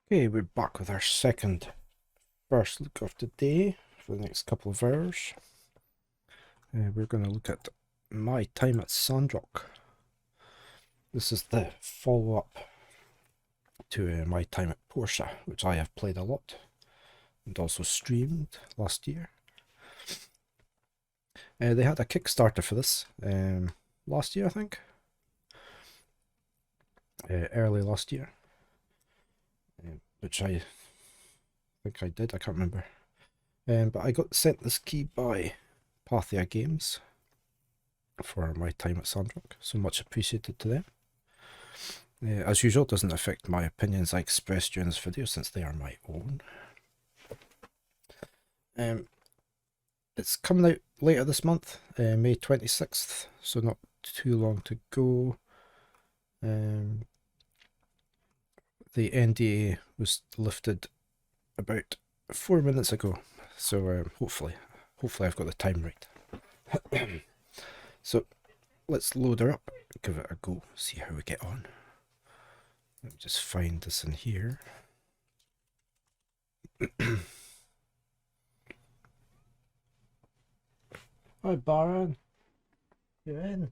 Okay, we're back with our first look of the day for the next couple of hours. We're going to look at my time at Sandrock. This is the follow-up to my time at Porsche, which I have played a lot and also streamed last year. They had a Kickstarter for this last year, I think. Early last year. Which I think I did, I can't remember. But I got sent this key by Pathia Games for my time at Sandrock, so much appreciated to them. As usual, it doesn't affect my opinions I expressed during this video since they are my own. It's coming out later this month, May 26th, so not too long to go. The NDA was lifted about 4 minutes ago, so hopefully I've got the time right. So let's load her up, give it a go, see how we get on. Let me just find this in here. Hi Baron, you in?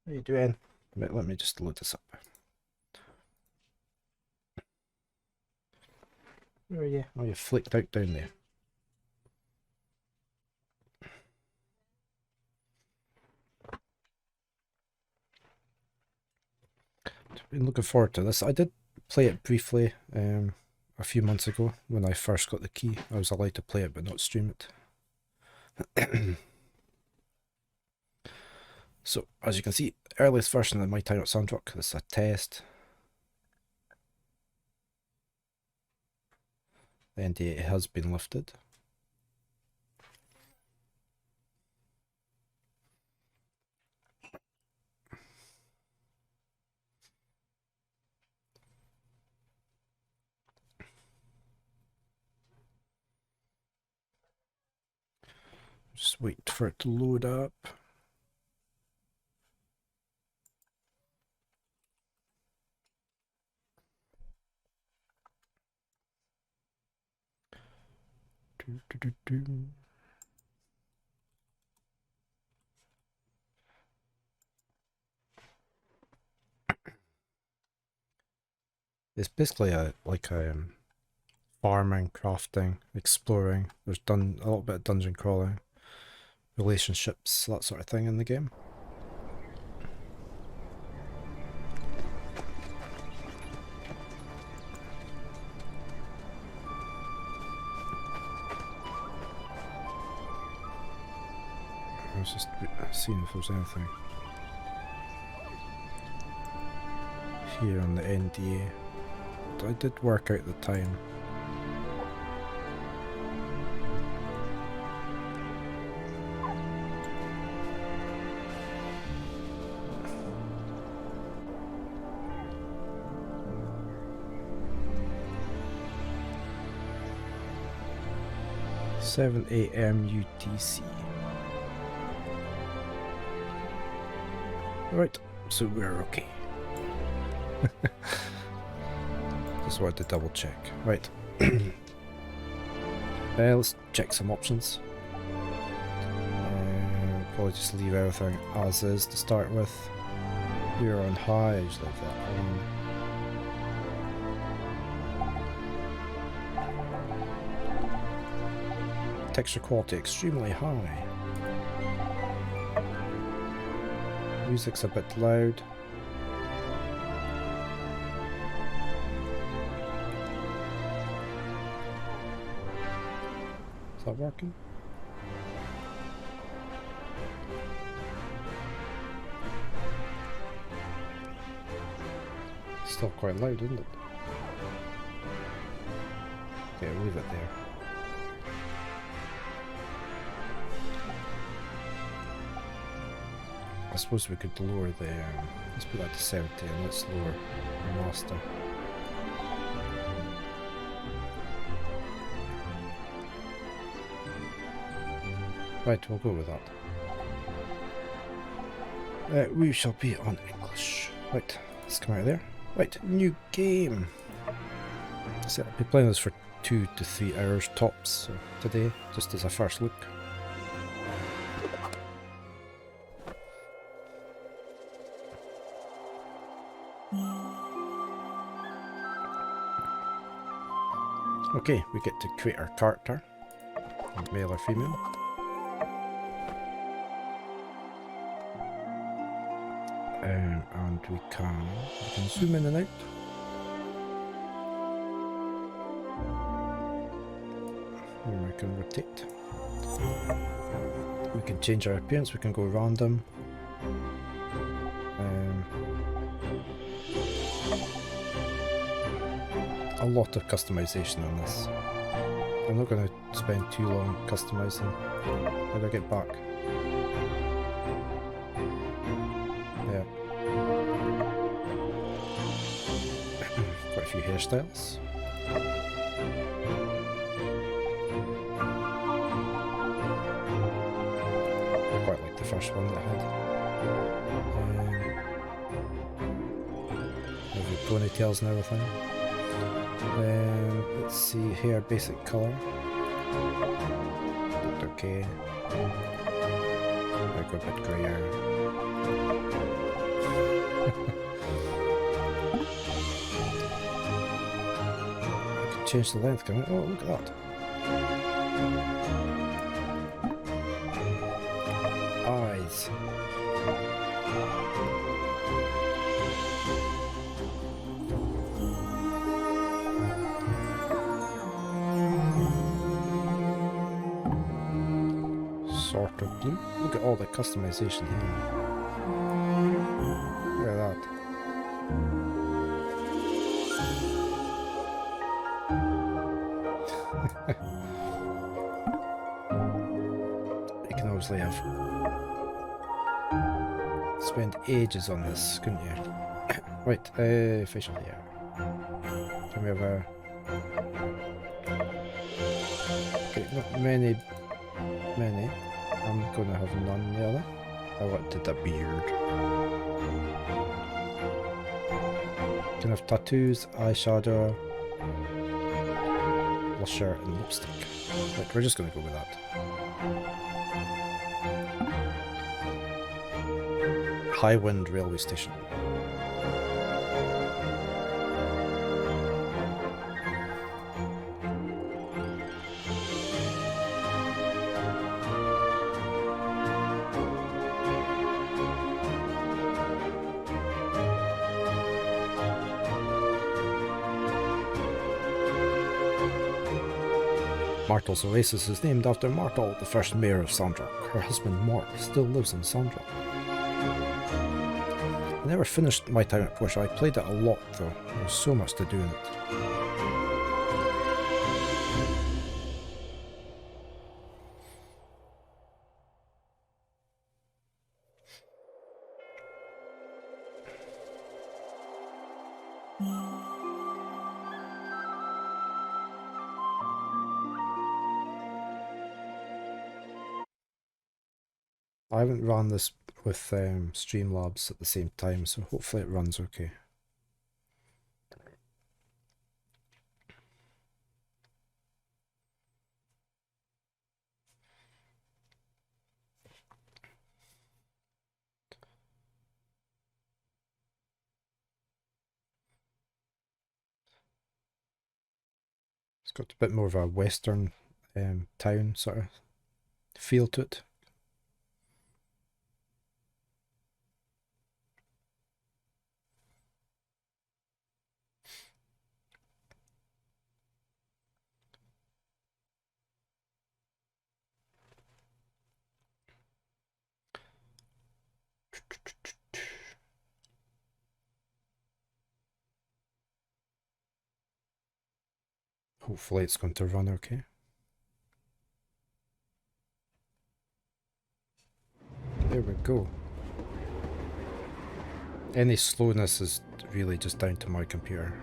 How you doing? Let me just load this up. Where are you? Oh, you flicked out down there. I've been looking forward to this. I did play it briefly a few months ago when I first got the key. I was allowed to play it but not stream it. So, as you can see, earliest version of my time at Sandrock. This is a test. The NDA has been lifted. Just wait for it to load up. It's basically like farming, crafting, exploring. There's done a little bit of dungeon crawling, relationships, that sort of thing in the game. I was just seeing if there's anything here on the NDA. I did work out the time. (7 AM UTC). Right, so we're okay. Just wanted to double check. Right. Let's check some options. Probably just leave everything as is to start with. We're on high, just leave that on. Texture quality extremely high. Music's a bit loud. Is that working? Still quite loud, isn't it? Okay, we'll leave it there. I suppose we could lower the, let's put that to 70 and let's lower the master. Right, we'll go with that. We shall be on English. Right, let's come out of there. Right, new game. So I'll be playing this for 2 to 3 hours tops today, just as a first look. Okay, we get to create our character, male or female. And we can zoom in and out. And we can rotate. We can change our appearance, we can go random. A lot of customization on this. I'm not going to spend too long customizing. How do I get back? Yeah. Quite a few hairstyles. I quite like the first one that I had. Maybe ponytails and everything. Let's see here, basic color. Looked okay. Might go a bit grayer. I can change the length, can I? Oh, look at that. Eyes. Sort of blue. Look at all the customization here. Look at that. You can obviously spend ages on this, couldn't you? Right, facial hair. Can we have a... Okay, not many. I'm gonna have none really. I wanted a beard. Can have tattoos, eyeshadow, blusher and lipstick. Like, we're just gonna go with that. Highwind railway station. Martel's Oasis is named after Martel, the first mayor of Sandrock. Her husband Mark still lives in Sandrock. I never finished my time at Porsche. I played it a lot though. There was so much to do in it. I haven't run this with Streamlabs at the same time, so hopefully it runs okay. It's got a bit more of a western town sort of feel to it. Hopefully it's going to run okay. There we go. Any slowness is really just down to my computer.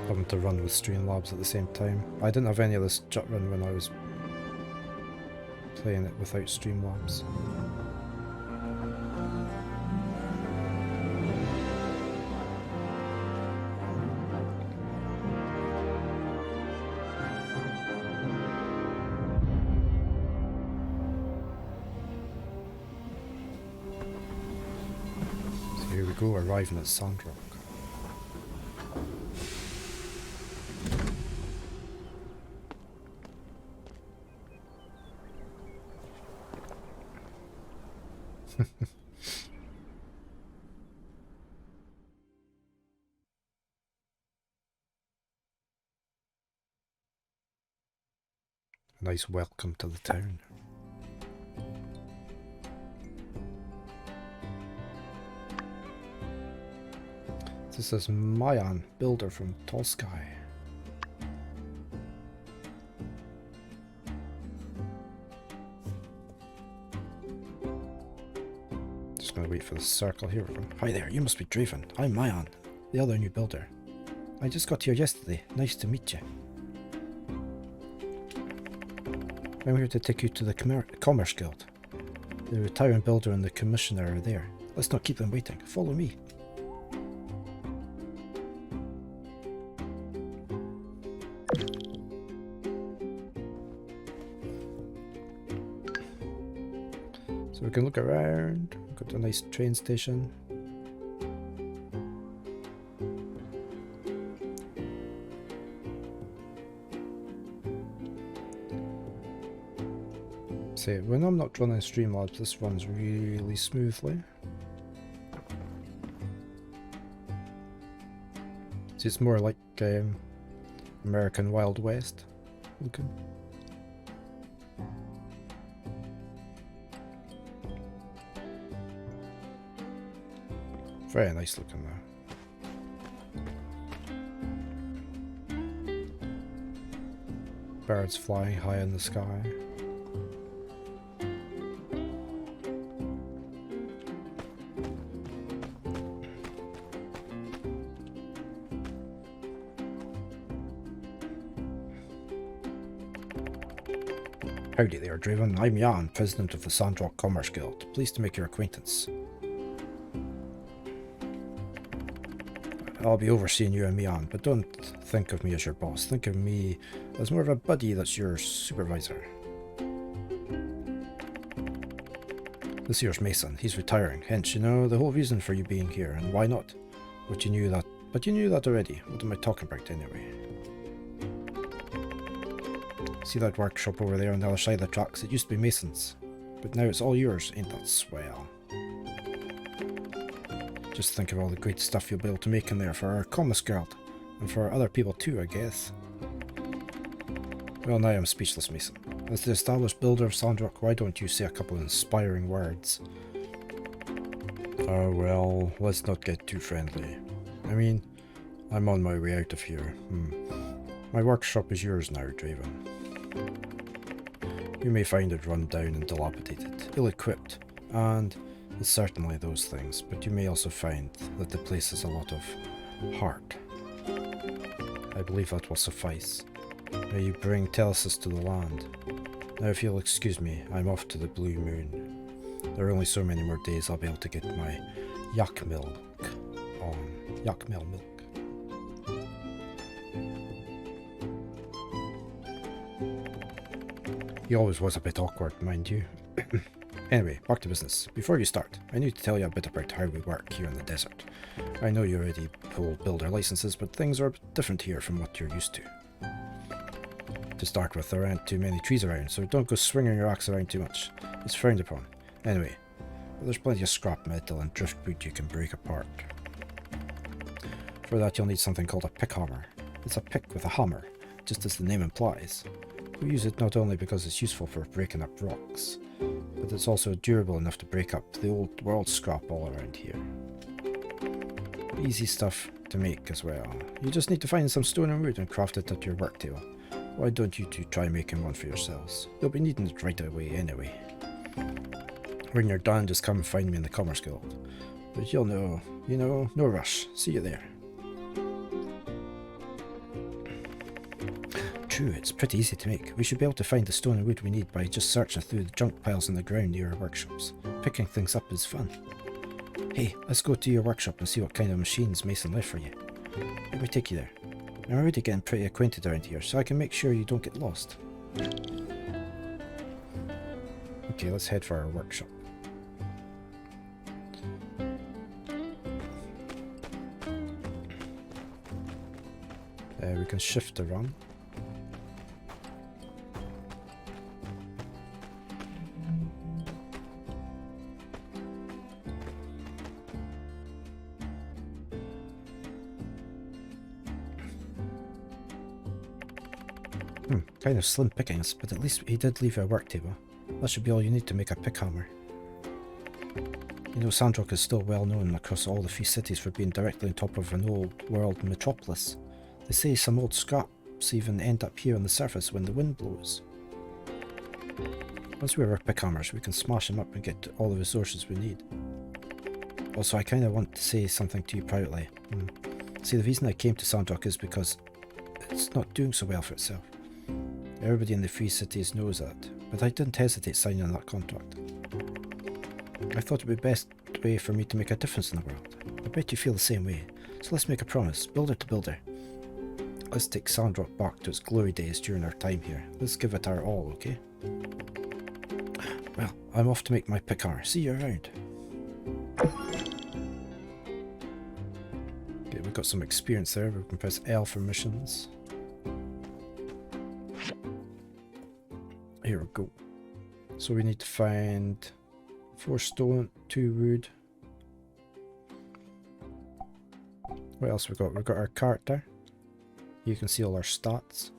Having to run with Streamlabs at the same time. I didn't have any of this jut run when I was playing it without Streamlabs. go arriving at Sandrock. A nice welcome to the town. This is Mayan, builder from Tolsky. Just gonna wait for the circle. Here we go. Hi there, you must be Draven. I'm Mayan, the other new builder. I just got here yesterday. Nice to meet you. I'm here to take you to the Commerce Guild. The retiring builder and the commissioner are there. Let's not keep them waiting. Follow me. So we can look around. We've got a nice train station. See, when I'm not running Streamlabs, this runs really smoothly. See, it's more like American Wild West looking. Very nice looking though. Birds flying high in the sky. Howdy there, Draven. I'm Jan, president of the Sandrock Commerce Guild. Pleased to make your acquaintance. I'll be overseeing you and Mian, but don't think of me as your boss. Think of me as more of a buddy that's your supervisor. This here's Mason. He's retiring. Hence, you know, the whole reason for you being here, and why not? But you knew that already. What am I talking about anyway? See that workshop over there on the other side of the tracks? It used to be Mason's, but now it's all yours. Ain't that swell? Just think of all the great stuff you'll be able to make in there for our Commerce Guild, and for other people too, I guess. Well, now I'm speechless, Mason. As the established builder of Sandrock, why don't you say a couple of inspiring words? Oh well, let's not get too friendly. I mean, I'm on my way out of here. My workshop is yours now, Draven. You may find it run down and dilapidated, ill-equipped, and it's certainly those things, but you may also find that the place has a lot of heart. I believe that will suffice. May you bring Telesis to the land. Now if you'll excuse me, I'm off to the Blue Moon. There are only so many more days I'll be able to get my yak milk on. Yak milk. He always was a bit awkward, mind you. Anyway, back to business. Before you start, I need to tell you a bit about how we work here in the desert. I know you already pull builder licenses, but things are a bit different here from what you're used to. To start with, there aren't too many trees around, so don't go swinging your axe around too much. It's frowned upon. Anyway, there's plenty of scrap metal and driftwood you can break apart. For that, you'll need something called a pick hammer. It's a pick with a hammer, just as the name implies. We use it not only because it's useful for breaking up rocks, but it's also durable enough to break up the old world scrap all around here. Easy stuff to make as well. You just need to find some stone and wood and craft it at your work table. Why don't you two try making one for yourselves? You'll be needing it right away anyway. When you're done, just come and find me in the Commerce Guild. But you'll know, no rush. See you there. True, it's pretty easy to make. We should be able to find the stone and wood we need by just searching through the junk piles on the ground near our workshops. Picking things up is fun. Hey, let's go to your workshop and see what kind of machines Mason left for you. Let me take you there. I'm already getting pretty acquainted around here, so I can make sure you don't get lost. Okay, let's head for our workshop. We can shift the run. Kind of slim pickings, but at least he did leave a work table. That should be all you need to make a pick hammer. You know, Sandrock is still well known across all the free cities for being directly on top of an old world metropolis. They say some old scraps even end up here on the surface when the wind blows. Once we have our pick hammers, we can smash them up and get all the resources we need. Also, I kind of want to say something to you privately. See, the reason I came to Sandrock is because it's not doing so well for itself. Everybody in the free cities knows that, but I didn't hesitate signing that contract. I thought it would be the best way for me to make a difference in the world. I bet you feel the same way, so let's make a promise, builder to builder. Let's take Sandrock back to its glory days during our time here. Let's give it our all, okay? Well, I'm off to make my pick hammer. See you around. Okay, we've got some experience there. We can press L for missions. Here we go. So we need to find 4 stone, 2 wood. What else we got? We've got our character. You can see all our stats.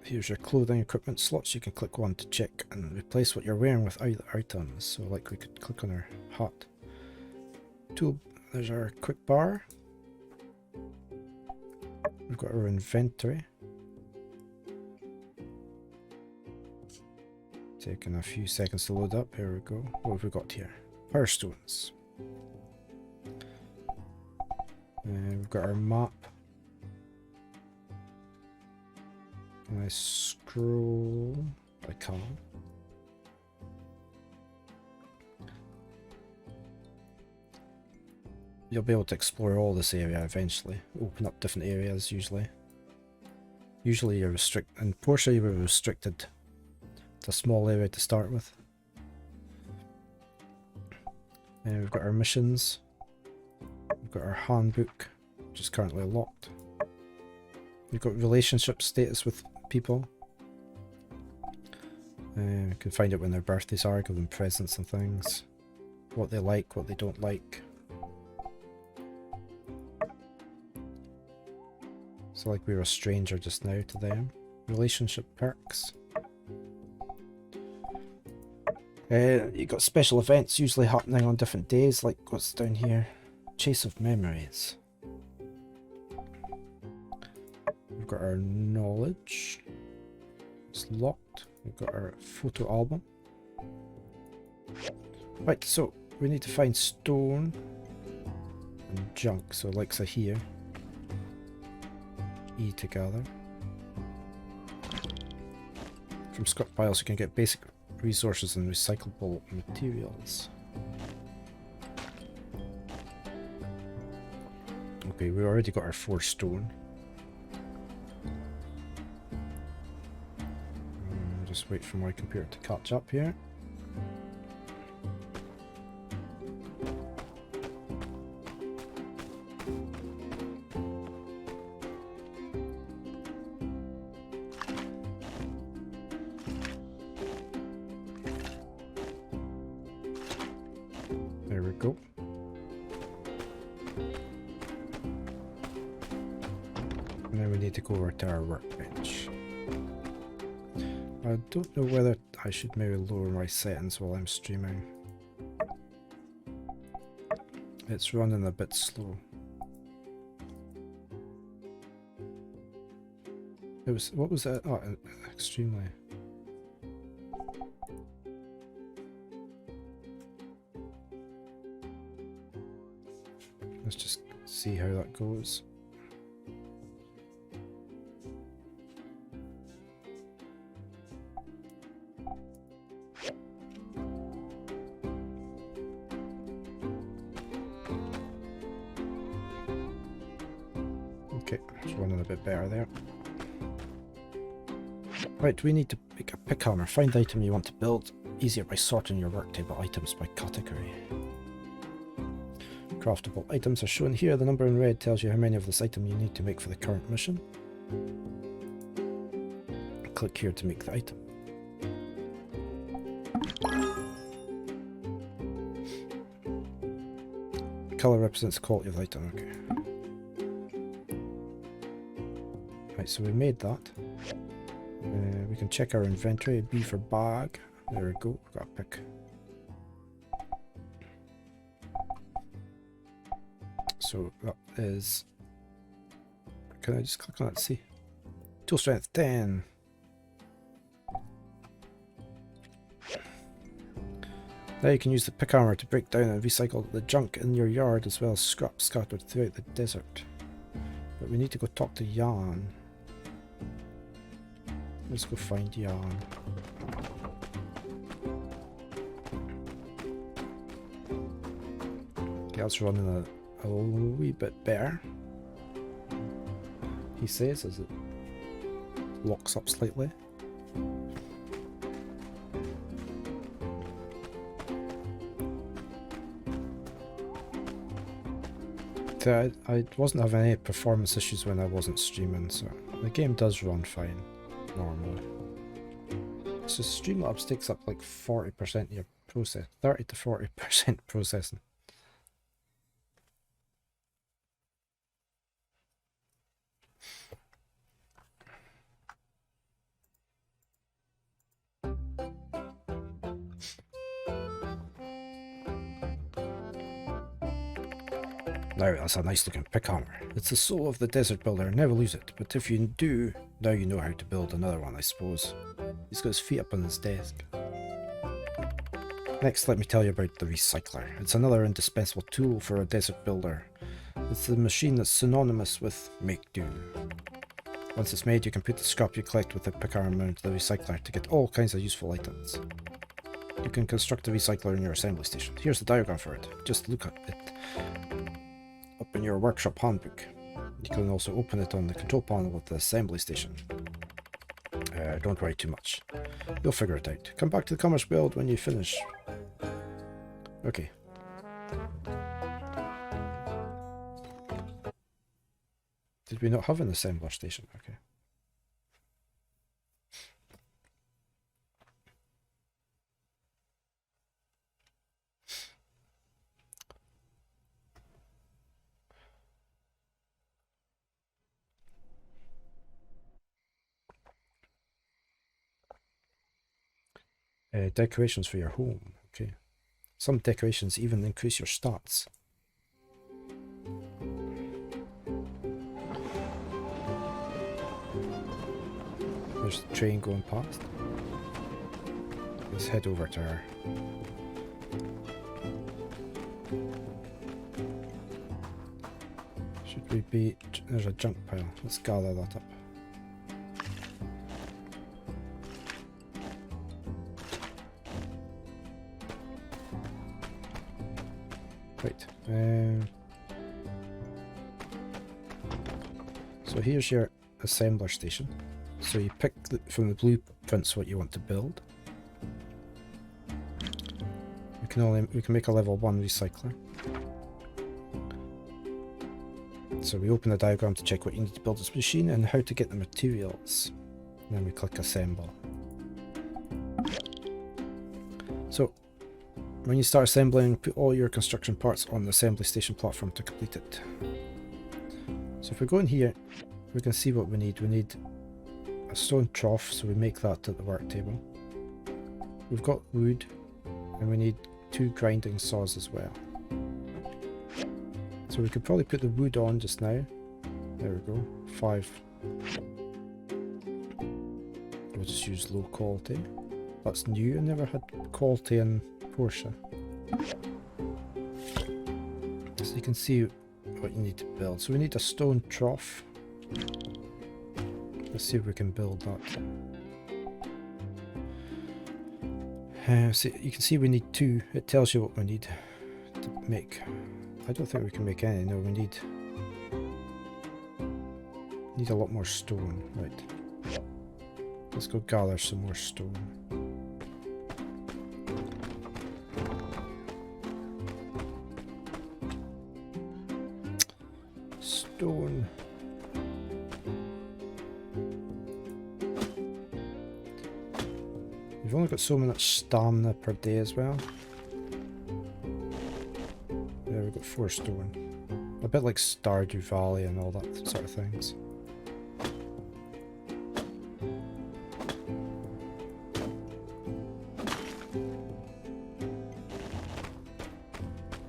Here's your clothing equipment slots. You can click one to check and replace what you're wearing with other items. So like we could click on our hat. Tool, there's our quick bar. We've got our inventory. Taking a few seconds to load up. Here we go. What have we got here? Power stones. We've got our map. Can I scroll? I can't. You'll be able to explore all this area eventually. Open up different areas usually. Usually you're restricted. In Portia you were restricted to a small area to start with. And we've got our missions. We've got our handbook, which is currently locked. We've got relationship status with people. We can find out when their birthdays are, give them presents and things. What they like, what they don't like. So like we were a stranger just now to them. Relationship perks. You got special events usually happening on different days, like what's down here. Chase of Memories. We've got our knowledge. It's locked. We've got our photo album. Right, so we need to find stone and junk. So like so here. E together. From scrap piles you can get basic resources and recyclable materials. Okay, we already got our 4 stone. Just wait for my computer to catch up here. There we go. And then we need to go over to our workbench. I don't know whether I should maybe lower my settings while I'm streaming. It's running a bit slow. It was, what was that? Oh, extremely. Let's just see how that goes. Okay, it's running a bit better there. Right, we need to make a pick hammer. Find the item you want to build. Easier by sorting your work table items by category. Craftable items are shown here. The number in red tells you how many of this item you need to make for the current mission. Click here to make the item. Colour represents the quality of the item, okay. Right, so we made that. We can check our inventory. B for bag. There we go, we've got a pick. So that is... Can I just click on that to see? Tool strength 10. Now you can use the pick armor to break down and recycle the junk in your yard as well as scrap scattered throughout the desert. But we need to go talk to Jan. Let's go find Jan. Okay, that's running a wee bit better. He says as it locks up slightly. I wasn't having any performance issues when I wasn't streaming, so the game does run fine normally. So Streamlabs takes up like 40% of your process, 30 to 40% processing. Now that's a nice looking pick armor. It's the soul of the desert builder, never lose it. But if you do, now you know how to build another one, I suppose. He's got his feet up on his desk. Next, let me tell you about the recycler. It's another indispensable tool for a desert builder. It's the machine that's synonymous with make do. Once it's made, you can put the scrap you collect with the pick armor into the recycler to get all kinds of useful items. You can construct a recycler in your assembly station. Here's the diagram for it. Just look at it up in your workshop handbook. You can also open it on the control panel with the assembly station. Don't worry too much. You'll figure it out. Come back to the commerce build when you finish. Okay. Did we not have an assembler station? Okay. Decorations for your home. Okay. Some decorations even increase your stats. There's the train going past. Let's head over to her. Should we be... There's a junk pile. Let's gather that up. Right. So here's your assembler station. So you pick from the blueprints what you want to build. We can make a level 1 recycler. So we open the diagram to check what you need to build this machine and how to get the materials. And then we click assemble. So when you start assembling, put all your construction parts on the assembly station platform to complete it. So if we go in here, we can see what we need. We need a stone trough, so we make that at the work table. We've got wood, and we need 2 grinding saws as well. So we could probably put the wood on just now. There we go, 5. We'll just use low quality. That's new, I never had quality in Porsche. So you can see what you need to build. So we need a stone trough. Let's see if we can build that. So you can see we need 2. It tells you what we need to make. I don't think we can make any. No, we need a lot more stone. Right. Let's go gather some more stone. stone. We've only got so much stamina per day as well. Yeah, we've got 4 stone. A bit like Stardew Valley and all that sort of things.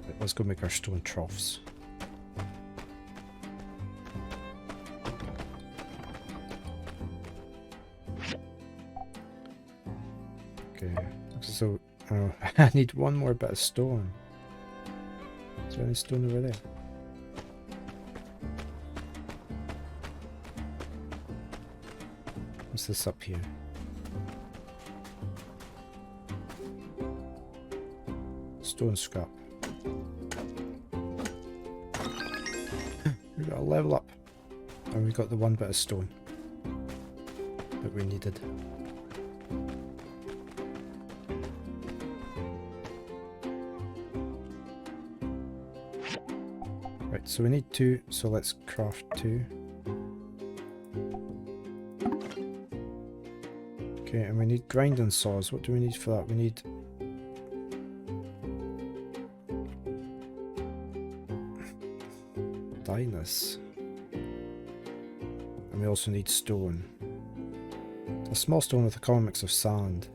Right, let's go make our stone troughs. Okay, so I need one more bit of stone. Is there any stone over there? What's this up here? Stone scrap. We got a level up. And we got the one bit of stone that we needed. Right, so we need 2, so let's craft 2. Okay, and we need grinding saws. What do we need for that? We need Dinus. And we also need stone. A small stone with a common mix of sand.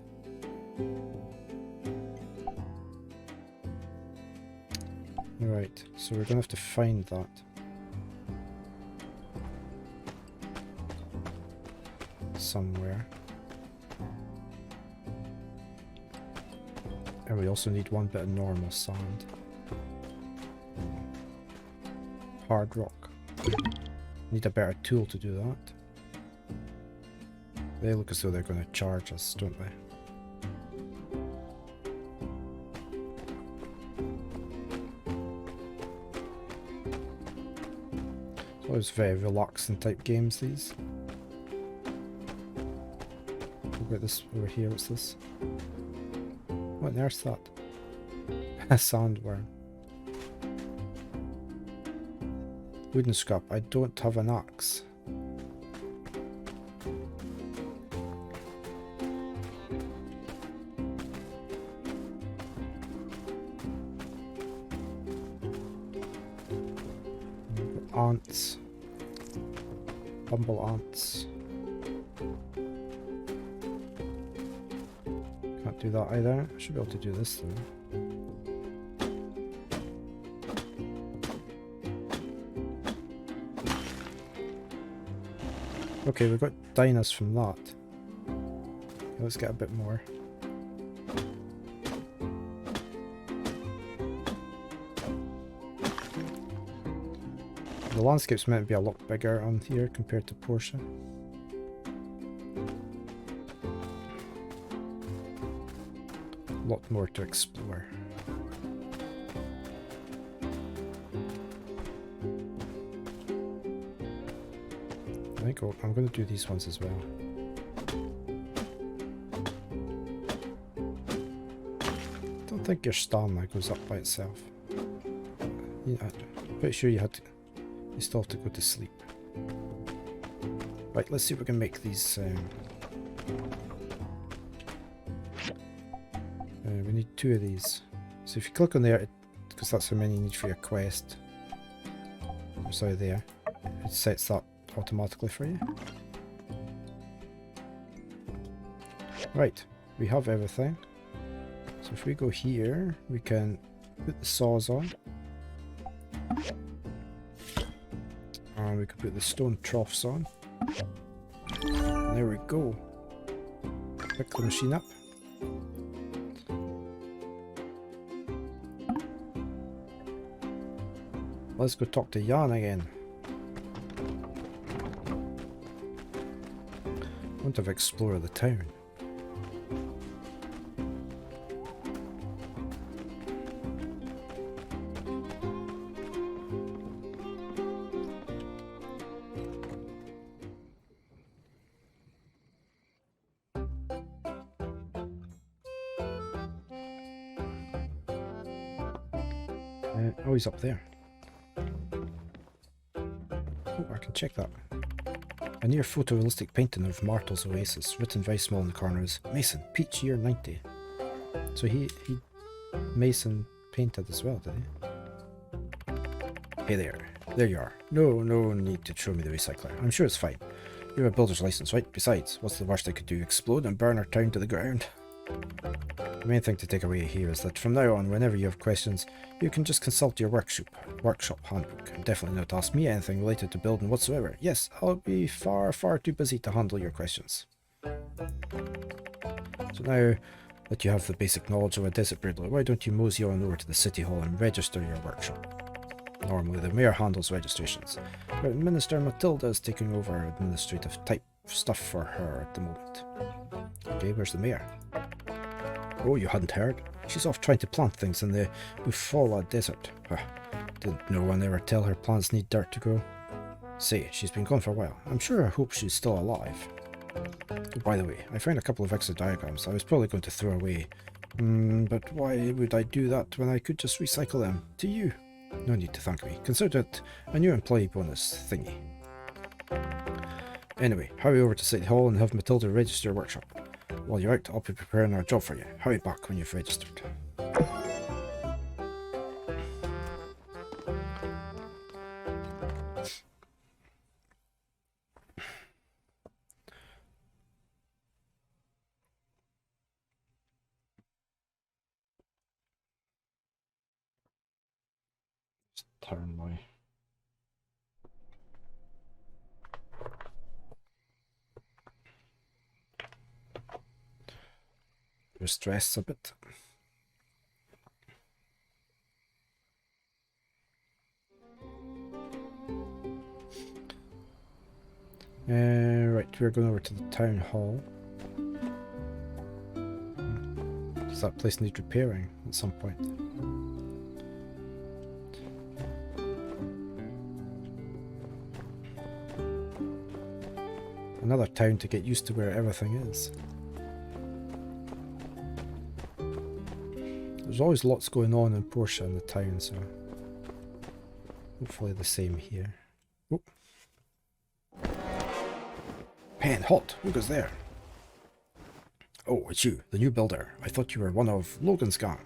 Right, so we're gonna have to find that. Somewhere. And we also need one bit of normal sand. Hard rock. Need a better tool to do that. They look as though they're going to charge us, don't they? It's always very relaxing type games, these. We've got this over here, what's this? What on earth's that? A sandworm. Wooden scrap. I don't have an axe. Ants. Bumble ants. Can't do that either. I should be able to do this though. Okay, we've got Dinus from that. Okay, let's get a bit more. The landscape's meant to be a lot bigger on here compared to Portia. A lot more to explore. I think I'm going to do these ones as well. I don't think your stamina goes up by itself. Yeah, I'm pretty sure you still have to go to sleep. Right, let's see if we can make these. We need 2 of these. So if you click on there, because that's how many you need for your quest. Sorry, there. It sets that automatically for you. Right, we have everything. So if we go here, we can put the saws on. And we can put the stone troughs on. And there we go. Pick the machine up. Let's go talk to Jan again. I want to explore the town. Oh, he's up there. can check that. A near photorealistic painting of Martel's Oasis, written very small in the corners. Mason, Peach, year 90. So he Mason painted as well, did he? Hey there. There you are. No need to show me the recycler. I'm sure it's fine. You have a builder's license, right? Besides, what's the worst I could do? Explode and burn our town to the ground? The main thing to take away here is that from now on, whenever you have questions, you can just consult your workshop handbook and definitely not ask me anything related to building whatsoever. Yes, I'll be far too busy to handle your questions. So now that you have the basic knowledge of a desert burglar, why don't you mosey on over to the city hall and register your workshop? Normally the mayor handles registrations, but Minister Matilda is taking over administrative type stuff for her at the moment. Okay, where's the mayor? Oh, you hadn't heard? She's off trying to plant things in the Ufala desert. Didn't no one ever tell her plants need dirt to grow? Say, she's been gone for a while. I'm sure I hope she's still alive. Oh, by the way, I found a couple of extra diagrams I was probably going to throw away. But why would I do that when I could just recycle them to you? No need to thank me. Consider it a new employee bonus thingy. Anyway, hurry over to City Hall and have Matilda register your workshop. While you're out, I'll be preparing our job for you. Hurry back when you've registered. Just turn my... stress a bit. Right, we're going over to the town hall. Does that place need repairing at some point? Another town to get used to where everything is. There's always lots going on in Portia in the town, so hopefully the same here. Oh. Pen, halt! Who goes there? Oh, it's you, the new builder. I thought you were one of Logan's gang.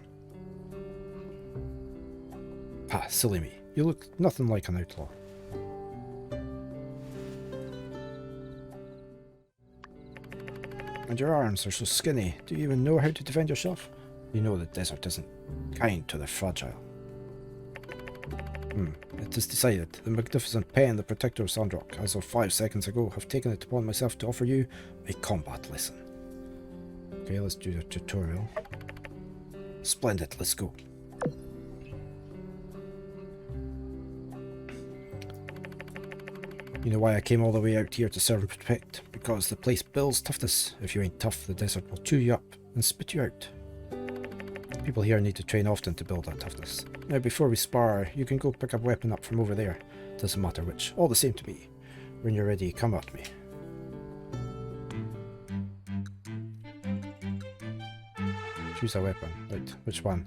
Ha, silly me. You look nothing like an outlaw. And your arms are so skinny. Do you even know how to defend yourself? You know the desert isn't kind to the fragile. It is decided. The magnificent pen, the protector of Sandrock, as of 5 seconds ago, have taken it upon myself to offer you a combat lesson. Okay, let's do the tutorial. Splendid, let's go. You know why I came all the way out here to serve and protect? Because the place builds toughness. If you ain't tough, the desert will chew you up and spit you out. People here need to train often to build that toughness. Now before we spar, you can go pick a weapon up from over there. Doesn't matter which, all the same to me. When you're ready, come at me. Choose a weapon. Right, which one?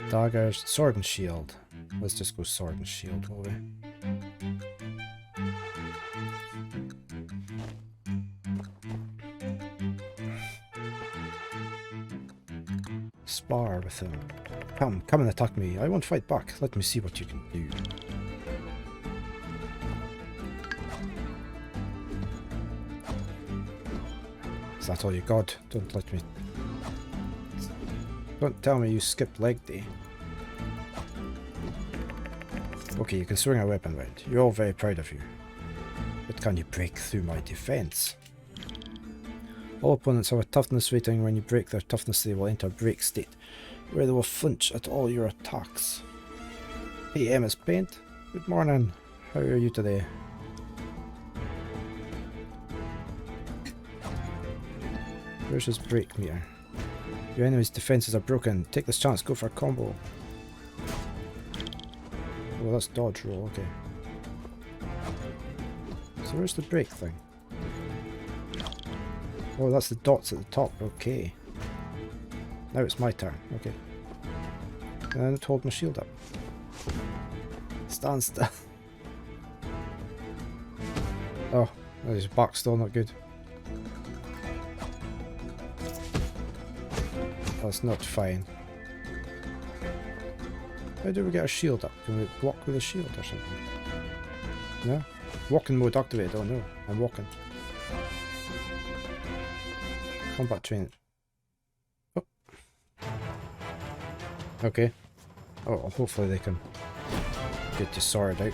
Daggers, sword and shield. Let's just go sword and shield, will we? Spar with him. Come and attack me. I won't fight back. Let me see what you can do. Is that all you got? Don't let me... Don't tell me you skipped leg day. Okay, you can swing a weapon round. You're all very proud of you. But can you break through my defense? All opponents have a toughness rating. When you break their toughness, they will enter break state, where they will flinch at all your attacks. Hey, Emma's Paint. Good morning. How are you today? Where's his break meter? Your enemy's defenses are broken. Take this chance, go for a combo. Oh, that's dodge roll, okay. So where's the break thing? Oh, that's the dots at the top, okay. Now it's my turn, okay. And hold my shield up. Stand still. Oh, his back's still not good. That's not fine. How do we get our shield up? Can we block with a shield or something? No? Walking mode activated, oh no, I'm walking. Combat training. Oh. Okay. Oh, hopefully they can get to sort it out.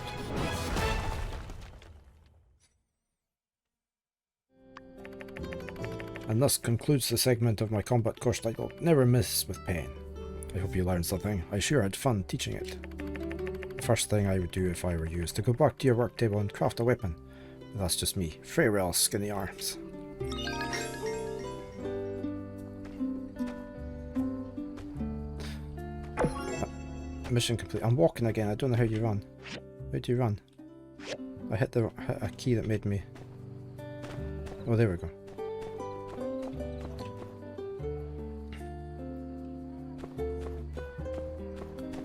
And thus concludes the segment of my combat course titled Never Miss with Pain. I hope you learned something. I sure had fun teaching it. The first thing I would do if I were you is to go back to your work table and craft a weapon. But that's just me. Frail skinny arms. Mission complete. I'm walking again. I don't know how you run. How do you run? I hit a key that made me... Oh, there we go.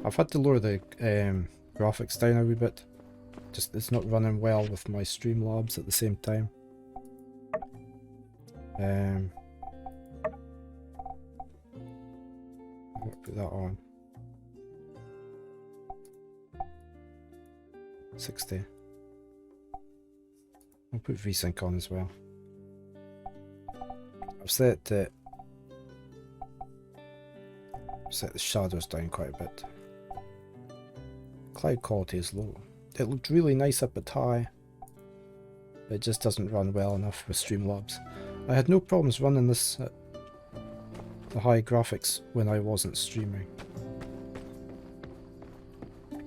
I've had to lower the graphics down a wee bit. Just it's not running well with my Streamlabs at the same time. I'll put that on. 60. I'll put VSync on as well. I've set the shadows down quite a bit. Cloud quality is low. It looked really nice up at high. It just doesn't run well enough with Streamlabs. I had no problems running this at the high graphics when I wasn't streaming.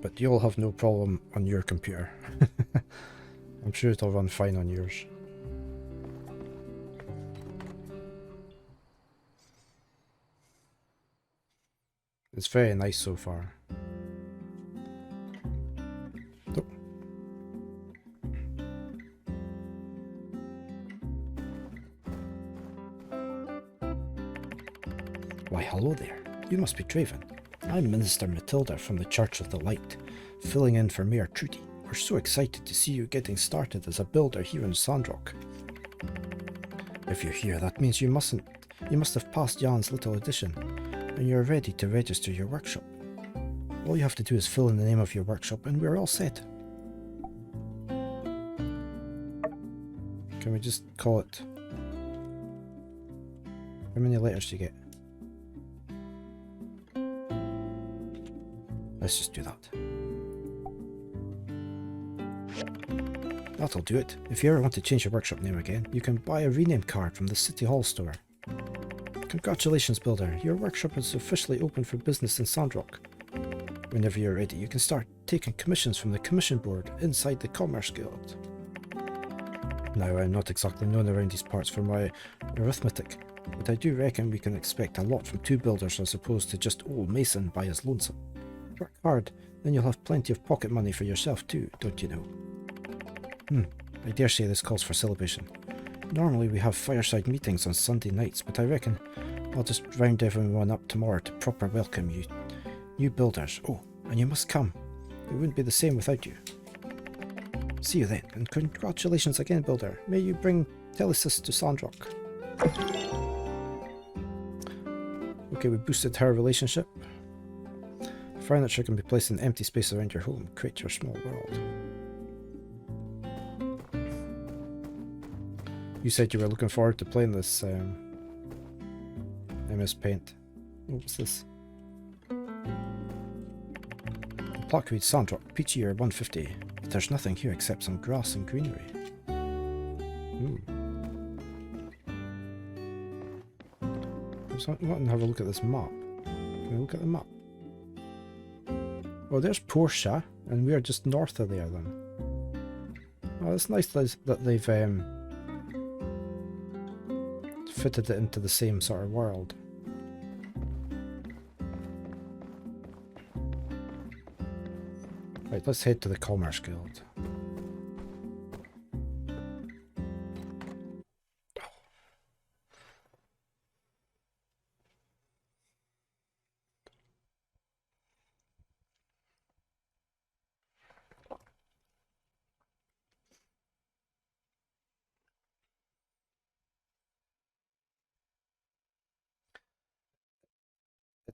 But you'll have no problem on your computer. I'm sure it'll run fine on yours. It's very nice so far. Oh. Why, hello there. You must be Draven. I'm Minister Matilda from the Church of the Light, filling in for Mayor Trudy. We're so excited to see you getting started as a builder here in Sandrock. If you're here, that means you must have passed Jan's little audition, and you're ready to register your workshop. All you have to do is fill in the name of your workshop and we're all set. Can we just call it... How many letters do you get? Let's just do that. That'll do it. If you ever want to change your workshop name again, you can buy a rename card from the City Hall store. Congratulations, builder. Your workshop is officially open for business in Sandrock. Whenever you're ready, you can start taking commissions from the commission board inside the Commerce Guild. Now, I'm not exactly known around these parts for my arithmetic, but I do reckon we can expect a lot from two builders as opposed to just old Mason by his lonesome. Work hard, then you'll have plenty of pocket money for yourself too, don't you know? I dare say this calls for celebration. Normally we have fireside meetings on Sunday nights, but I reckon I'll just round everyone up tomorrow to proper welcome you new builders. Oh, and you must come. It wouldn't be the same without you. See you then, and congratulations again, builder. May you bring Telesis to Sandrock. Okay, we boosted her relationship. Furniture can be placed in empty space around your home. Create your small world. You said you were looking forward to playing this MS Paint. Oh, what's this? Blackweed Sandrock, peach year 150. But there's nothing here except some grass and greenery. I want to have a look at this map. Can we look at the map? Oh, there's Portia, and we are just north of there then. Oh, it's nice that they've fitted it into the same sort of world. Right, let's head to the Commerce Guild.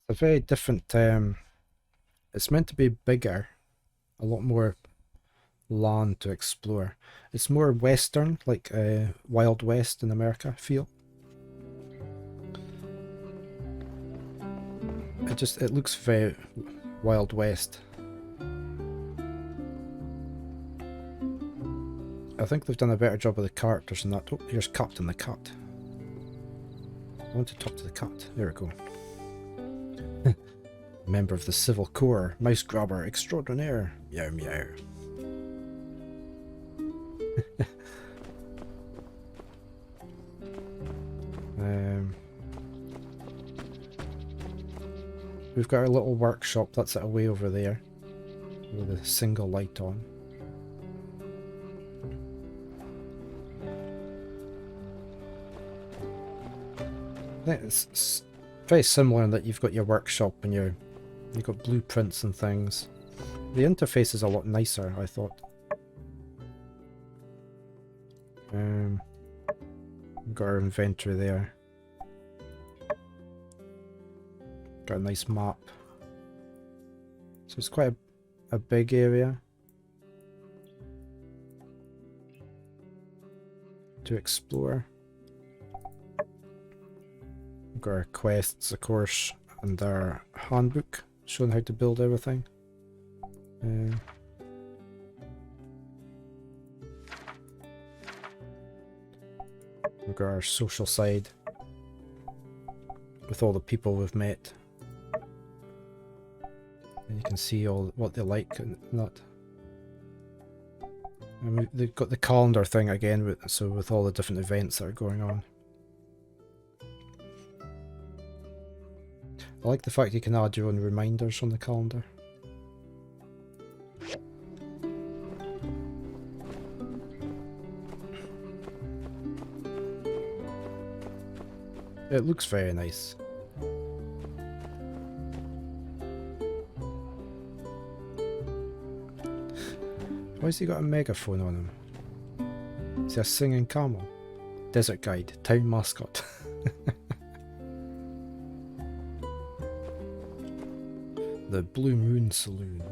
It's a very different, it's meant to be bigger, a lot more land to explore. It's more western, like Wild West in America feel. It looks very Wild West. I think they've done a better job of the characters than that. Oh, here's Captain the Cat. I want to talk to the cat. There we go. Member of the Civil Corps, mouse grabber extraordinaire. Meow meow. We've got our little workshop, that's it away over there, with a single light on. I think it's very similar in that you've got your workshop and you've got blueprints and things. The interface is a lot nicer, I thought. We've got our inventory there. Got a nice map. So it's quite a big area to explore. We've got our quests, of course, and our handbook showing how to build everything. We've got our social side with all the people we've met. And you can see all what they like and not. And they've got the calendar thing again, with all the different events that are going on. I like the fact you can add your own reminders on the calendar. It looks very nice. Why has he got a megaphone on him? Is he a singing camel? Desert guide, town mascot. The Blue Moon Saloon.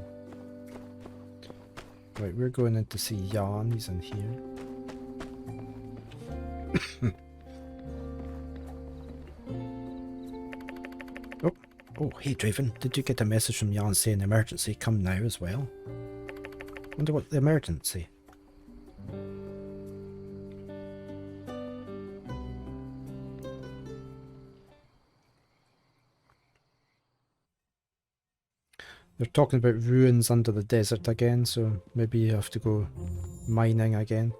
Right, we're going in to see Jan, he's in here. Oh, hey Draven, did you get a message from Jan saying emergency, come now as well? Wonder what the emergency? They're talking about ruins under the desert again, so maybe you have to go mining again.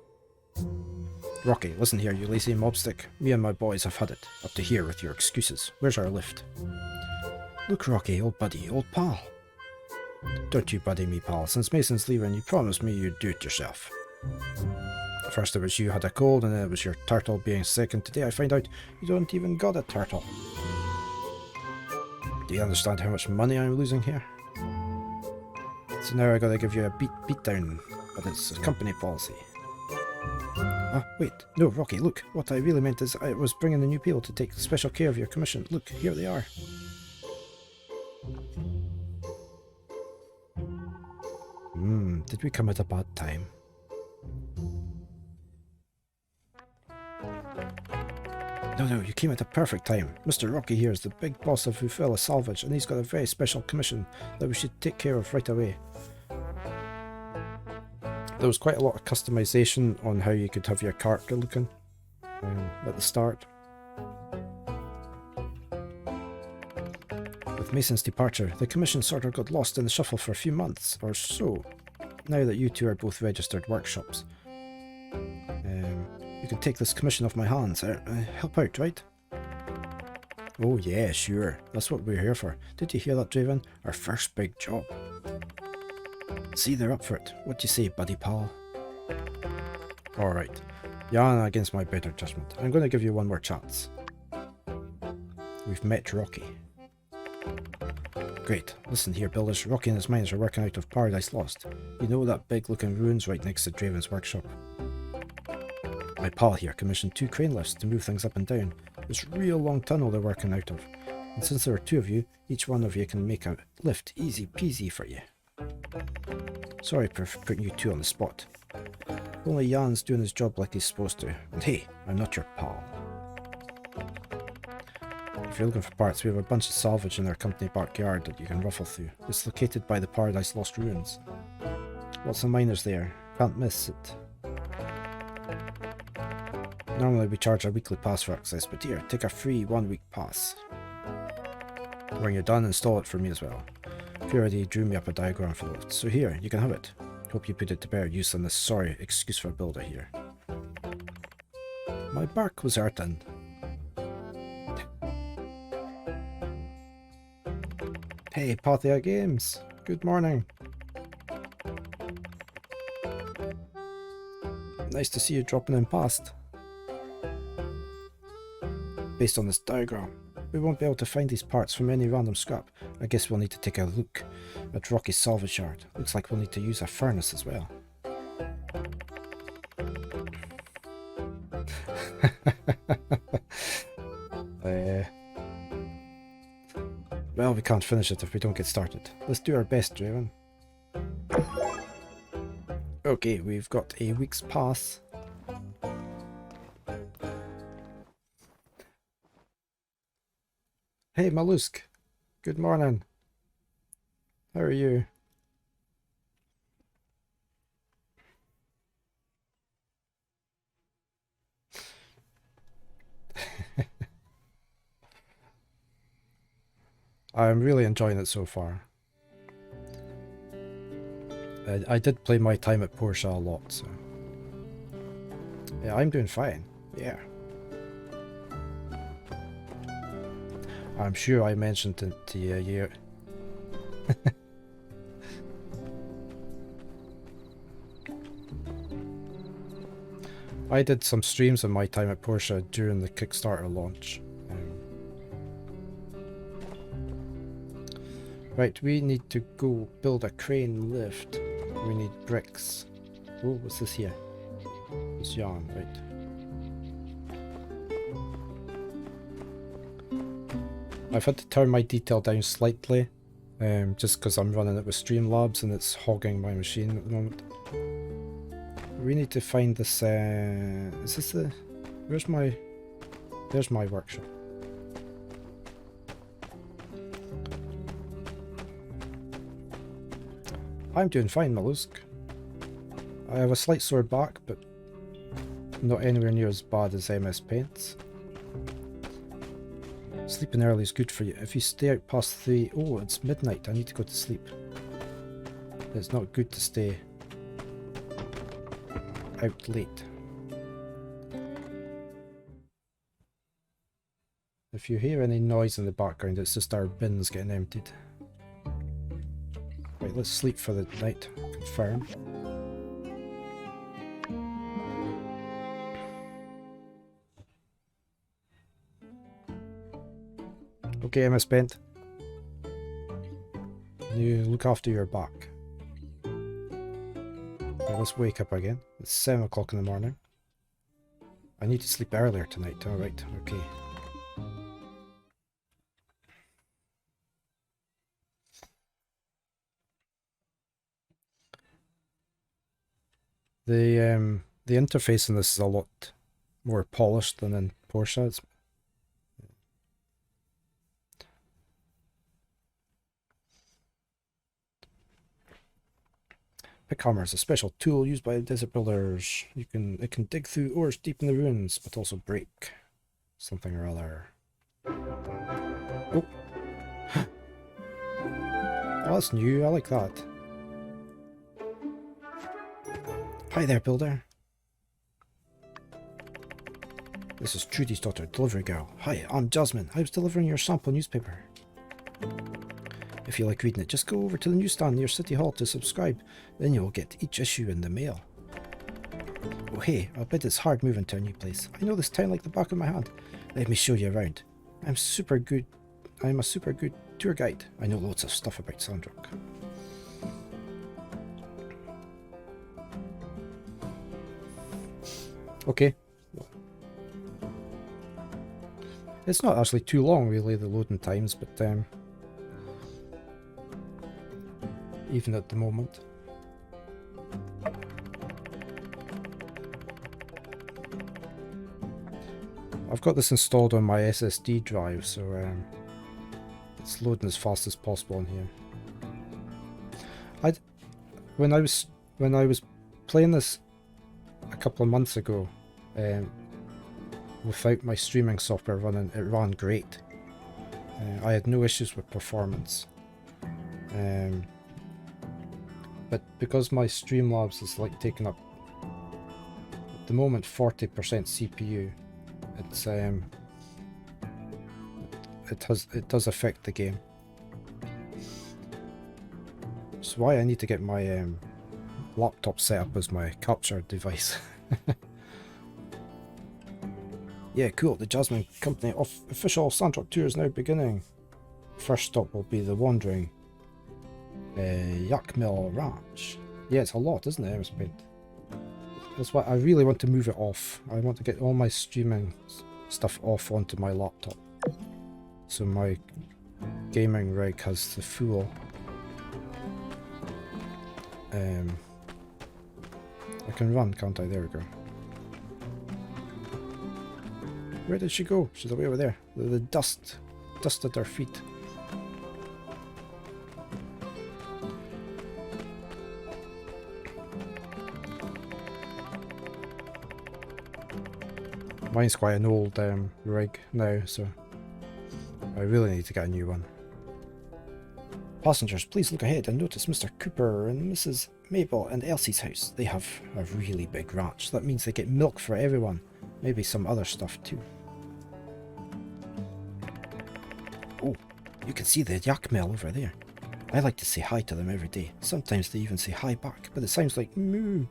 Rocky, listen here, you lazy mobstick. Me and my boys have had it. Up to here with your excuses. Where's our lift? Look, Rocky, old buddy, old pal. Don't you buddy me, pal. Since Mason's leaving, you promised me you'd do it yourself. First it was you had a cold, and then it was your turtle being sick, and today I find out you don't even got a turtle. Do you understand how much money I'm losing here? So now I gotta give you a beat down, but it's a company policy. Ah, wait, no, Rocky, look, what I really meant is I was bringing the new people to take special care of your commission. Look, here they are. Did we come at a bad time? No, you came at a perfect time. Mr. Rocky here is the big boss of Ufella Salvage, and he's got a very special commission that we should take care of right away. There was quite a lot of customization on how you could have your character looking at the start. With Mason's departure, the commission sort of got lost in the shuffle for a few months or so. Now that you two are both registered workshops, you can take this commission off my hands. Help out, right? Oh yeah, sure. That's what we're here for. Did you hear that, Draven? Our first big job. See, they're up for it. What do you say, buddy pal? Alright. Jan, against my better judgment, I'm going to give you one more chance. We've met Rocky. Great. Listen here, builders. Rocky and his miners are working out of Paradise Lost. You know that big looking ruins right next to Draven's workshop? My pal here commissioned 2 crane lifts to move things up and down. This real long tunnel they're working out of. And since there are 2 of you, each one of you can make a lift easy peasy for you. Sorry for putting you 2 on the spot. Only Jan's doing his job like he's supposed to. And hey, I'm not your pal. If you're looking for parts, we have a bunch of salvage in our company backyard that you can ruffle through. It's located by the Paradise Lost ruins. Lots of miners there. Can't miss it. Normally we charge a weekly pass for access, but here, take a free 1-week pass. When you're done, install it for me as well. You already drew me up a diagram for it, so here, you can have it. Hope you put it to better use than this sorry excuse for a builder here. My back was hurting. Hey, Pathia Games! Good morning! Nice to see you dropping in past. Based on this diagram, we won't be able to find these parts from any random scrap. I guess we'll need to take a look at Rocky's salvage yard. Looks like we'll need to use a furnace as well. Well, we can't finish it if we don't get started. Let's do our best, Draven. Okay, we've got a week's pass. Hey, Mollusk. Good morning. How are you? I'm really enjoying it so far. I did play my time at Porsche a lot, so... Yeah, I'm doing fine. Yeah. I'm sure I mentioned it to you. I did some streams of my time at Porsche during the Kickstarter launch. Right, we need to go build a crane lift. We need bricks. Oh, what's this here? It's yarn, right. I've had to turn my detail down slightly, just because I'm running it with Streamlabs and it's hogging my machine at the moment. We need to find this, is this the... There's my workshop. I'm doing fine, Mollusk. I have a slight sore back, but not anywhere near as bad as MS Paint's. Sleeping early is good for you. If you stay out past 3... Oh, it's midnight. I need to go to sleep. It's not good to stay out late. If you hear any noise in the background, it's just our bins getting emptied. Right, let's sleep for the night. Confirm. Okay, MS Paint. You look after your back. Right, let's wake up again. It's 7 o'clock in the morning. I need to sleep earlier tonight. Alright, okay. The interface in this is a lot more polished than in Porsche. It's Pick hammer is a special tool used by desert builders. It can dig through ores deep in the ruins, but also break something or other. Oh, oh, that's new. I like that. Hi there, builder. This is Trudy's daughter, delivery girl. Hi, I'm Jasmine. I was delivering your sample newspaper. If you like reading it, just go over to the newsstand near City Hall to subscribe. Then you will get each issue in the mail. Oh hey, I bet it's hard moving to a new place. I know this town like the back of my hand. Let me show you around. I'm a super good tour guide. I know lots of stuff about Sandrock. Okay. It's not actually too long, really, the loading times, but even at the moment. I've got this installed on my SSD drive, so it's loading as fast as possible on here. When I was playing this a couple of months ago, without my streaming software running, it ran great. I had no issues with performance. But because my Streamlabs is like taking up at the moment 40% CPU, it's it does affect the game. That's why I need to get my laptop set up as my capture device. Yeah, cool. The Jasmine Company official Sandrock tour is now beginning. First stop will be the wandering Yakmill Ranch. Yeah, it's a lot, isn't it, Emerson Paint? That's why I really want to move it off. I want to get all my streaming stuff off onto my laptop. So my gaming rig has the full I can run, can't I? There we go. Where did she go? She's way over there. The dust at her feet. Mine's quite an old rig now, so I really need to get a new one. Passengers, please look ahead and notice Mr. Cooper and Mrs. Mabel and Elsie's house. They have a really big ranch. That means they get milk for everyone. Maybe some other stuff too. Oh, you can see the yak mill over there. I like to say hi to them every day. Sometimes they even say hi back, but it sounds like moo.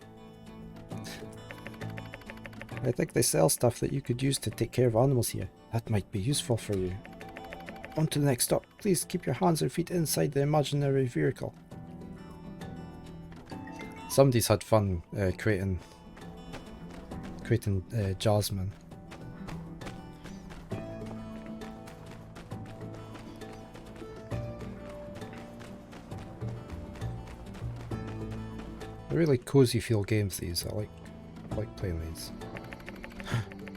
I think they sell stuff that you could use to take care of animals here. That might be useful for you. On to the next stop. Please keep your hands and feet inside the imaginary vehicle. Somebody's had fun creating Jasmine. They're really cozy feel games, these. I like playing these.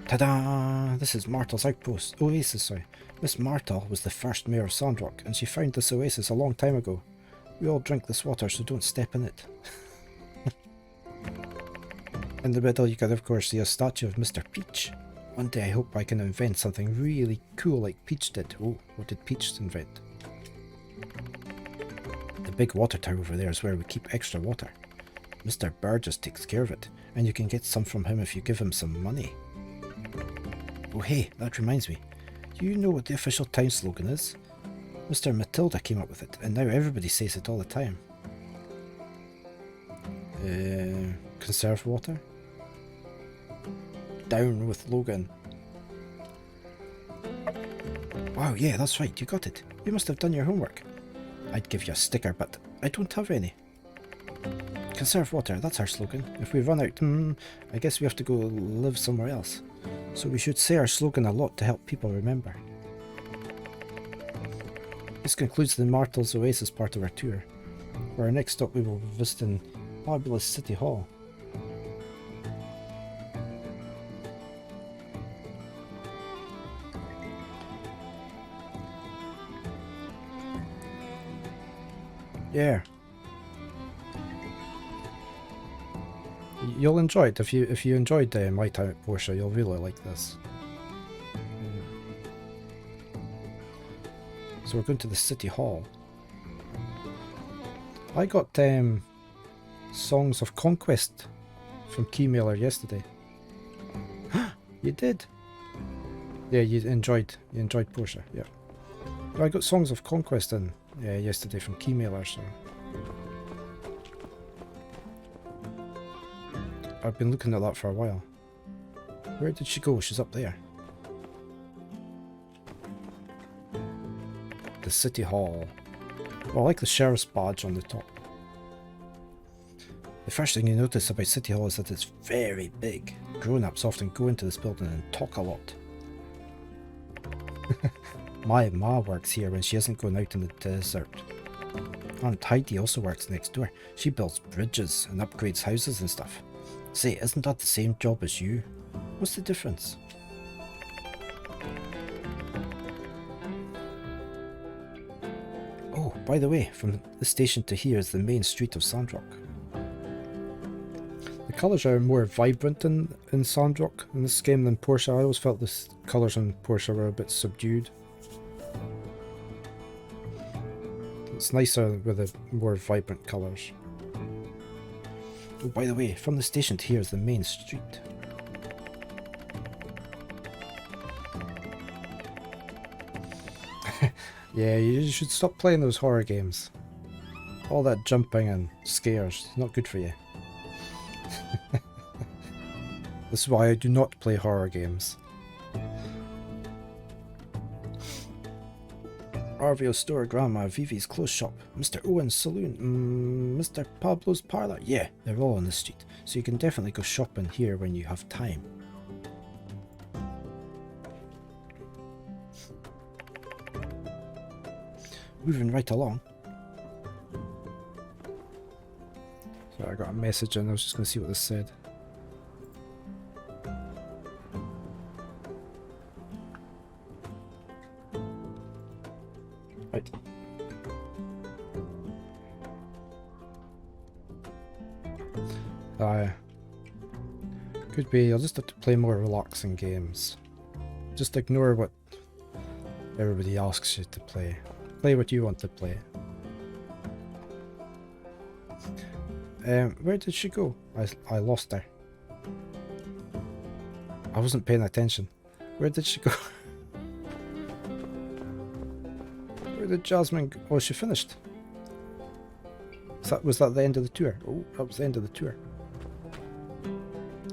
Ta-da! This is Martel's outpost. Oasis, sorry. Miss Martel was the first mayor of Sandrock, and she found this oasis a long time ago. We all drink this water, so don't step in it. In the middle you can of course see a statue of Mr. Peach. One day I hope I can invent something really cool like Peach did. Oh, what did Peach invent? The big water tower over there is where we keep extra water. Mr. Burgess takes care of it, and you can get some from him if you give him some money. Oh hey, that reminds me. Do you know what the official town slogan is? Mr. Matilda came up with it, and now everybody says it all the time. Conserve water? Down with Logan. Wow, yeah, that's right, you got it. You must have done your homework. I'd give you a sticker, but I don't have any. Conserve water, that's our slogan. If we run out, I guess we have to go live somewhere else. So we should say our slogan a lot to help people remember. This concludes the Martel's Oasis part of our tour. For our next stop we will be visiting fabulous City Hall. Yeah. You'll enjoy it. If you enjoyed my time at Portia, you'll really like this. So we're going to the City Hall. I got Songs of Conquest from Keymailer yesterday. You did? Yeah, you enjoyed Portia, yeah. I got Songs of Conquest in yesterday from Keymailer, so I've been looking at that for a while. Where did she go? She's up there. The City Hall. Well, I like the sheriff's badge on the top. The first thing you notice about City Hall is that it's very big. Grown-ups often go into this building and talk a lot. My ma works here when she isn't going out in the desert. Aunt Heidi also works next door. She builds bridges and upgrades houses and stuff. Say, isn't that the same job as you? What's the difference? Oh, by the way, from the station to here is the main street of Sandrock. The colours are more vibrant in Sandrock in this game than Portia. I always felt the colours in Portia were a bit subdued. It's nicer with the more vibrant colours. Oh, by the way, from the station to here is the main street. Yeah, you should stop playing those horror games. All that jumping and scares, not good for you. This is why I do not play horror games. Arvio's store, Grandma, Vivi's clothes shop, Mr. Owen's saloon, Mr. Pablo's parlour. Yeah, they're all on the street, so you can definitely go shopping here when you have time. Moving right along. So I got a message and I was just going to see what this said. Right. Could be, I'll just have to play more relaxing games. Just ignore what everybody asks you to play. Play what you want to play. Where did she go? I lost her. I wasn't paying attention. Where did she go? Where did Jasmine go? Oh, she finished. Was that the end of the tour? Oh, that was the end of the tour.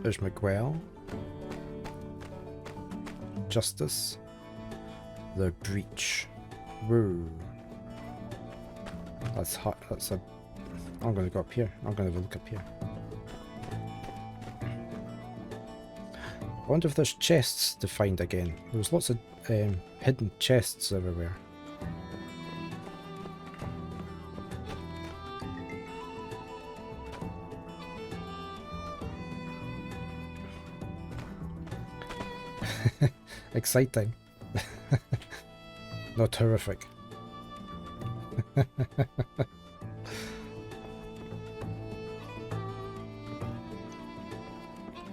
There's Miguel. Justice. The Breach. Woo. That's hot. That's a... I'm going to go up here. I'm going to have a look up here. I wonder if there's chests to find again. There was lots of hidden chests everywhere. Exciting. Not horrific.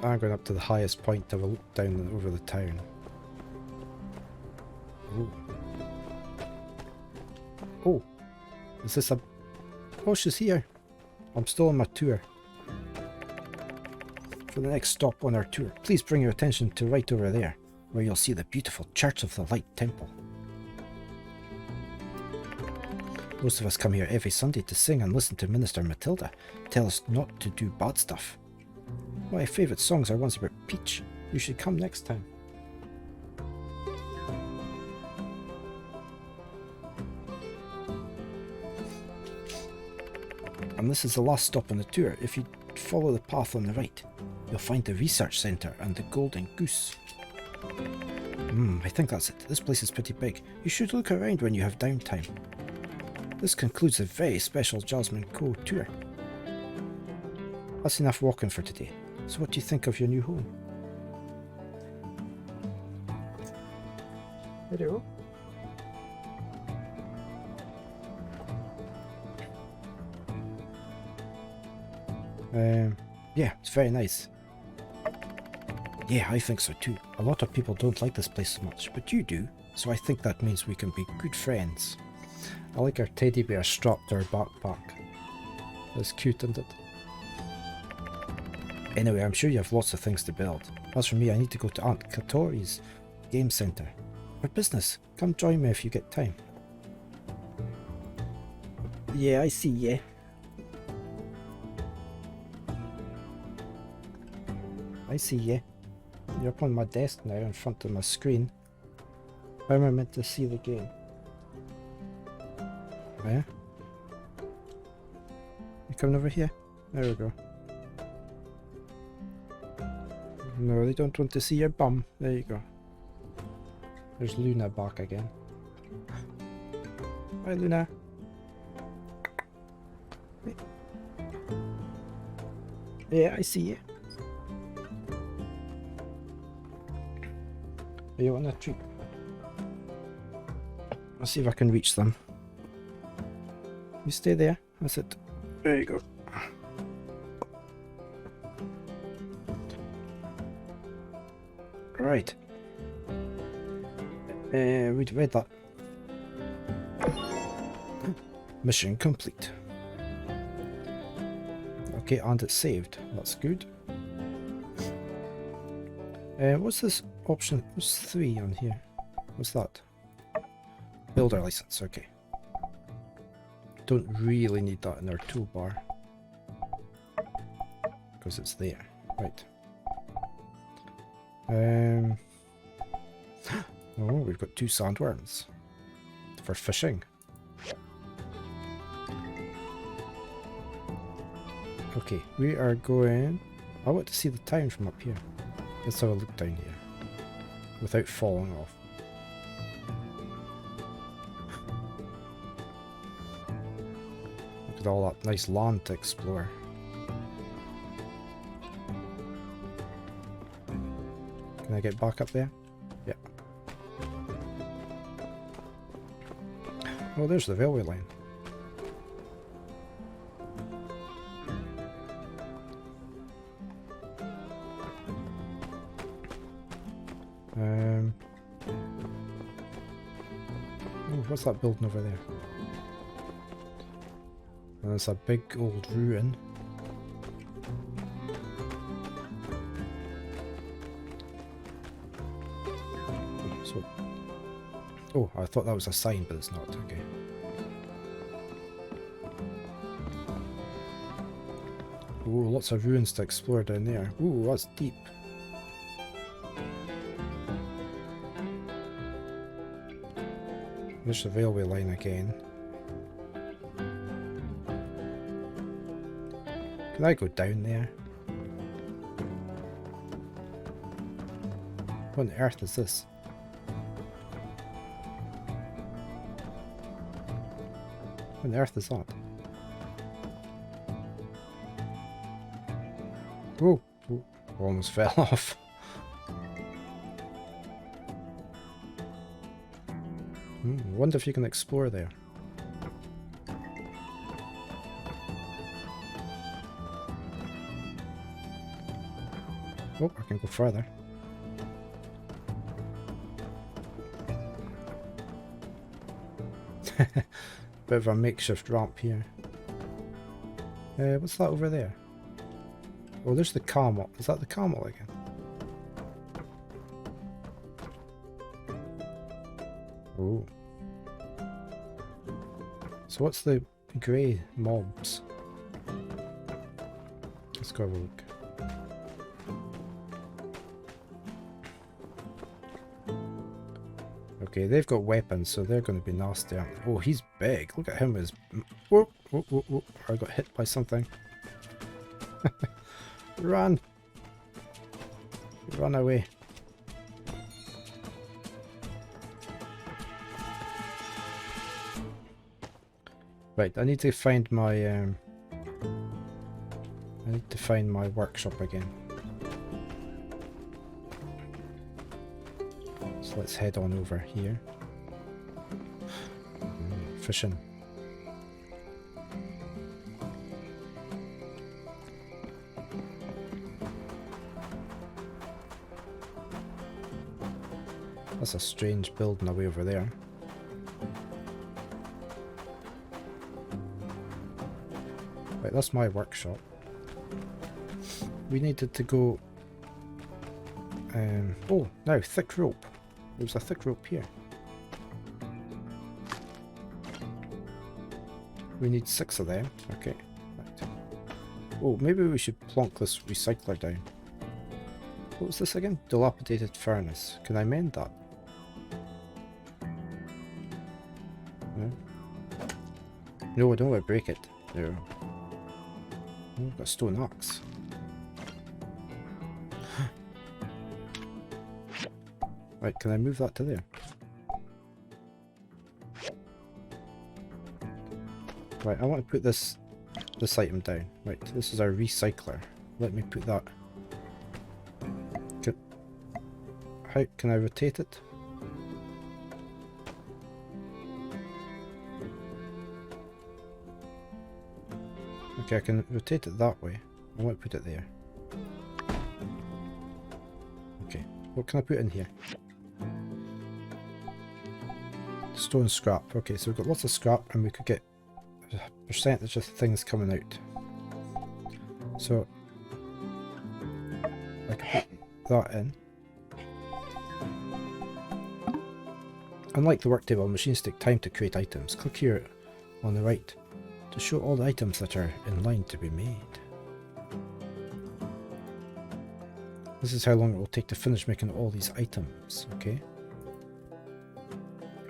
I'm going up to the highest point to have a look down over the town. Ooh. Oh, is this a... Oh, she's here. I'm still on my tour. For the next stop on our tour, please bring your attention to right over there, where you'll see the beautiful Church of the Light Temple. Most of us come here every Sunday to sing and listen to Minister Matilda tell us not to do bad stuff. My favourite songs are ones about Peach. You should come next time. And this is the last stop on the tour. If you follow the path on the right, you'll find the research centre and the Golden Goose. I think that's it. This place is pretty big. You should look around when you have downtime. This concludes a very special Jasmine Co. tour. That's enough walking for today. So what do you think of your new home? Hello. Yeah, it's very nice. Yeah, I think so too. A lot of people don't like this place so much, but you do, so I think that means we can be good friends. I like our teddy bear strapped to our backpack. That's cute, isn't it? Anyway, I'm sure you have lots of things to build. As for me, I need to go to Aunt Katori's game centre. For business, come join me if you get time. Yeah, I see ya. I see ya. You're up on my desk now in front of my screen. How am I meant to see the game? Yeah? You coming over here? There we go. No, they don't want to see your bum. There you go. There's Luna back again. Hi, Luna. Yeah, I see you. Are you on a tree? I'll see if I can reach them. You stay there. That's it. There you go. Right. We'd read that. Mission complete. Okay, and it's saved. That's good. What's this option? What's 3 on here? What's that? Builder license, okay. Don't really need that in our toolbar. Because it's there. Right. Oh, we've got 2 sandworms. For fishing. Okay, we are going... I want to see the town from up here. Let's have a look down here. Without falling off. Look at all that nice land to explore. Can I get back up there? Yep. Oh, there's the railway line. Oh, what's that building over there? And there's a big old ruin. So, oh, I thought that was a sign, but it's not. Okay. Oh, lots of ruins to explore down there. Ooh, that's deep. There's the railway line again. Can I go down there? What on earth is this? What on earth is that? Oh, oh, almost fell off. I wonder if you can explore there. Oh, I can go further. Bit of a makeshift ramp here. What's that over there? Oh, there's the camel. Is that the camel again? Oh. So what's the grey mobs? Let's go have a look. Okay, they've got weapons, so they're going to be nasty. Oh, he's big. Look at him. Whoa, whoa, whoa, whoa. I got hit by something. Run! Run away. Right, I need to find my workshop again. So let's head on over here. Fishing. That's a strange building away over there. Right, that's my workshop. We needed to go... oh, now, thick rope. There's a thick rope here. We need 6 of them. Okay. Right. Oh, maybe we should plonk this recycler down. What was this again? Dilapidated furnace. Can I mend that? No? No, I don't want to break it. No. Oh, I've got a stone axe. Right, can I move that to there? Right, I want to put this item down. Right, this is our recycler. Let me put that. How can I rotate it? Okay, I can rotate it that way. I want to put it there. Okay, what can I put in here? Stone scrap. Okay, so we've got lots of scrap and we could get a percentage of things coming out. So I can put that in. Unlike the work table, machines take time to create items. Click here on the right to show all the items that are in line to be made. This is how long it will take to finish making all these items, okay?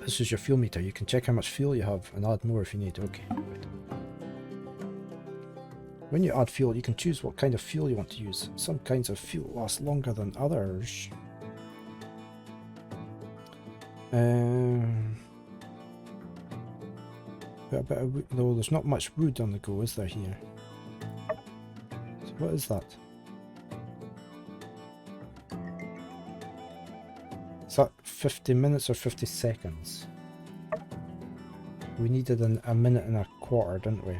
This is your fuel meter. You can check how much fuel you have and add more if you need. Okay. Right. When you add fuel, you can choose what kind of fuel you want to use. Some kinds of fuel last longer than others. Though there's not much wood on the go, is there here? So what is that? Is that 50 minutes or 50 seconds? We needed a minute and a quarter, didn't we?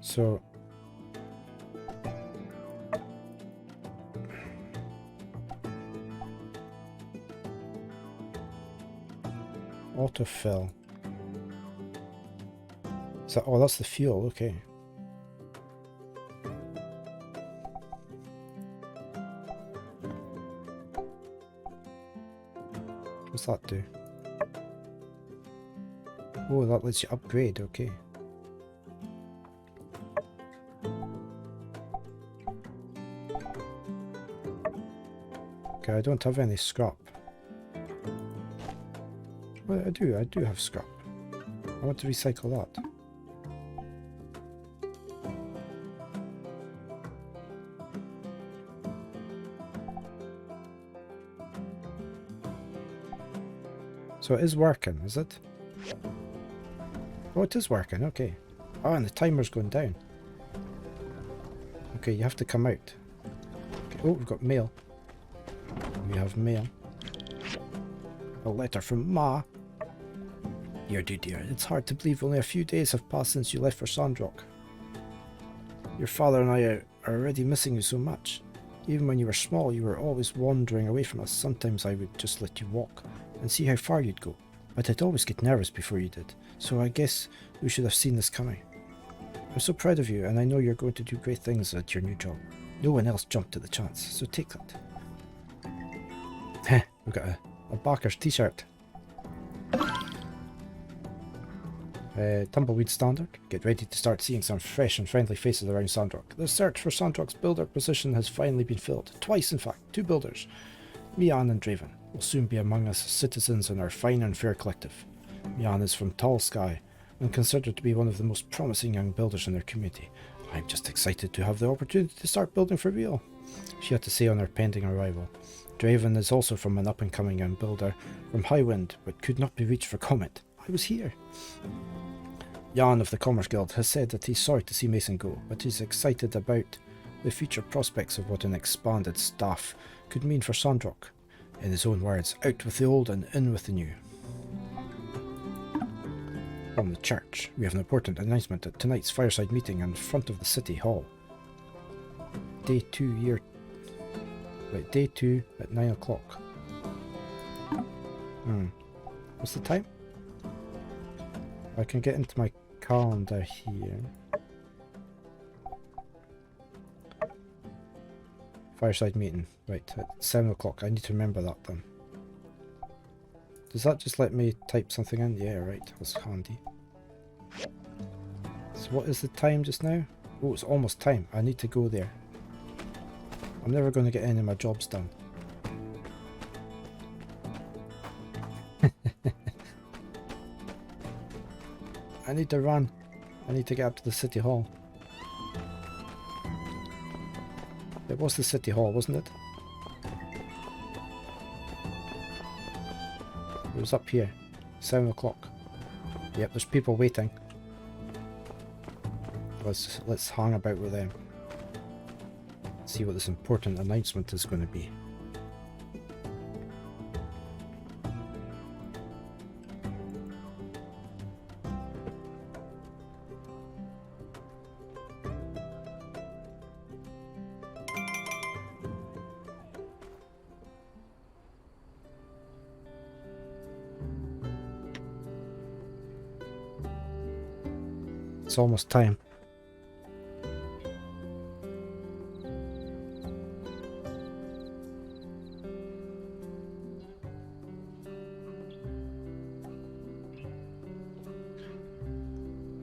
So autofill. Is that, oh, that's the fuel, okay. What's that do? Oh, that lets you upgrade, okay. Okay, I don't have any scrap. Well, I do have scrap. I want to recycle that. So it is working, is it? Oh, it is working, okay. Oh, and the timer's going down. Okay, you have to come out. Okay. Oh, we've got mail. We have mail. A letter from Ma. Dear, it's hard to believe only a few days have passed since you left for Sandrock. Your father and I are already missing you so much. Even when you were small, you were always wandering away from us. Sometimes I would just let you walk and see how far you'd go, but I'd always get nervous before you did, so I guess you should have seen this coming. I'm so proud of you, and I know you're going to do great things at your new job. No one else jumped at the chance, so take that. Heh, we've got a Barker's t-shirt. Tumbleweed Standard. Get ready to start seeing some fresh and friendly faces around Sandrock. The search for Sandrock's builder position has finally been filled. Twice, in fact. 2 builders. Mian and Draven will soon be among us citizens in our fine and fair collective. Mian is from Tall Sky and considered to be one of the most promising young builders in their community. I'm just excited to have the opportunity to start building for real, she had to say on her pending arrival. Draven is also from an up-and-coming young builder from Highwind, but could not be reached for comment. I was here. Jan of the Commerce Guild has said that he's sorry to see Mason go, but he's excited about the future prospects of what an expanded staff could mean for Sandrock. In his own words, out with the old and in with the new. From the church, we have an important announcement at tonight's fireside meeting in front of the City Hall. Day 2 at 9 o'clock. What's the time? I can get into my calendar here. Fireside meeting. Right, at 7 o'clock. I need to remember that then. Does that just let me type something in? Yeah, right. That's handy. So what is the time just now? Oh, it's almost time. I need to go there. I'm never going to get any of my jobs done. I need to run. I need to get up to the City Hall. It was the City Hall, wasn't it? It was up here. 7 o'clock. Yep, there's people waiting. Let's hang about with them. See what this important announcement is going to be. It's almost time.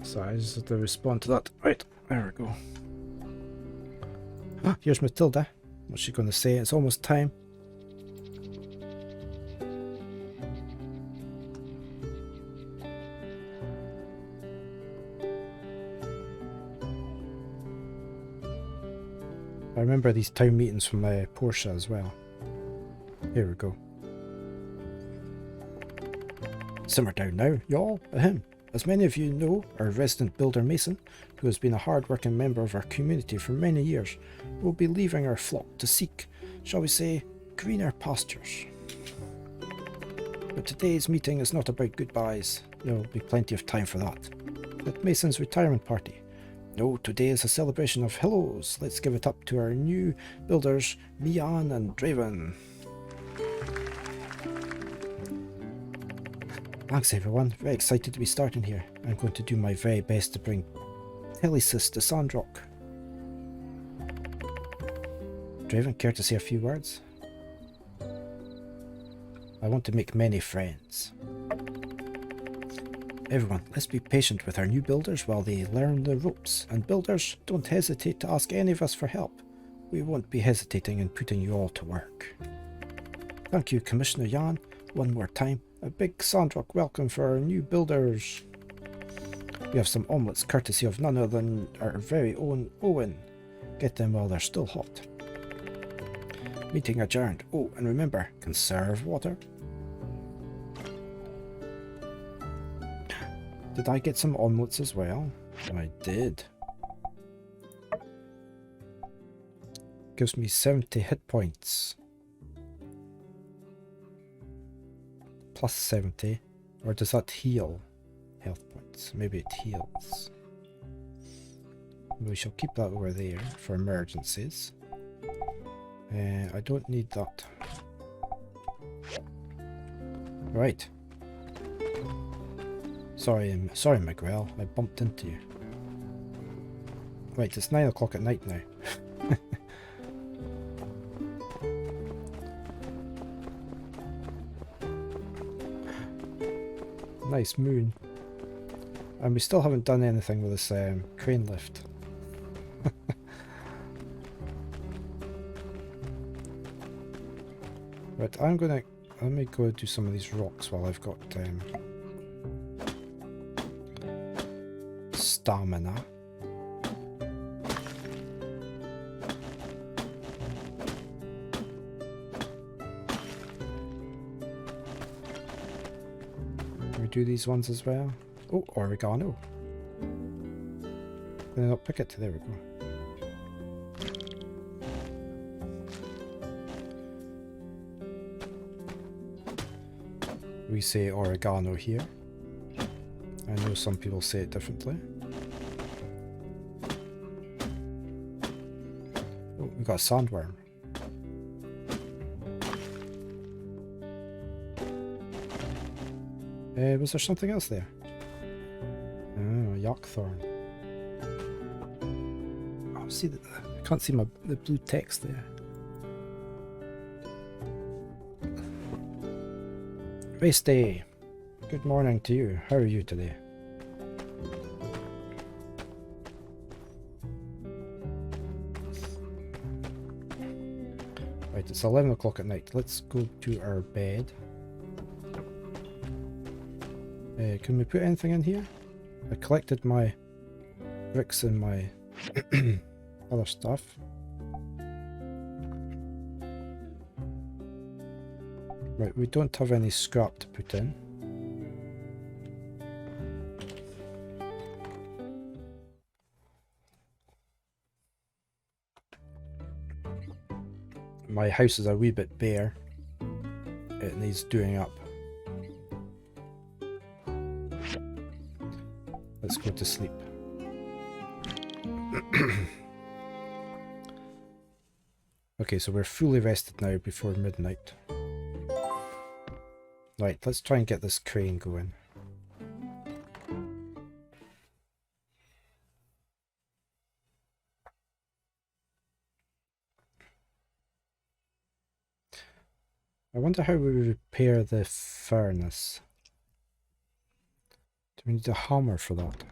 So I just have to respond to that. Right, there we go. Ah, here's Matilda. What's she going to say? It's almost time. I remember these town meetings from Portia as well. Here we go. Simmer down now, y'all. Ahem. As many of you know, our resident builder Mason, who has been a hard-working member of our community for many years, will be leaving our flock to seek, shall we say, greener pastures. But today's meeting is not about goodbyes. There will be plenty of time for that. At Mason's retirement party. No, today is a celebration of hellos. Let's give it up to our new builders, Mian and Draven. Thanks everyone, very excited to be starting here. I'm going to do my very best to bring Telesis to Sandrock. Draven, care to say a few words? I want to make many friends. Everyone, let's be patient with our new builders while they learn the ropes. And builders, don't hesitate to ask any of us for help. We won't be hesitating in putting you all to work. Thank you, Commissioner Jan, one more time. A big Sandrock welcome for our new builders. We have some omelettes courtesy of none other than our very own Owen. Get them while they're still hot. Meeting adjourned. Oh, and remember, conserve water. Did I get some omelettes as well? I did. Gives me 70 hit points. Plus 70. Or does that heal health points? Maybe it heals. We shall keep that over there for emergencies. I don't need that. Right. Sorry, Miguel. I bumped into you. Right, it's 9 o'clock at night now. Nice moon. And we still haven't done anything with this crane lift. Right, let me go do some of these rocks while I've got stamina. Can we do these ones as well? Oh, oregano. Then I'll pick it. There we go. We say oregano here. I know some people say it differently. Oh, we got a sandworm. Was there something else there? Oh, yakthorn. Oh, see, I can't see the blue text there. Race day. Good morning to you. How are you today? Right, it's 11 o'clock at night. Let's go to our bed. Can we put anything in here? I collected my bricks and my other stuff. Right, we don't have any scrap to put in. My house is a wee bit bare. It needs doing up. Let's go to sleep. Okay, so we're fully rested now before midnight. Right, let's try and get this crane going. I wonder how we repair the furnace. Do we need a hammer for that?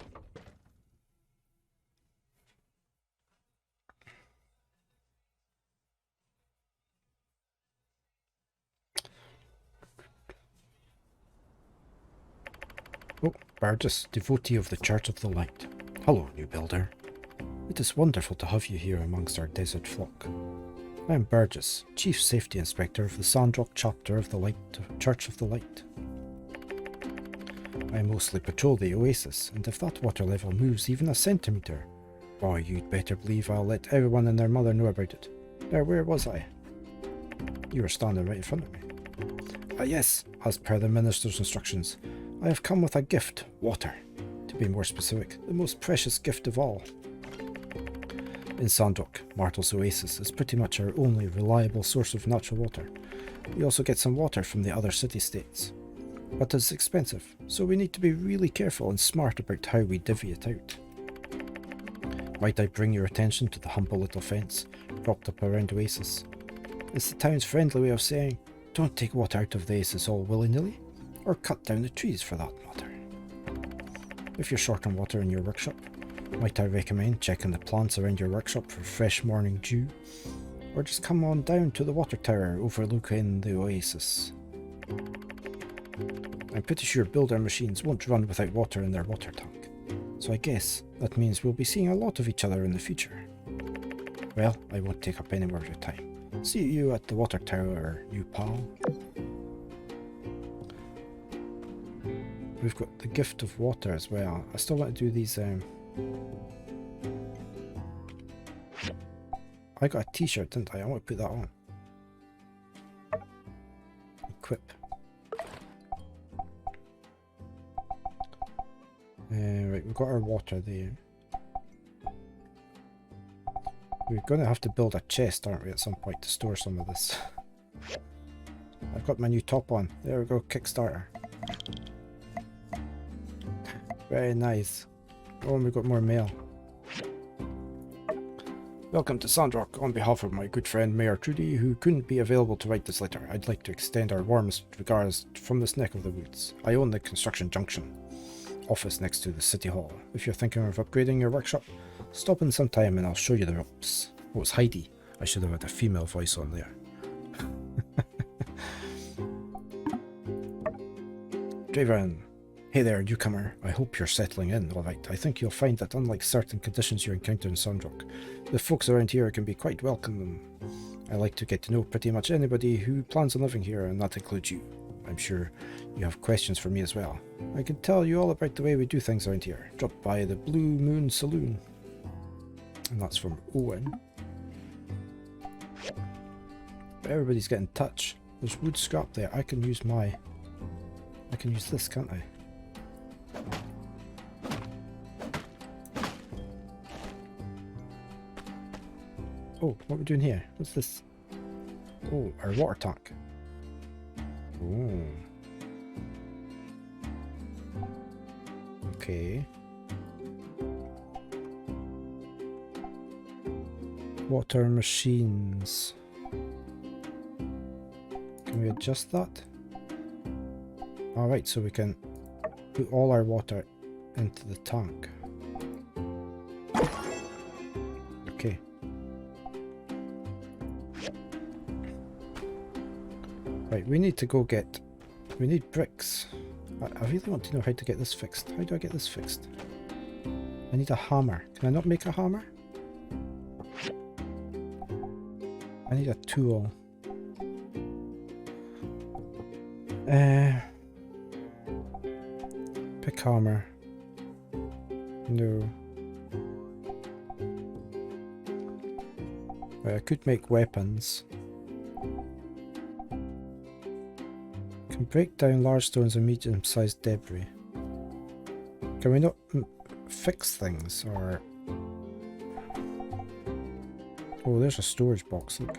Oh, Burgess, devotee of the Church of the Light. Hello, new builder. It is wonderful to have you here amongst our desert flock. I am Burgess, Chief Safety Inspector of the Sandrock Chapter of the Church of the Light. I mostly patrol the oasis, and if that water level moves even a centimetre, oh, you'd better believe I'll let everyone and their mother know about it. Now, where was I? You were standing right in front of me. Ah yes, as per the minister's instructions, I have come with a gift, water. To be more specific, the most precious gift of all. In Sandrock, Martel's oasis is pretty much our only reliable source of natural water. We also get some water from the other city-states. But it's expensive, so we need to be really careful and smart about how we divvy it out. Might I bring your attention to the humble little fence propped up around Oasis? It's the town's friendly way of saying, don't take water out of the Oasis all willy-nilly, or cut down the trees for that matter. If you're short on water in your workshop, might I recommend checking the plants around your workshop for fresh morning dew, or just come on down to the water tower overlooking the Oasis. I'm pretty sure builder machines won't run without water in their water tank, so I guess that means we'll be seeing a lot of each other in the future. Well, I won't take up any more of your time. See you at the water tower, you pal. We've got the gift of water as well. I still want to do these. I got a t-shirt, didn't I? I want to put that on. Equip. Right, we've got our water there. We're going to have to build a chest, aren't we, at some point to store some of this. I've got my new top on. There we go, Kickstarter. Very nice. Oh, and we've got more mail. Welcome to Sandrock. On behalf of my good friend Mayor Trudy, who couldn't be available to write this letter, I'd like to extend our warmest regards from this neck of the woods. I own the Construction Junction office next to the City Hall. If you're thinking of upgrading your workshop, stop in sometime and I'll show you the ropes. Oh, it's Heidi. I should have had a female voice on there. Draven. Hey there, newcomer. I hope you're settling in alright. I think you'll find that unlike certain conditions you encounter in Sandrock, the folks around here can be quite welcoming. I like to get to know pretty much anybody who plans on living here, and that includes you. I'm sure you have questions for me as well. I can tell you all about the way we do things around here. Drop by the Blue Moon Saloon. And that's from Owen. But everybody's getting touch. There's wood scrap there. I can use this, can't I? Oh, what are we doing here? What's this? Oh, our water tank. Oh. Okay. Water machines. Can we adjust that? Alright, so we can put all our water into the tank. Okay. Right, we need to go get... We need bricks. I really want to know how to get this fixed. How do I get this fixed? I need a hammer. Can I not make a hammer? I need a tool. Pick hammer. No. Right, I could make weapons. Can break down large stones and medium-sized debris. Can we not fix things, or... Oh, there's a storage box, look.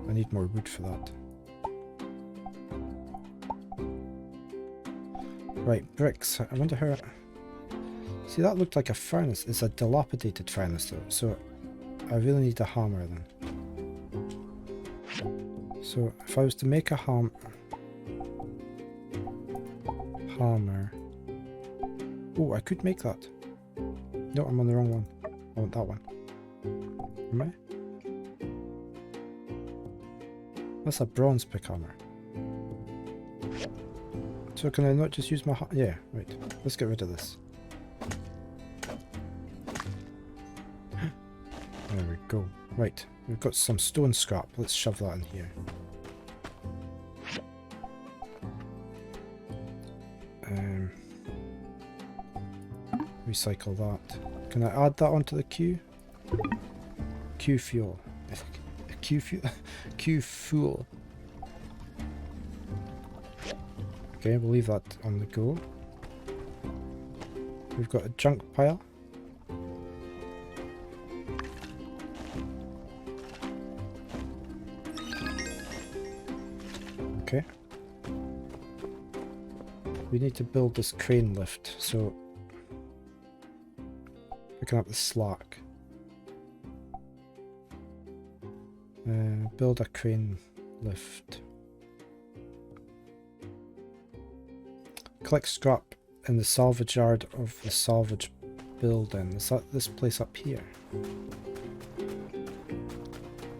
I need more wood for that. Right, bricks. I wonder how... See, that looked like a furnace. It's a dilapidated furnace though, so I really need a hammer then. So if I was to make a hammer... Oh, I could make that. No, I'm on the wrong one. I want that one. Am I? That's a bronze pick hammer. So can I not just use my yeah, right. Let's get rid of this. There we go. Right, we've got some stone scrap. Let's shove that in here. Recycle that. Can I add that onto the queue? Q fuel. Q fuel. Q fuel. Okay, we'll leave that on the go. We've got a junk pile. Okay. We need to build this crane lift, so picking up the slack. Build a crane lift. Collect scrap in the salvage yard of the salvage building. Is that this place up here?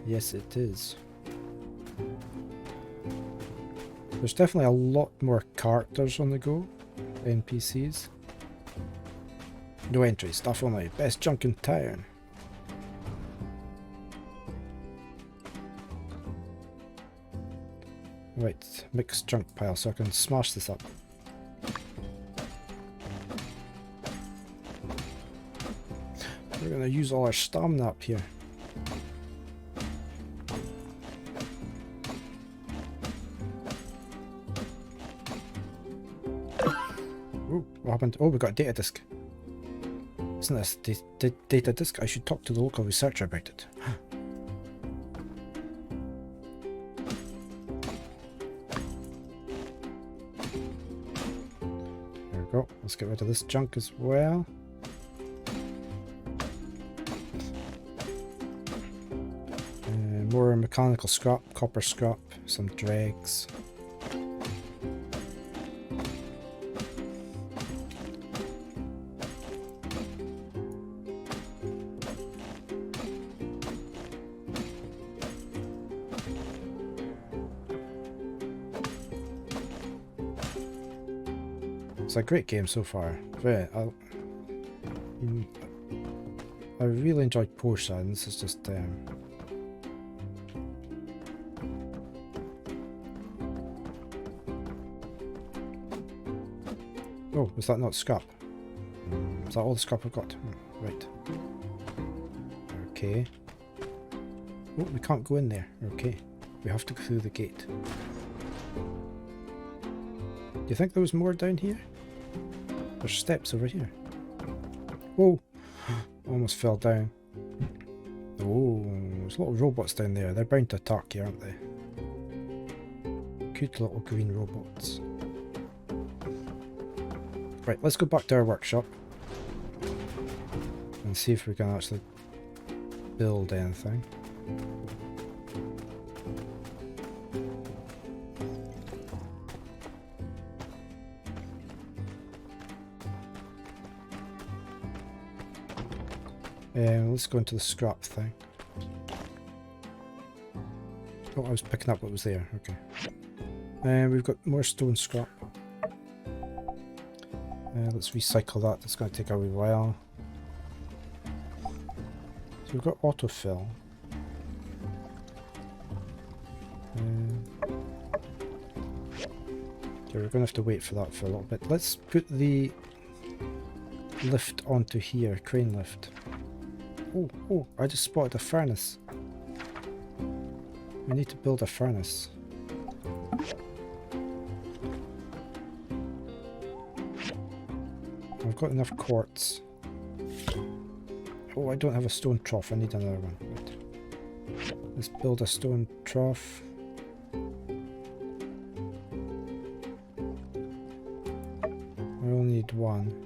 Yes, it is. There's definitely a lot more characters on the go. NPCs. No entry, stuff only. Best junk in town. Right, mixed junk pile so I can smash this up. We're going to use all our stamina up here. Ooh, what happened? Oh, we got a data disk. Isn't this data disk? I should talk to the local researcher about it. There we go. Let's get rid of this junk as well. More mechanical scrap, copper scrap, some dregs. It's a great game so far. I really enjoyed Portia, and this is just oh, was that not scrap? Is that all the scrap I've got? Right. Okay. Oh, we can't go in there. Okay. We have to go through the gate. Do you think there was more down here? There's steps over here. Whoa! Almost fell down. Oh, there's little robots down there. They're bound to attack you, aren't they? Cute little green robots. Right, let's go back to our workshop and see if we can actually build anything. Let's go into the scrap thing. Oh, I was picking up what was there. Okay. We've got more stone scrap. Let's recycle that. That's going to take a wee while. So we've got autofill. we're going to have to wait for that for a little bit. Let's put the lift onto here, crane lift. Oh, oh, I just spotted a furnace. We need to build a furnace. I've got enough quartz. Oh, I don't have a stone trough. I need another one. Right. Let's build a stone trough. I only need one.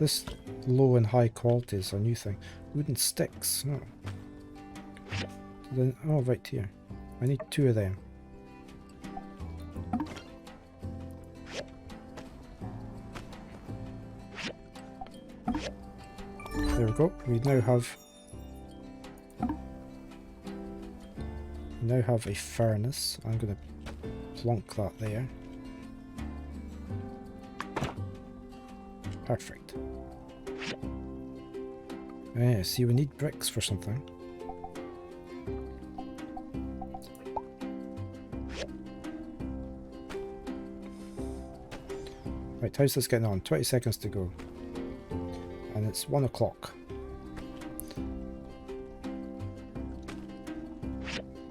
This low and high quality is a new thing. Wooden sticks. Oh. Then, oh, right here. I need 2 of them. There we go. We now have a furnace. I'm going to plonk that there. Perfect. See, we need bricks for something. Right, how's this getting on? 20 seconds to go. And it's 1 o'clock.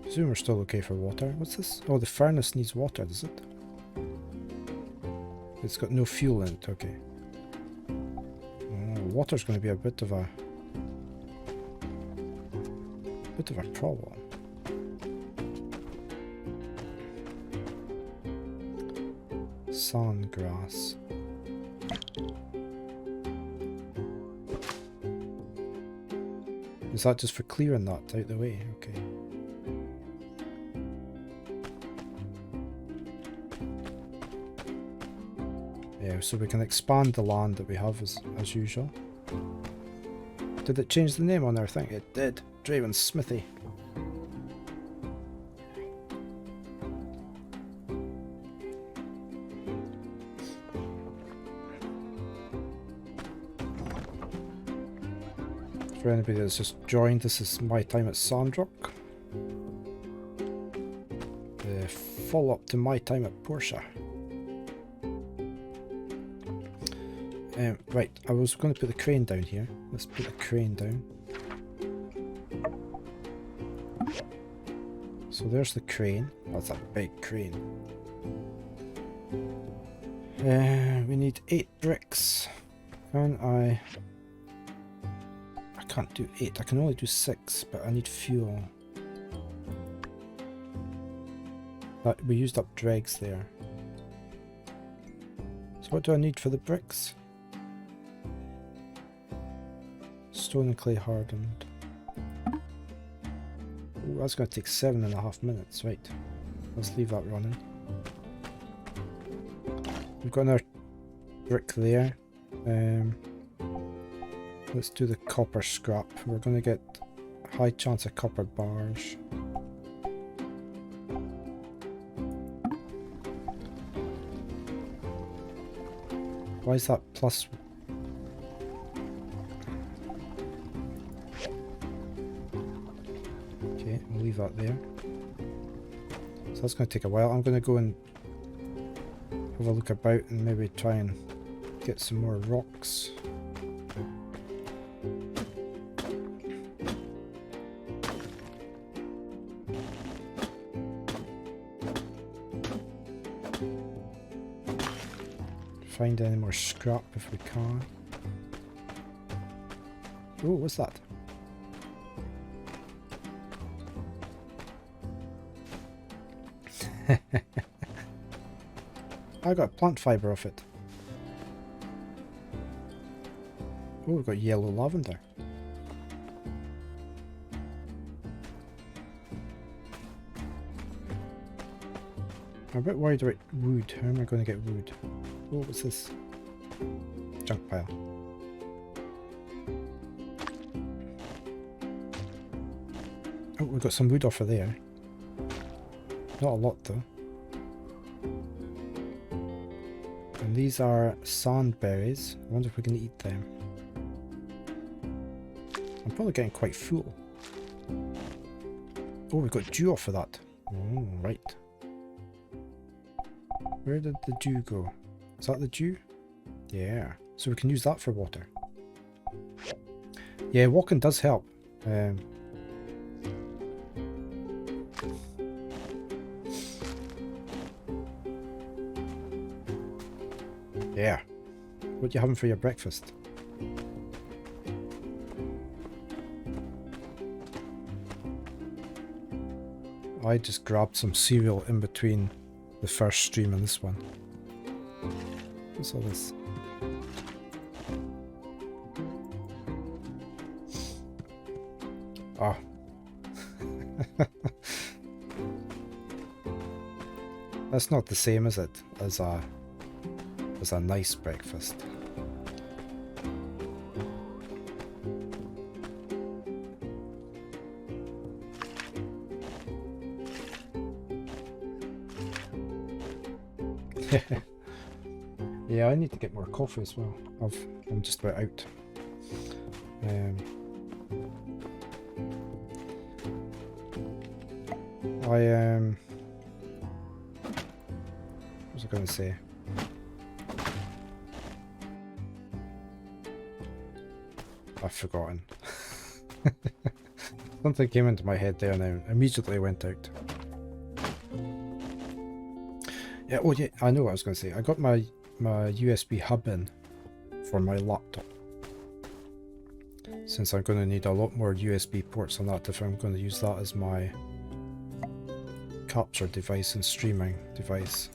Presume we're still okay for water. What's this? Oh, the furnace needs water, does it? It's got no fuel in it, okay. Oh, water's going to be a bit of a problem. Sandgrass. Is that just for clearing that out the way? Okay. Yeah, so we can expand the land that we have as usual. Did it change the name on our thing? It did. Draven's Smithy. For anybody that's just joined, this is my time at Sandrock. The follow-up to my time at Porsche. Right, I was going to put the crane down here. Let's put the crane down. So there's the crane. That's a big crane. We need 8 bricks. I can't do 8. I can only do 6, but I need fuel. We used up dregs there. So what do I need for the bricks? Stone and clay hardened. Ooh, that's going to take 7.5 minutes. Right, let's leave that running. We've got another brick there. Let's do the copper scrap. We're going to get a high chance of copper bars. Why is that plus? Okay, we'll leave that there. So that's going to take a while. I'm going to go and have a look about and maybe try and get some more rocks. Find any more scrap if we can. Oh, what's that? I got plant fibre off it. Oh, we've got yellow lavender. I'm a bit worried about wood. How am I going to get wood? Oh, what's this? Junk pile. Oh, we've got some wood off of there. Not a lot though. And these are sandberries. I wonder if we can eat them. I'm probably getting quite full. Oh, we've got dew off of that. Oh, right. Where did the dew go? Is that the dew? Yeah. So we can use that for water. Yeah, walking does help. Yeah. What are you having for your breakfast? I just grabbed some cereal in between the first stream and this one. What's all this? Ah. That's not the same, is it? As a nice breakfast. Yeah, I need to get more coffee as well. I'm just about out. What was I going to say? I've forgotten. Something came into my head there and then immediately went out. Yeah, oh yeah, I know what I was going to say. I got my USB hub in for my laptop. Since I'm going to need a lot more USB ports on that if I'm going to use that as my capture device and streaming device.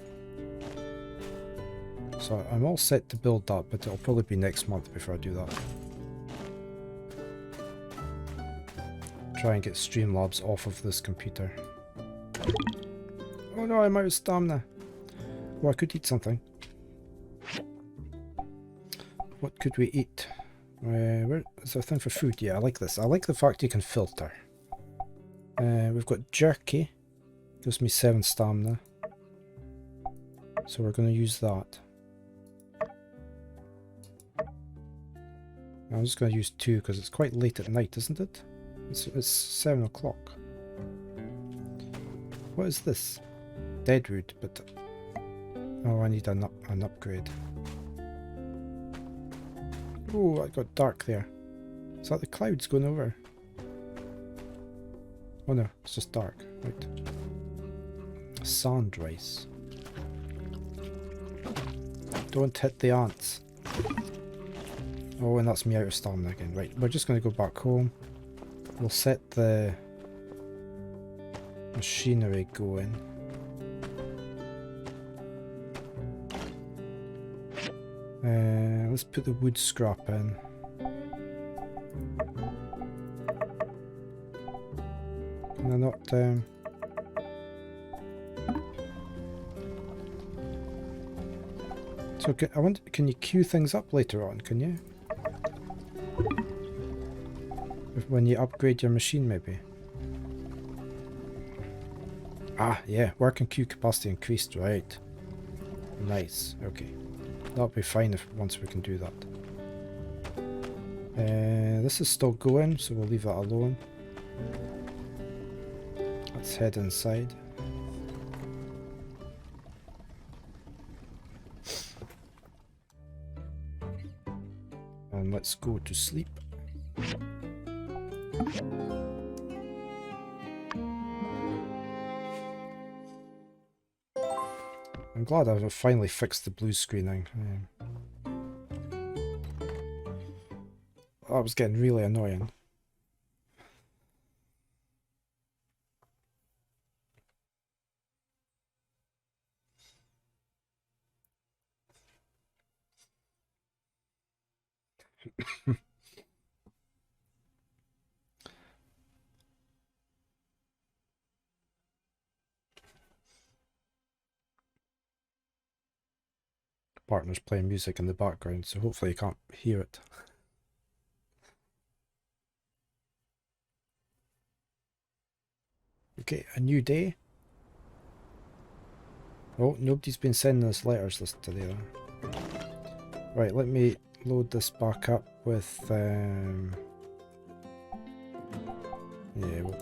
So I'm all set to build that, but it'll probably be next month before I do that. Try and get Streamlabs off of this computer. Oh no, I'm out of stamina. Oh, I could eat something. What could we eat? Where is there a thing for food? Yeah, I like this. I like the fact you can filter. We've got jerky. Gives me 7 stamina. So we're going to use that. I'm just going to use 2 because it's quite late at night, isn't it? It's 7 o'clock. What is this? Deadwood, but... Oh, I need an upgrade. Oh, it got dark there. Is that the clouds going over? Oh no, it's just dark. Right. Sand rice. Don't hit the ants. Oh, and that's me out of stamina again. Right, we're just going to go back home. We'll set the machinery going. Let's put the wood scrap in. Can I not... So can you queue things up later on, can you? When you upgrade your machine, maybe? Ah, yeah, working queue capacity increased, right. Nice, okay. That'll be fine once we can do that. This is still going, so we'll leave that alone. Let's head inside. And let's go to sleep. I'm glad I've finally fixed the blue screening. That was getting really annoying. Partner's playing music in the background, so hopefully you can't hear it. Okay, a new day. Oh, nobody's been sending us letters this today. Right, let me load this back up with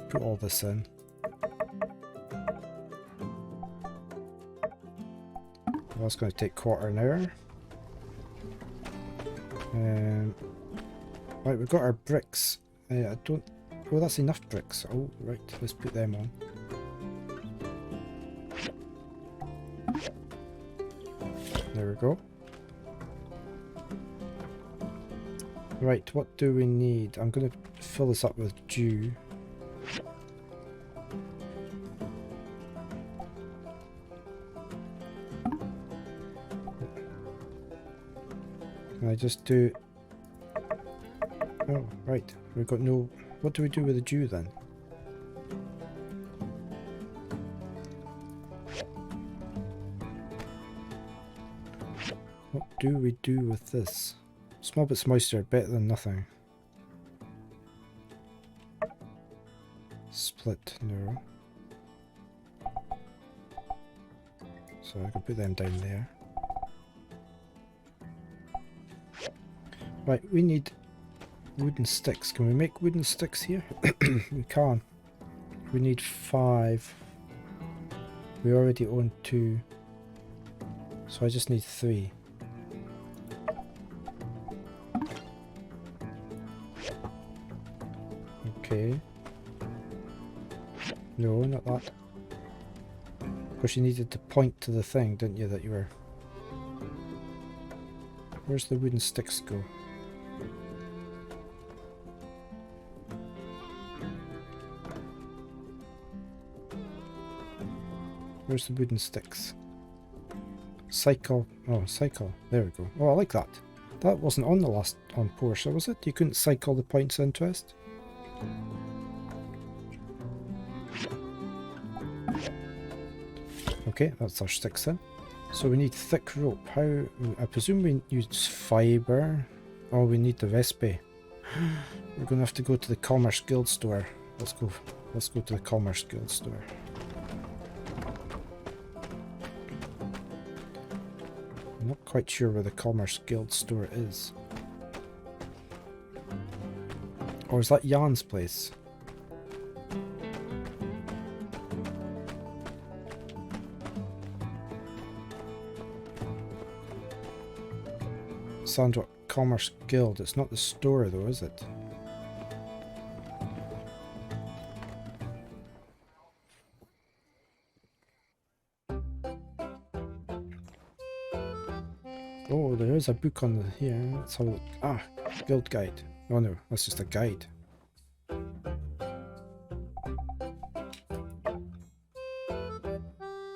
put all this in. That's going to take quarter an hour. Right, we've got our bricks. I don't... Oh, that's enough bricks. Oh, right, let's put them on. There we go. Right, what do we need? I'm going to fill this up with dew. Can I just do... Oh, right. We've got no... What do we do with the dew then? What do we do with this? Small bits of moisture, better than nothing. Split, no. So I can put them down there. Right, we need wooden sticks. Can we make wooden sticks here? We can. We need 5. We already own 2. So I just need 3. Okay. No, not that. Of course you needed to point to the thing, didn't you, that you were... Where's the wooden sticks go? Where's the wooden sticks? Cycle. Oh, cycle. There we go. Oh, I like that. That wasn't on the last on Porsche, was it? You couldn't cycle the points of interest? Okay, that's our sticks then. So we need thick rope. How? I presume we use fibre. Oh, we need the Vespe. We're going to have to go to the Commerce Guild store. Let's go. Let's go to the Commerce Guild store. I'm not quite sure where the Commerce Guild store is. Or is that Jan's place? Sandrock Commerce Guild. It's not the store though, is it? Oh, there is a book on the here. Let's have a look. Ah, guild guide. Oh no, that's just a guide.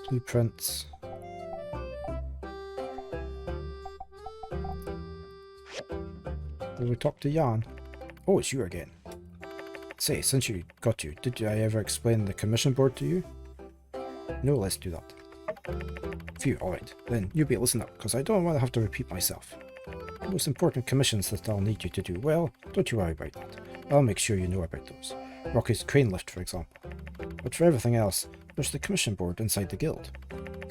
Blueprints. Will we talk to Jan? Oh, it's you again. Say, since you got you, did I ever explain the commission board to you? No, let's do that. Phew, alright. Then you better listen up, because I don't want to have to repeat myself. The most important commissions that I'll need you to do, well, don't you worry about that. I'll make sure you know about those. Rocky's crane lift, for example. But for everything else, there's the commission board inside the guild.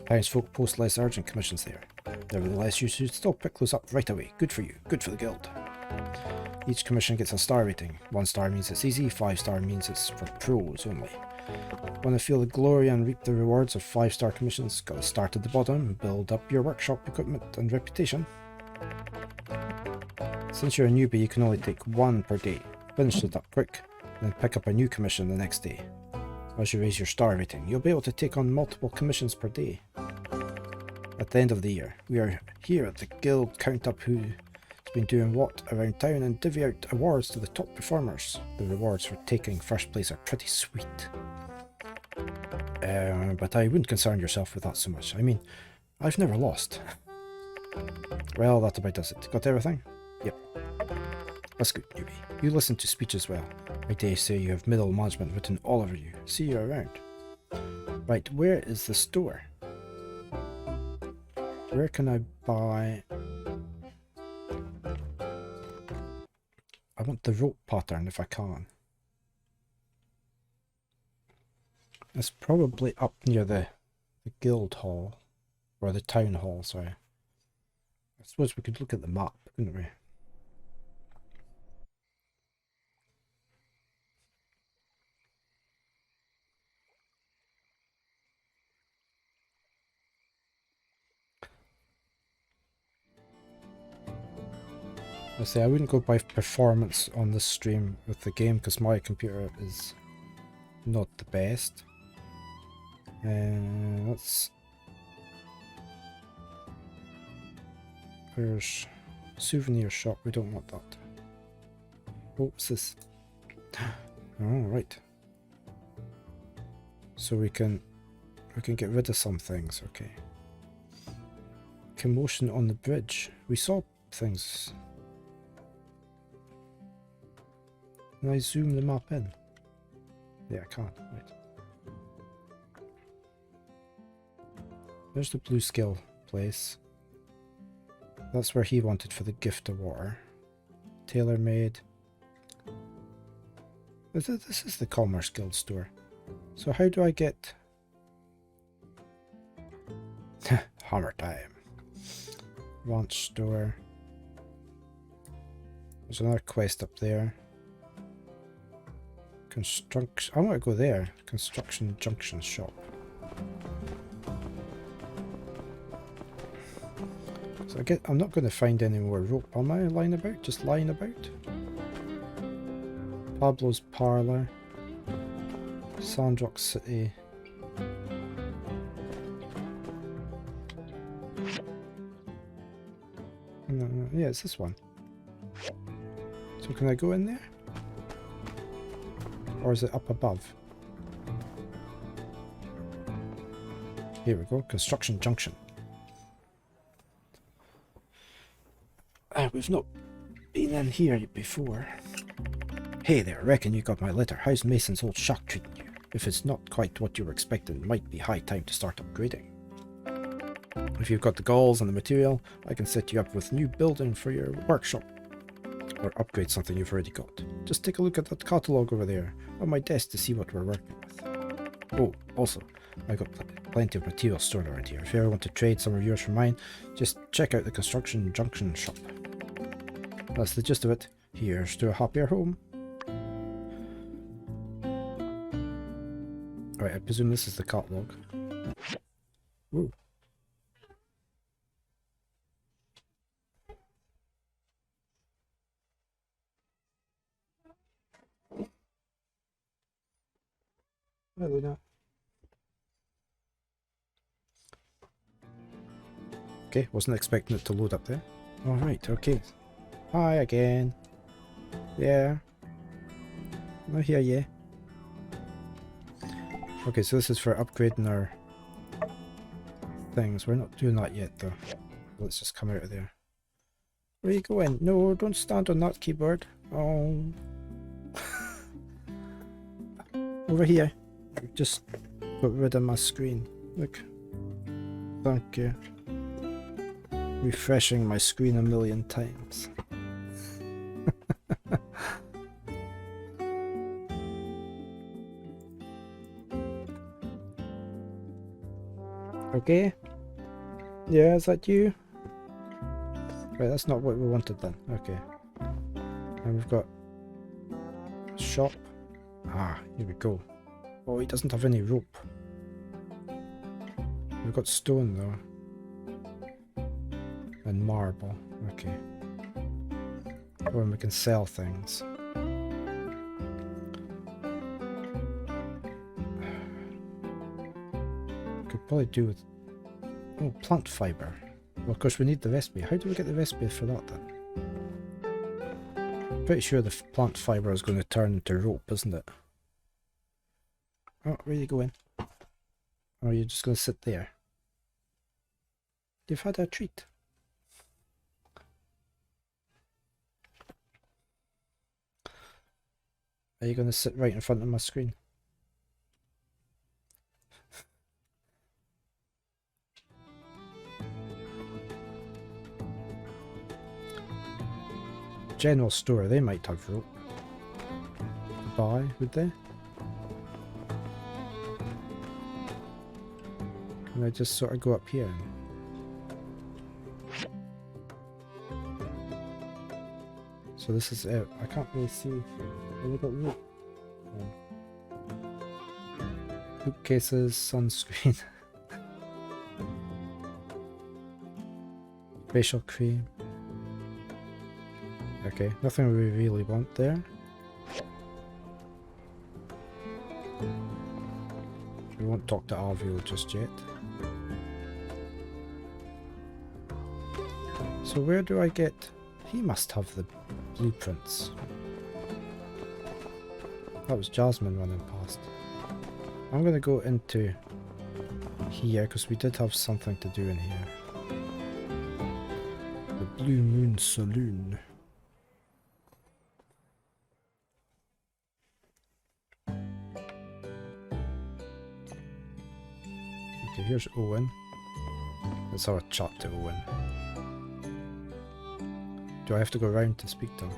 Townsfolk post less urgent commissions there. Nevertheless, you should still pick those up right away. Good for you, good for the guild. Each commission gets a star rating. 1 star means it's easy, 5 star means it's for pros only. Want to feel the glory and reap the rewards of 5-star commissions? Gotta start at the bottom and build up your workshop equipment and reputation. Since you're a newbie, you can only take 1 per day. Finish it up quick, then pick up a new commission the next day. As you raise your star rating, you'll be able to take on multiple commissions per day. At the end of the year, we are here at the guild count up who's been doing what around town and divvy out awards to the top performers. The rewards for taking first place are pretty sweet. But I wouldn't concern yourself with that so much. I mean, I've never lost. Well, that about does it. Got everything? Yep. That's good, newbie. You listen to speech as well. I dare say you have middle management written all over you. See you around. Right, where is the store? Where can I buy... I want the rope pattern if I can. It's probably up near the guild hall. Or the town hall, sorry. I suppose we could look at the map, couldn't we? I say I wouldn't go by performance on this stream with the game because my computer is not the best. Let's... There's souvenir shop, we don't want that. Oh, what's this? Oh, right. So we can get rid of some things, okay. Commotion on the bridge. We saw things. Can I zoom the map in? Yeah, I can't. Right. There's the blue scale place. That's where he wanted for the gift of water. Tailor made. This is the Commerce Guild store. So how do I get... Hammer time. Launch store. There's another quest up there. Construction. I want to go there. Construction Junction shop. So I'm not going to find any more rope. Am I lying about? Just lying about? Pablo's Parlor. Sandrock City. Yeah, it's this one. So can I go in there? Or is it up above? Here we go, Construction Junction. We've not been in here before. Hey there, reckon you got my letter. How's Mason's old shack treating you? If it's not quite what you were expecting, it might be high time to start upgrading. If you've got the galls and the material, I can set you up with new building for your workshop. Or upgrade something you've already got. Just take a look at that catalogue over there on my desk to see what we're working with. Oh, also, I've got plenty of material stored around here. If you ever want to trade some of yours for mine, just check out the Construction Junction shop. That's the gist of it. Here's to a happier home. Right, I presume this is the catalogue. Woo. Hi, Luna. Okay, wasn't expecting it to load up there. Alright, okay. Hi again. Yeah. I hear ya. Okay, so this is for upgrading our things. We're not doing that yet though. Let's just come out of there. Where are you going? No, don't stand on that keyboard. Oh. Over here. Just got rid of my screen. Look. Thank you. Refreshing my screen a million times. Okay. Yeah, is that you? Right, that's not what we wanted then. Okay. And we've got shop. Ah, here we go. Oh, he doesn't have any rope. We've got stone though. And marble. Okay. Or we can sell things. Could probably do with... Oh, plant fibre. Well, of course we need the recipe. How do we get the recipe for that then? Pretty sure the plant fibre is going to turn into rope, isn't it? Oh, where are you going? Or are you just going to sit there? You've had a treat. Are you going to sit right in front of my screen? General store, they might have rope. Buy, would they? And I just sort of go up here. So this is it. I can't really see. Have we got rope? Bookcases, sunscreen. Facial cream. Okay, nothing we really want there. We won't talk to Alvio just yet. So where do I get... He must have the blueprints. That was Jasmine running past. I'm going to go into here because we did have something to do in here. The Blue Moon Saloon. Okay, here's Owen. Let's have a chat to Owen. Do I have to go around to speak to him?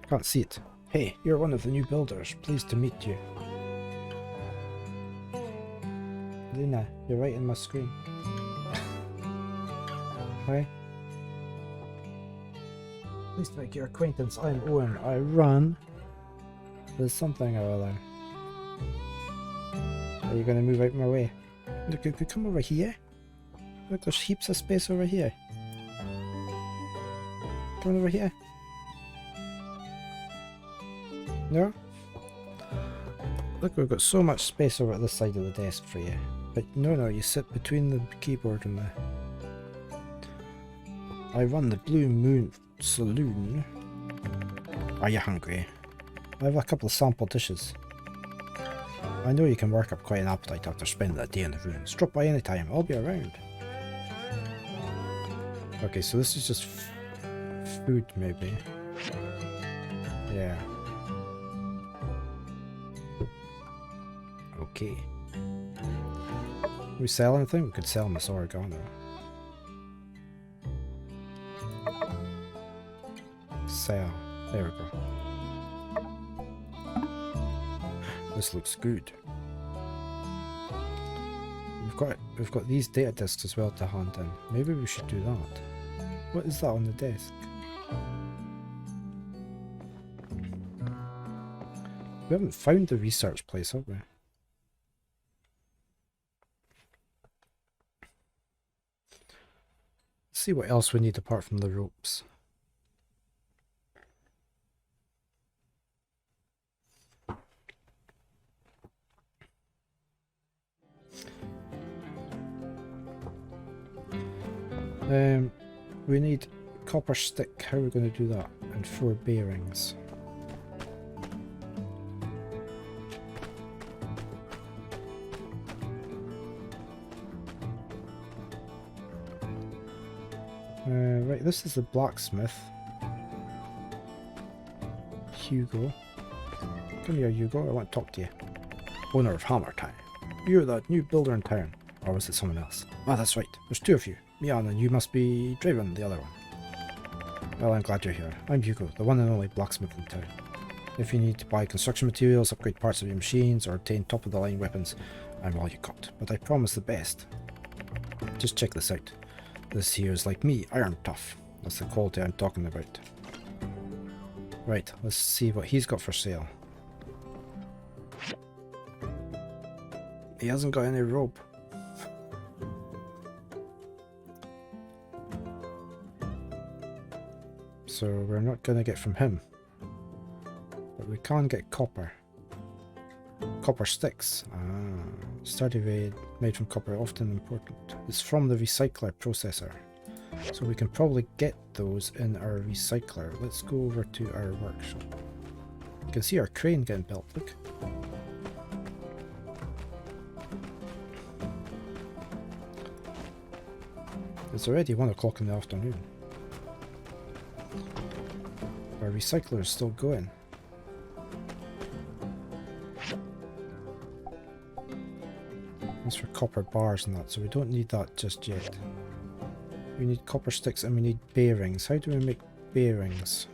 Can't see it. Hey, you're one of the new builders. Pleased to meet you. Luna, you're right in my screen. Hi. Pleased to make your acquaintance. I'm Owen. I run. There's something or other. Are you going to move out my way? Look, you could come over here. Look, there's heaps of space over here. Come over here. No? Look, we've got so much space over at this side of the desk for you. But no, you sit between the keyboard and the... I run the Blue Moon Saloon. Are you hungry? I have a couple of sample dishes. I know you can work up quite an appetite after spending that day in the ruins. Drop by any time, I'll be around. Okay, so this is just food, maybe. Yeah. Okay. We sell anything? We could sell this oregano. Sell. There we go. This looks good. We've got these data discs as well to hand in. Maybe we should do that. What is that on the desk? We haven't found the research place, have we? Let's see what else we need apart from the ropes. We need copper stick. How are we going to do that? And 4 bearings. Right, this is the blacksmith. Hugo. Come here, Hugo. I want to talk to you. Owner of Hammer Town. You're the new builder in town. Or was it someone else? Ah, that's right. There's 2 of you. Mian, and you must be Draven, the other one. Well, I'm glad you're here. I'm Hugo, the one and only blacksmith in town. If you need to buy construction materials, upgrade parts of your machines, or obtain top-of-the-line weapons, I'm all you got. But I promise the best. Just check this out. This here is like me, iron tough. That's the quality I'm talking about. Right, let's see what he's got for sale. He hasn't got any rope. So we're not going to get from him. But we can get copper. Copper sticks. Sturdy made from copper, often important. It's from the recycler processor. So we can probably get those in our recycler. Let's go over to our workshop. You can see our crane getting built, look. It's already 1 o'clock in the afternoon. Our recycler is still going. That's for copper bars and that, so we don't need that just yet. We need copper sticks and we need bearings. How do we make bearings?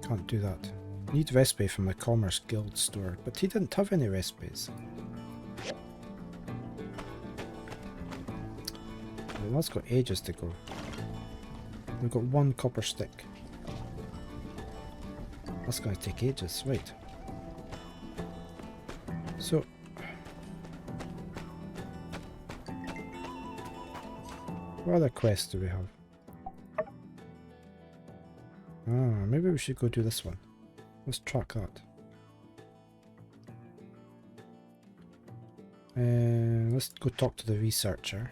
Can't do that. Need recipe from the Commerce Guild store, but he didn't have any recipes. Well, that's got ages to go. We've got 1 copper stick. That's going to take ages, right. So, What other quests do we have? Ah, maybe we should go do this one. Let's track that. Let's go talk to the researcher.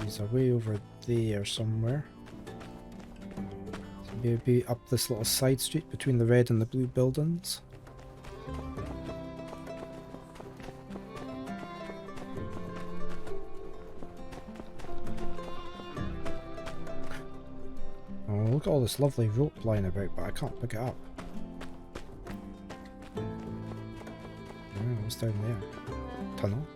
He's away over there somewhere. So maybe up this little side street between the red and the blue buildings. Oh, look at all this lovely rope lying about, but I can't pick it up. Oh, what's down there? Tunnel?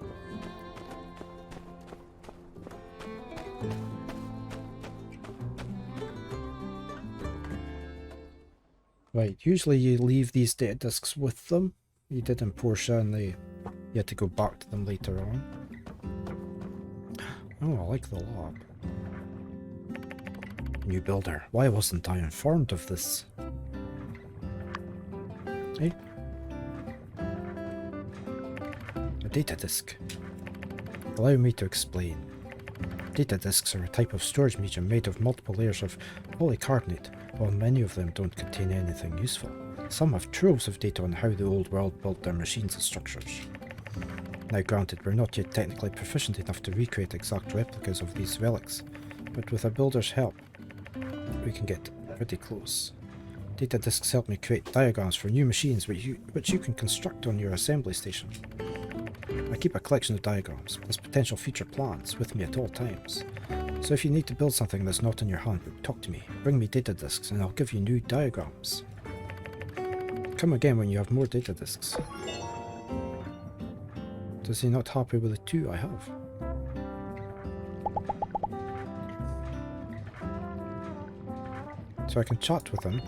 Right, usually you leave these data discs with them. You did in Portia and you had to go back to them later on. Oh, I like the lab. New builder. Why wasn't I informed of this? Hey? A data disk. Allow me to explain. Data disks are a type of storage medium made of multiple layers of polycarbonate. While many of them don't contain anything useful, some have troves of data on how the old world built their machines and structures. Now granted, we're not yet technically proficient enough to recreate exact replicas of these relics, but with a builder's help, we can get pretty close. Data disks help me create diagrams for new machines which you can construct on your assembly station. I keep a collection of diagrams, plus potential future plans, with me at all times. So if you need to build something that's not in your handbook, talk to me. Bring me data disks and I'll give you new diagrams. Come again when you have more data disks. Does he not happy with the 2 I have? So I can chat with him.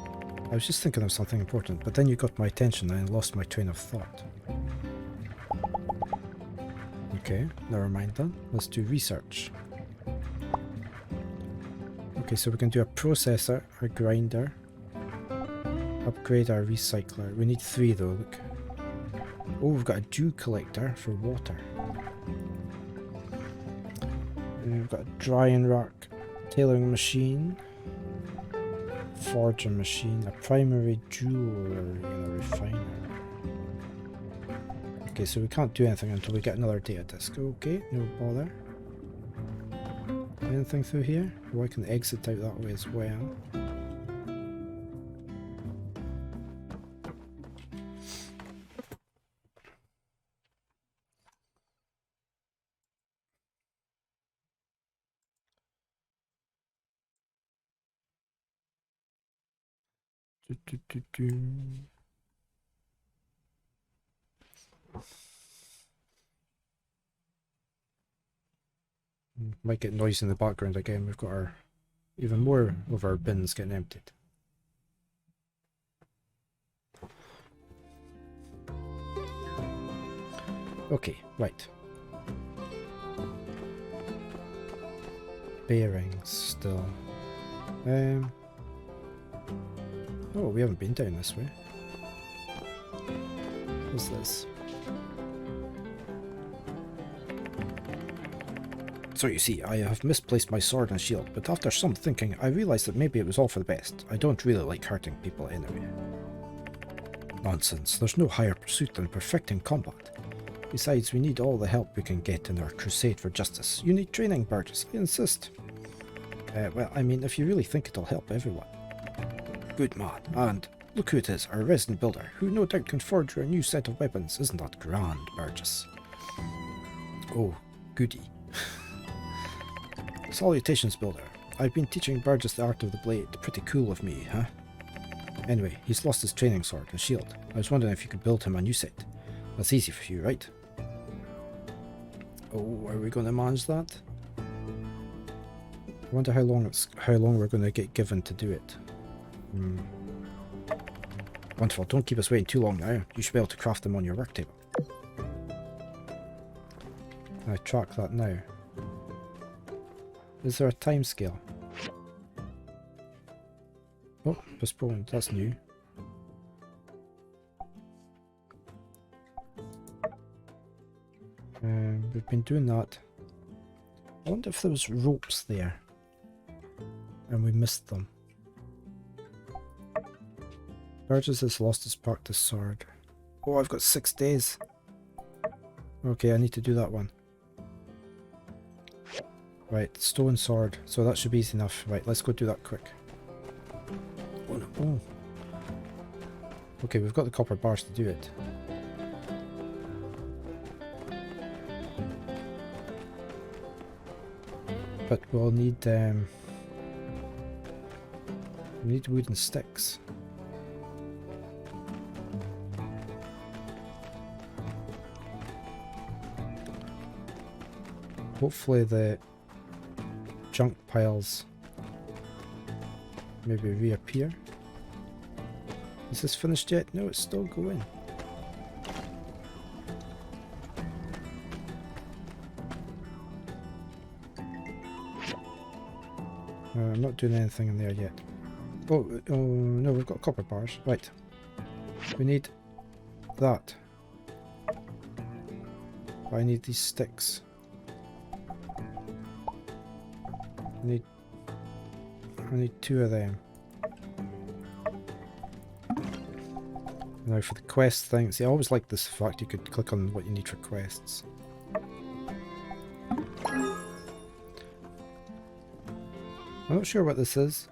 I was just thinking of something important, but then you got my attention and I lost my train of thought. Okay, never mind then. Let's do research. Okay, so we can do a processor, a grinder, upgrade our recycler. We need 3 though, look. Oh, we've got a dew collector for water. And we've got a drying rack, tailoring machine, forging machine, a primary jewellery and a refiner. Okay, so we can't do anything until we get another data disk. Okay, no bother. Anything through here? Oh, I can exit out that way as well. Might get noise in the background again. We've got our even more of our bins getting emptied. Okay, right. Bearings still. Oh, we haven't been down this way. What's this? So you see, I have misplaced my sword and shield, but after some thinking, I realized that maybe it was all for the best. I don't really like hurting people anyway. Nonsense, there's no higher pursuit than perfecting combat. Besides, we need all the help we can get in our crusade for justice. You need training, Burgess, I insist. Well, I mean, if you really think it'll help everyone. Good man, and look who it is, our resident builder, who no doubt can forge you a new set of weapons. Isn't that grand, Burgess? Oh, goody. Salutations, builder. I've been teaching Burgess the art of the blade. Pretty cool of me, huh? Anyway, he's lost his training sword and shield. I was wondering if you could build him a new set. That's easy for you, right? Oh, are we going to manage that? I wonder how long we're going to get given to do it. Wonderful, don't keep us waiting too long now. You should be able to craft them on your work table. I track that now. Is there a time scale? Oh, postponed, that's new. We've been doing that. I wonder if there was ropes there. and we missed them. Burgess has lost his practice sword. Oh, I've got 6 days. Okay, I need to do that one. Right, stone sword. So that should be easy enough. Right, let's go do that quick. Oh no. Oh. Okay, we've got the copper bars to do it. But we'll need wooden sticks. Hopefully the junk piles maybe reappear. Is this finished yet? No, it's still going. I'm not doing anything in there yet. Oh, oh no, we've got copper bars. Right. We need that. But I need these sticks. I need 2 of them. Now for the quest thing, see I always like this fact you could click on what you need for quests. I'm not sure what this is.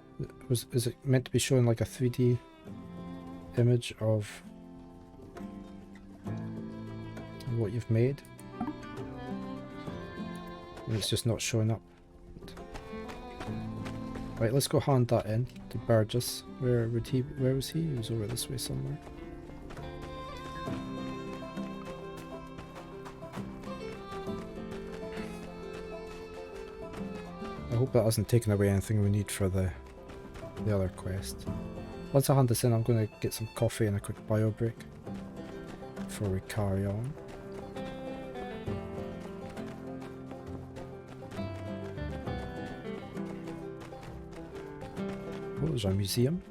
Is it meant to be showing like a 3D image of what you've made? And it's just not showing up. Right, let's go hand that in to Burgess. Where was he? He was over this way somewhere. I hope that hasn't taken away anything we need for the other quest. Once I hand this in, I'm going to get some coffee and a quick bio break before we carry on. Oh, there's a museum.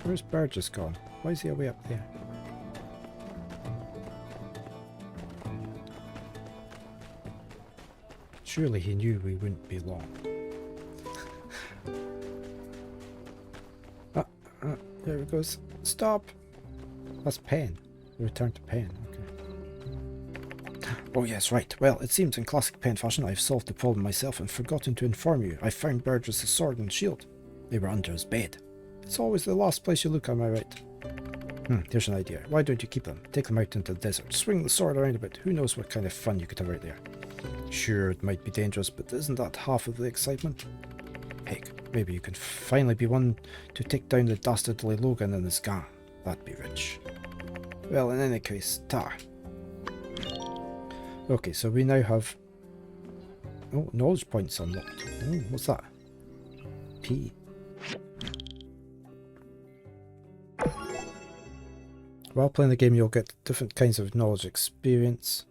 Where's Burgess gone? Why is he away up there? Surely he knew we wouldn't be long. There it goes. Stop! That's pen. Return to pen. Okay. Oh yes, right. Well, it seems in classic pen fashion I've solved the problem myself and forgotten to inform you. I found Burgess' sword and shield. They were under his bed. It's always the last place you look, am I right? Here's an idea. Why don't you keep them? Take them out into the desert. Swing the sword around a bit. Who knows what kind of fun you could have out there. Sure, it might be dangerous, but isn't that half of the excitement? Heck, maybe you can finally be one to take down the dastardly Logan and his gang. That'd be rich. Well, in any case, ta. Okay, so we now have... Oh, knowledge points unlocked. Oh, what's that? P. While playing the game, you'll get different kinds of knowledge experience.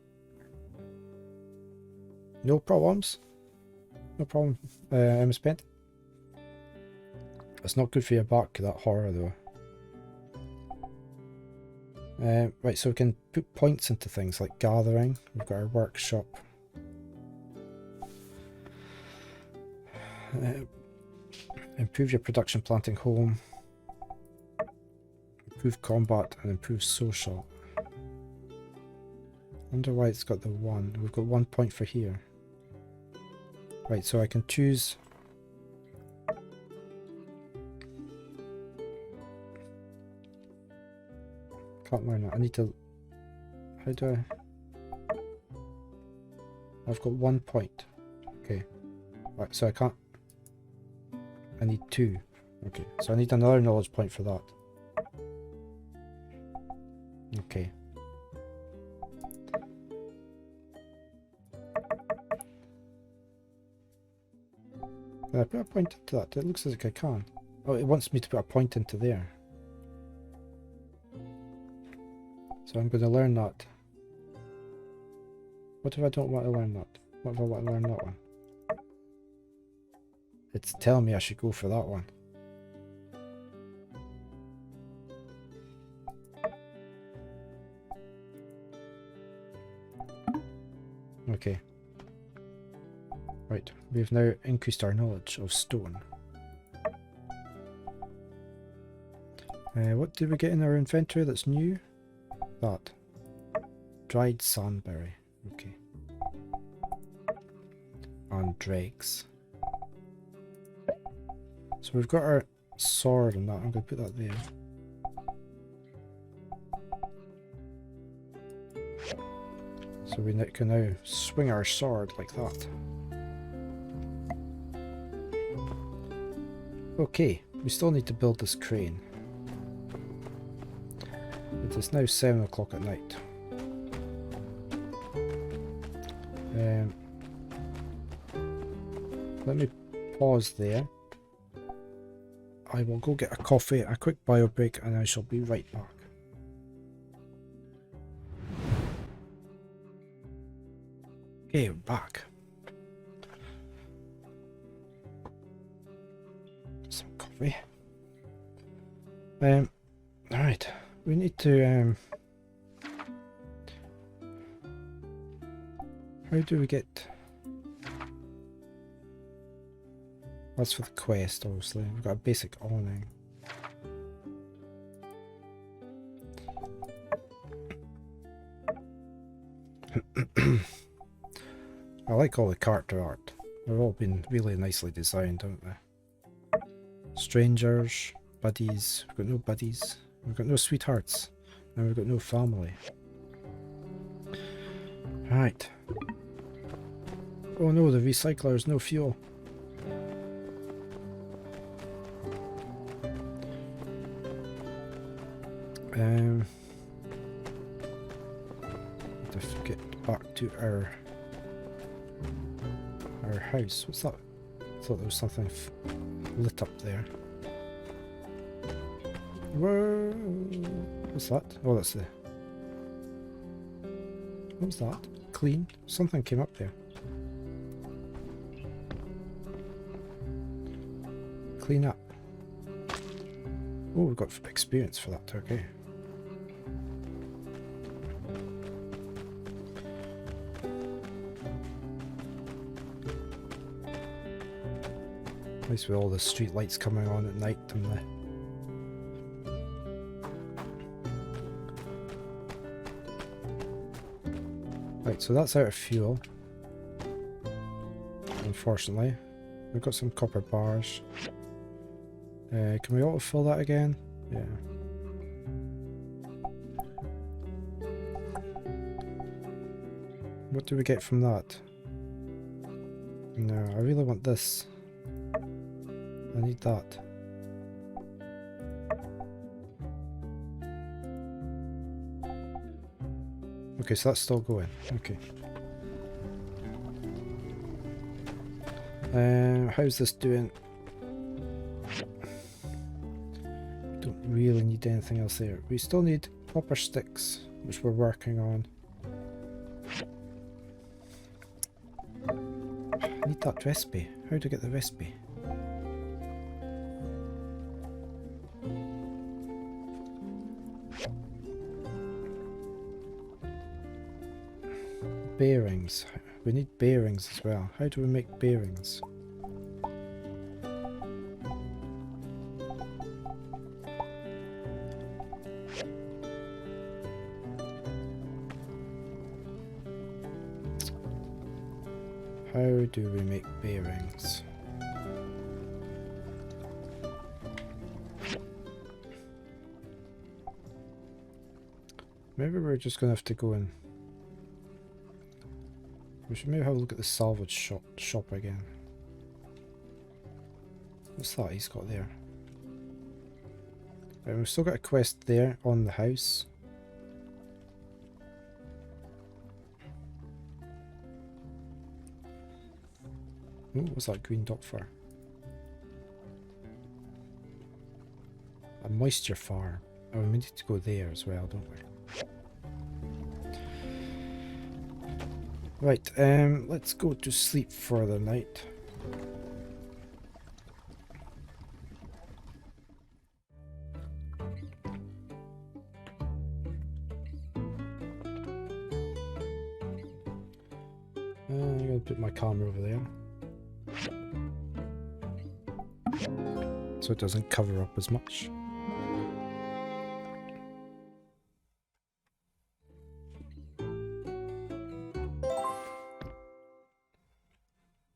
No problems. No problem. I'm spent. It's not good for your back, that horror though. Right, so we can put points into things like gathering. We've got our workshop. Improve your production planting home. Improve combat and improve social. I wonder why it's got the 1. We've got 1 point for here. Right, so I can choose... Can't learn that. I need to... How do I... I've got 1 point. Okay. Right, so I can't... I need 2. Okay, so I need another knowledge point for that. Okay. Can I put a point into that? It looks like I can. Oh, it wants me to put a point into there. So I'm going to learn that. What if I don't want to learn that? What if I want to learn that one? It's telling me I should go for that one. Okay. Right, we've now increased our knowledge of stone. What did we get in our inventory that's new? That. Dried sandberry. Okay. And dregs. So we've got our sword and that. I'm going to put that there. So we can now swing our sword like that. Okay, we still need to build this crane. It is now 7 o'clock at night. Let me pause there. I will go get a coffee, a quick bio break, and I shall be right back. Okay, we're back. Some coffee. Alright, we need to how do we get... That's for the quest, obviously. We've got a basic awning. I like all the character art. They've all been really nicely designed, haven't they? Strangers, buddies. We've got no buddies. We've got no sweethearts. And we've got no family. Right. Oh no, the recycler has no fuel. Have to get back to our house. What's that? I thought there was something lit up there. Whoa! What's that? Oh, that's the... What was that? Clean? Something came up there. Clean up. Oh, we've got experience for that, okay. Nice with all the street lights coming on at night and the... Right, so that's out of fuel. Unfortunately. We've got some copper bars. Can we autofill that again? Yeah. What do we get from that? No, I really want this. I need that. Okay, so that's still going. Okay. How's this doing? Don't really need anything else there. We still need copper sticks, which we're working on. I need that recipe. How do I get the recipe? Bearings. We need bearings as well. How do we make bearings? How do we make bearings? Maybe we're just going to have to go in. We should maybe have a look at the salvage shop again. What's that he's got there? Right, we've still got a quest there on the house. Oh, what's that green dot for? A moisture farm. Oh, we need to go there as well, don't we? Right, let's go to sleep for the night. I'm gonna put my camera over there. so it doesn't cover up as much.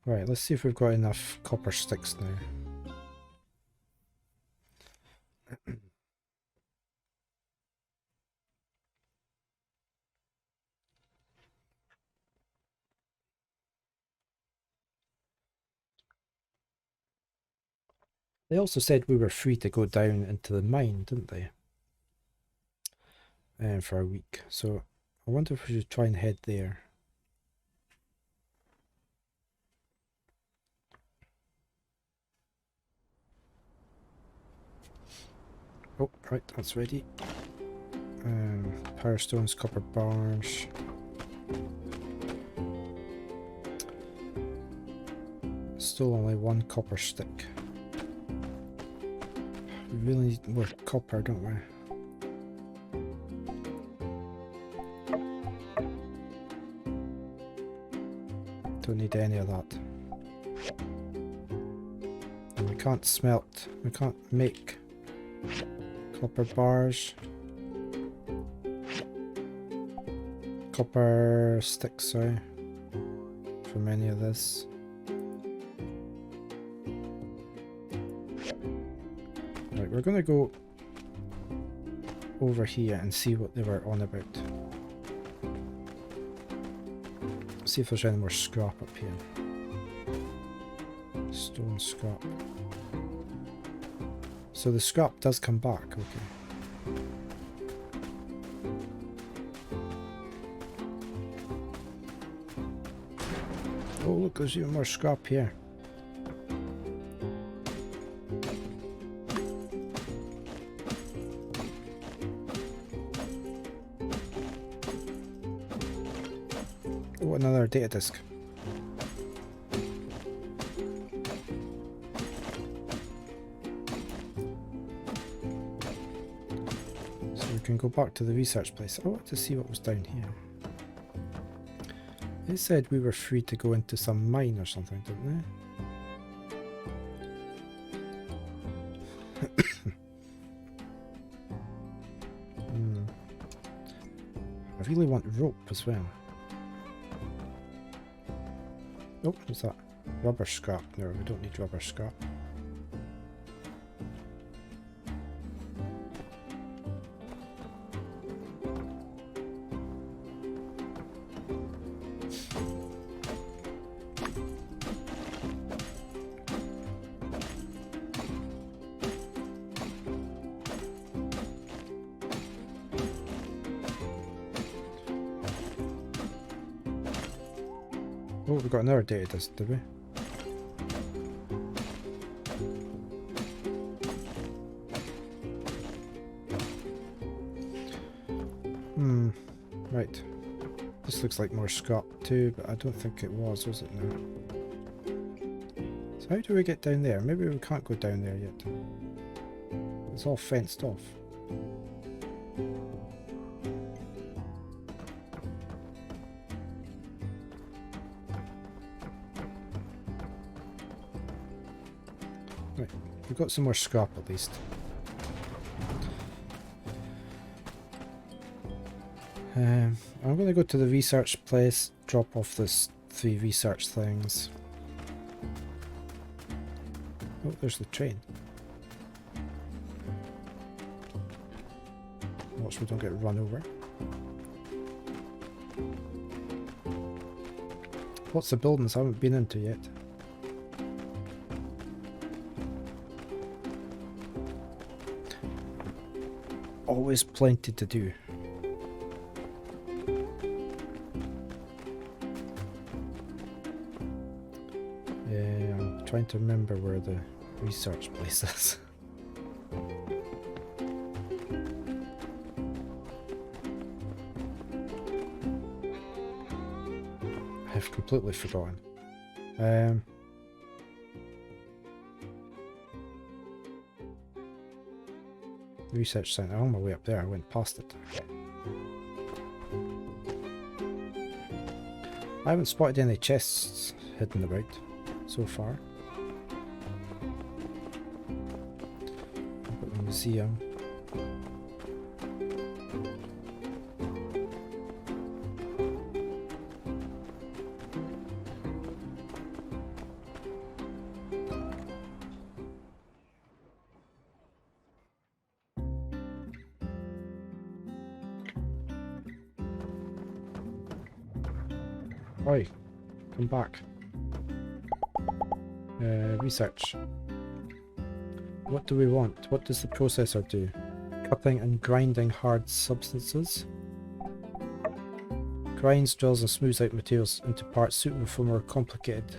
Right, let's see if we've got enough copper sticks now. They also said we were free to go down into the mine, didn't they? For a week. So I wonder if we should try and head there. Oh, right, that's ready. Power stones, copper bars. Still only one copper stick. We really need more copper, don't we? Don't need any of that. And we can't smelt, we can't make copper bars. Copper sticks, sorry, from any of this. Right, we're gonna go over here and see what they were on about. See if there's any more scrap up here. Stone scrap. So the scrap does come back, okay. Oh look, there's even more scrap here. Oh, another data disk. So we can go back to the research place. I want to see what was down here. They said we were free to go into some mine or something, didn't they? I really want rope as well. Oh, what's that? Rubber scrap. No, we don't need rubber scrap. Oh, we got another data disk, did we? Right. This looks like more scrap too, but I don't think it was it now? So how do we get down there? Maybe we can't go down there yet. It's all fenced off. Right, we've got some more scrap at least. I'm going to go to the research place, drop off this 3 research things. Oh, there's the train. Watch we don't get run over. Lots of buildings I haven't been into yet. Always plenty to do. I'm trying to remember where the research place is. I've completely forgotten. Research centre, on my way up there, I went past it. I haven't spotted any chests hidden about so far. museum. Oi, come back. Research. What do we want? What does the processor do? Cutting and grinding hard substances. Grinds, drills and smooths out materials into parts suitable for more complicated.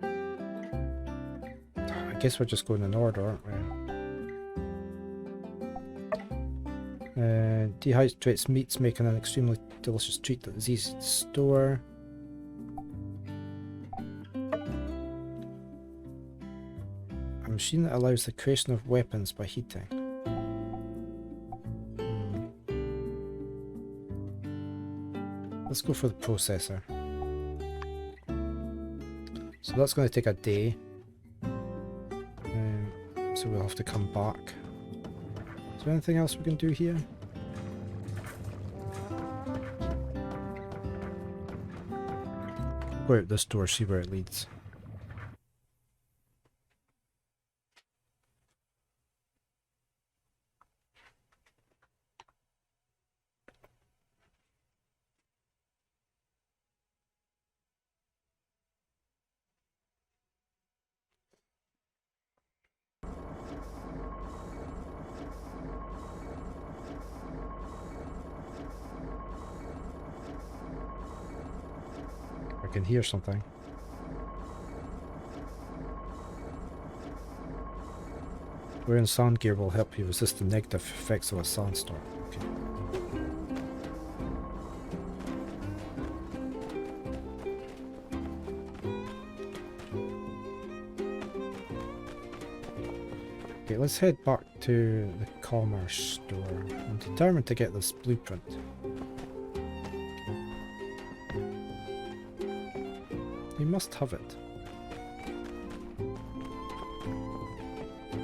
I guess we're just going in order, aren't we? Dehydrates meats, making an extremely delicious treat that is easy to store. A machine that allows the creation of weapons by heating. Let's go for the processor. So that's going to take a day. So we'll have to come back. Is there anything else we can do here? Go out this door, see where it leads. I can hear something. Wearing sand gear will help you resist the negative effects of a sandstorm. Okay. Okay, let's head back to the commerce store. I'm determined to get this blueprint. You must have it.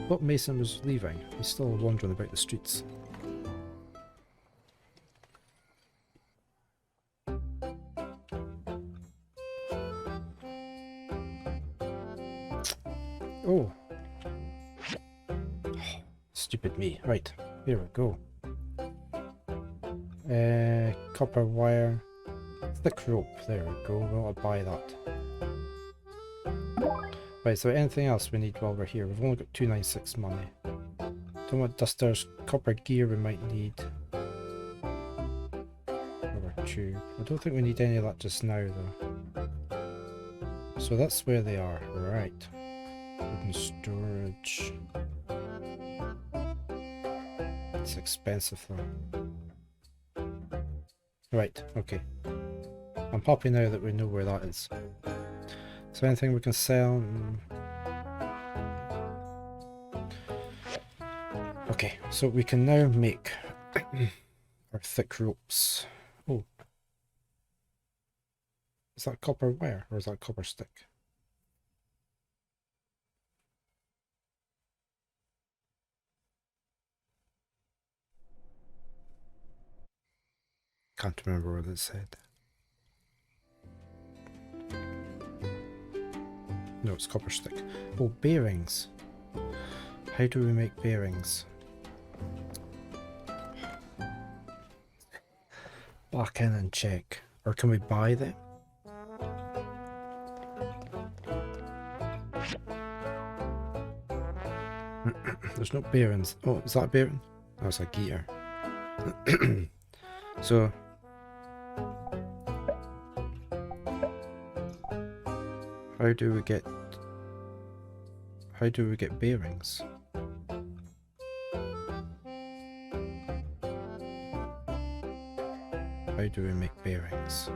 But Mason was leaving. He's still wandering about the streets. Oh. Stupid me. Right, here we go. Copper wire. Thick rope. There we go. We want to buy that. Right, so anything else we need while we're here? We've only got 296 money. Don't want dusters, copper gear we might need. Rubber tube. I don't think we need any of that just now though. So that's where they are, right. Wooden storage. It's expensive though. Right, okay. I'm happy now that we know where that is. So anything we can sell? Okay, so we can now make our thick ropes. Oh. Is that copper wire or is that copper stick? Can't remember what it said. No, it's copper stick. Oh, bearings. How do we make bearings? Back in and check. Or can we buy them? There's no bearings. Oh, is that a bearing? Oh, it's a gear. So... How do we get bearings? How do we make bearings?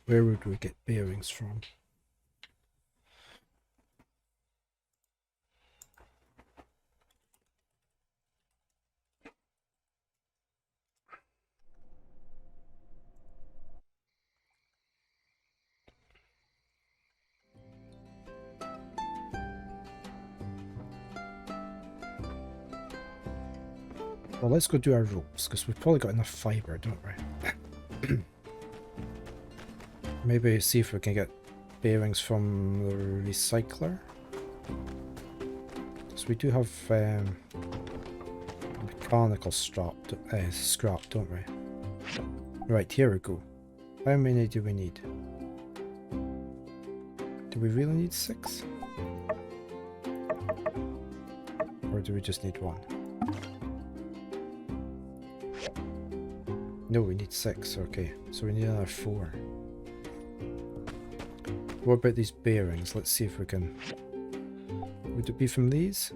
Where would we get bearings from? Well, let's go do our ropes, because we've probably got enough fibre, don't we? Maybe see if we can get bearings from the recycler. So we do have mechanical scrap, don't we? Right, here we go. How many do we need? Do we really need 6? Or do we just need 1? No, we need 6, okay. So we need another 4. What about these bearings? Let's see if we can... Would it be from these?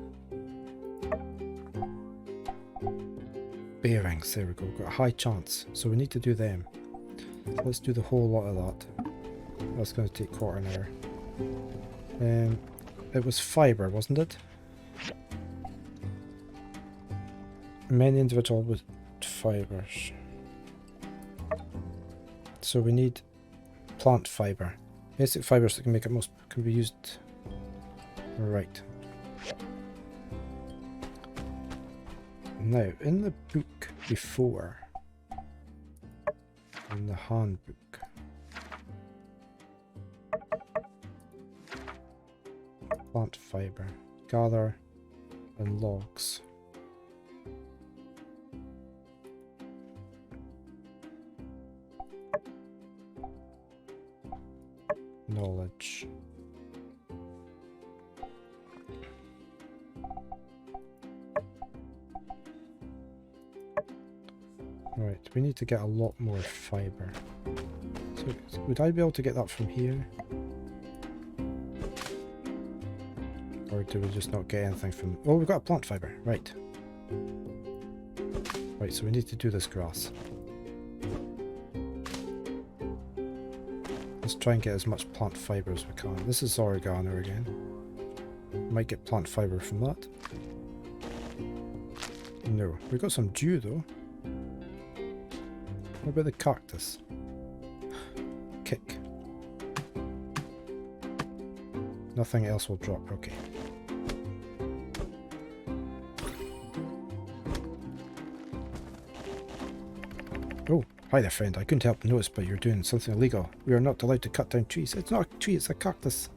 Bearings, there we go. Got a high chance. So we need to do them. So let's do the whole lot of that. That's going to take quarter an hour. It was fibre, wasn't it? Many individual with fibres. So we need plant fibre. Basic fibres that can make it most can be used. Right. Now, in the book before, in the handbook, plant fibre, gather and logs. Knowledge. Right, we need to get a lot more fibre. So, would I be able to get that from here? Or do we just not get anything from... Oh, we've got a plant fibre, right. Right, so we need to do this grass. Let's try and get as much plant fibre as we can. This is oregano again. Might get plant fibre from that. No, we got some dew though. What about the cactus? Kick. Nothing else will drop, okay. Oh, hi there friend, I couldn't help but notice but you're doing something illegal. We are not allowed to cut down trees. It's not a tree, it's a cactus.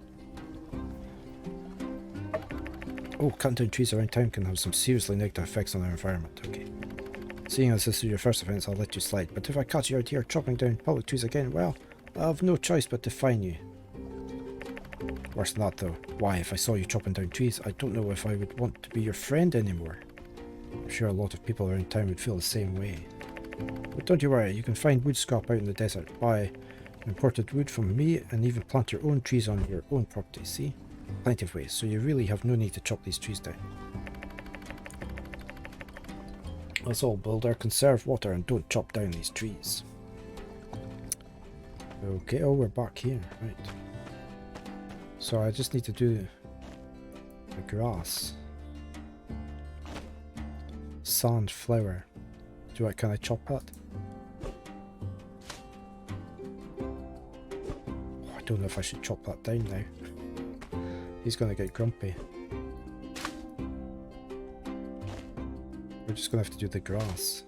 Oh, cutting down trees around town can have some seriously negative effects on our environment. Okay. Seeing as this is your first offence, I'll let you slide. But if I catch you out here chopping down public trees again, well, I have no choice but to fine you. Worse than that though. Why, if I saw you chopping down trees, I don't know if I would want to be your friend anymore. I'm sure a lot of people around town would feel the same way. But don't you worry, you can find wood scrap out in the desert, buy imported wood from me, and even plant your own trees on your own property, see? Plenty of ways, so you really have no need to chop these trees down. Let's all build our conserve water and don't chop down these trees. Okay, oh, we're back here, right. So I just need to do the grass. Sand flower. Can I chop that? Oh, I don't know if I should chop that down now. He's gonna get grumpy. We're just gonna have to do the grass.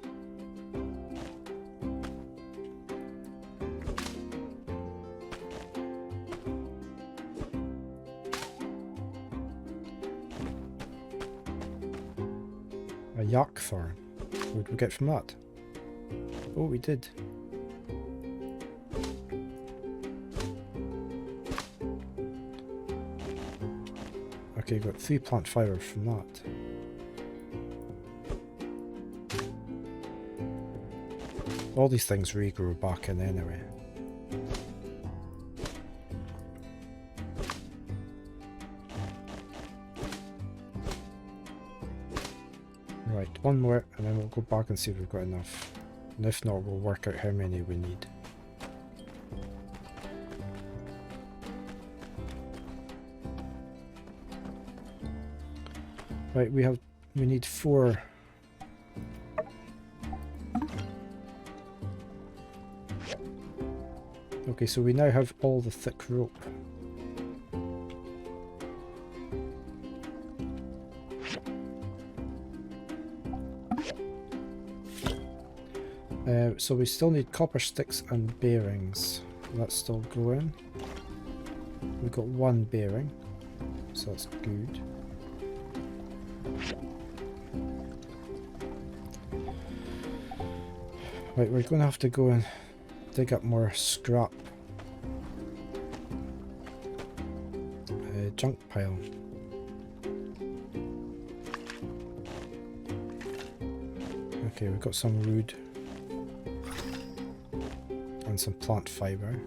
A yak thorn. What did we get from that? Oh, we did. Okay, got 3 plant fibre from that. All these things regrow back in anyway. Right, one more and then we'll go back and see if we've got enough. And if not, we'll work out how many we need. Right, we need 4. Okay, so we now have all the thick rope. So we still need copper sticks and bearings. That's still going. We've got one bearing, so that's good. Right, we're going to have to go and dig up more scrap. Junk pile. Okay, we've got some wood and some plant fibre.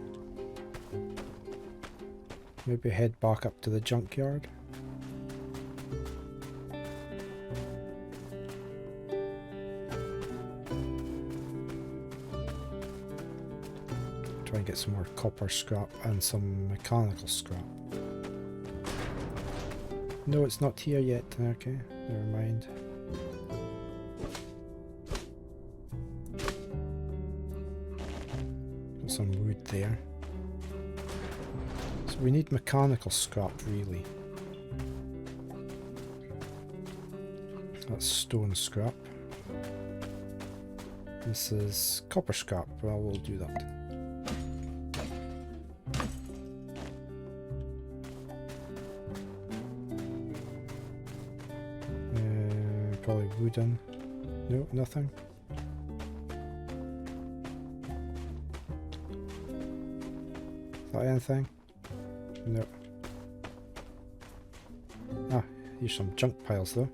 Maybe head back up to the junkyard. Try and get some more copper scrap and some mechanical scrap. No, it's not here yet. Okay, never mind. Got some wood there. So we need mechanical scrap, really. That's stone scrap. This is copper scrap. Well, we'll do that. Probably wooden. No, nothing. Is that anything? No. Ah, here's some junk piles though.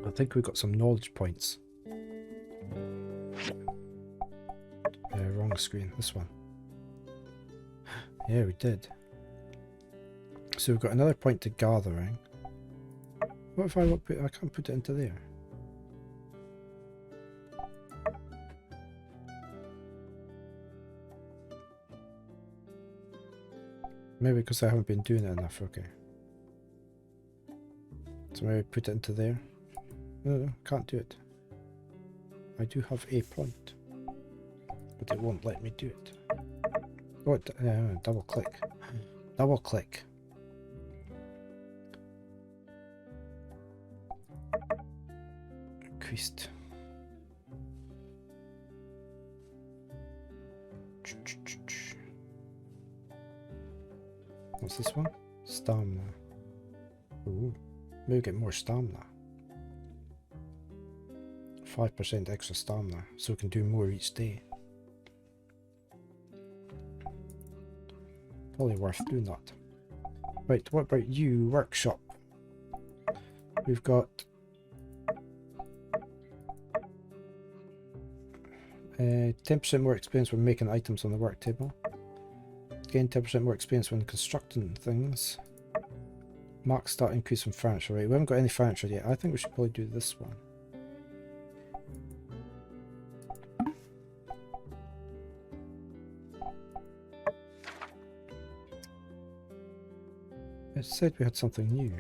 I think we've got some knowledge points. Wrong screen, this one. Yeah, we did. So we've got another point to gathering. What if I want to put, I can't put it into there. Maybe because I haven't been doing it enough, okay. So maybe put it into there. No, can't do it. I do have a point. But it won't let me do it. Oh, double click. Double click. Increased. What's this one? Stamina. Ooh, maybe get more stamina. 5% extra stamina, so we can do more each day. Probably worth doing that. Right, what about you, workshop? We've got 10% more experience when making items on the work table. Gain 10% more experience when constructing things. Max start increase from furniture. Right, we haven't got any furniture yet. I think we should probably do this one. It said we had something new.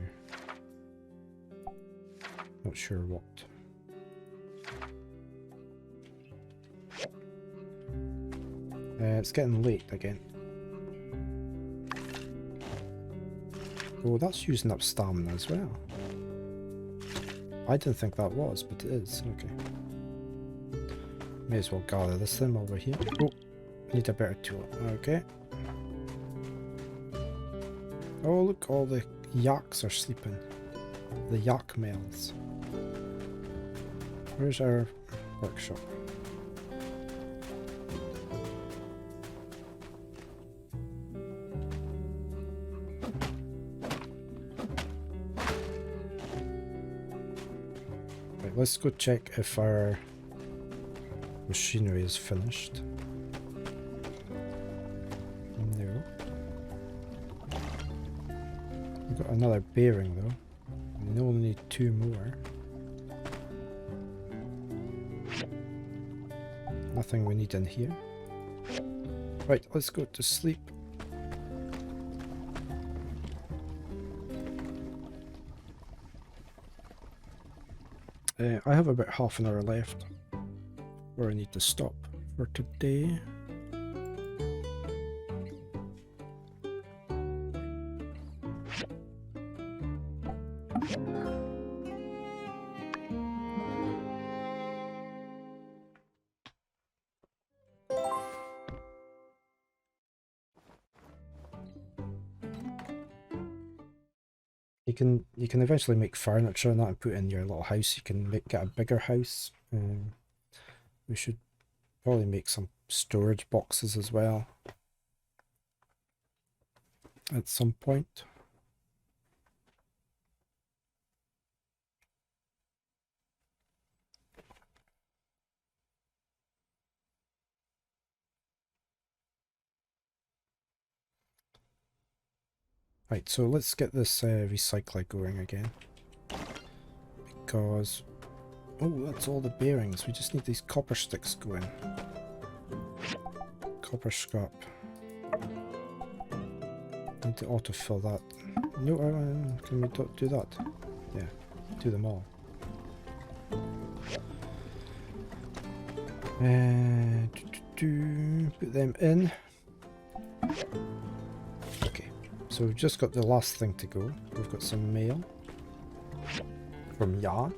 Not sure what. It's getting late again. Oh, that's using up stamina as well. I didn't think that was, but it is. Okay. May as well gather this thing over here. Oh, need a better tool. Okay. Oh, look, all the yaks are sleeping. The yak males. Where's our workshop? Right, let's go check if our machinery is finished. No. We've got another bearing though. We only need 2 more. Nothing we need in here. Right, let's go to sleep. I have about half an hour left where I need to stop for today. You can eventually make furniture and that and put it in your little house. You can get a bigger house. We should probably make some storage boxes as well at some point. Right, so let's get this recycler going again. Because... oh, that's all the bearings. We just need these copper sticks going. Copper scrap. Need to autofill that. No, can we do that? Yeah, do them all. Put them in. Okay, so we've just got the last thing to go. We've got some mail from Jan.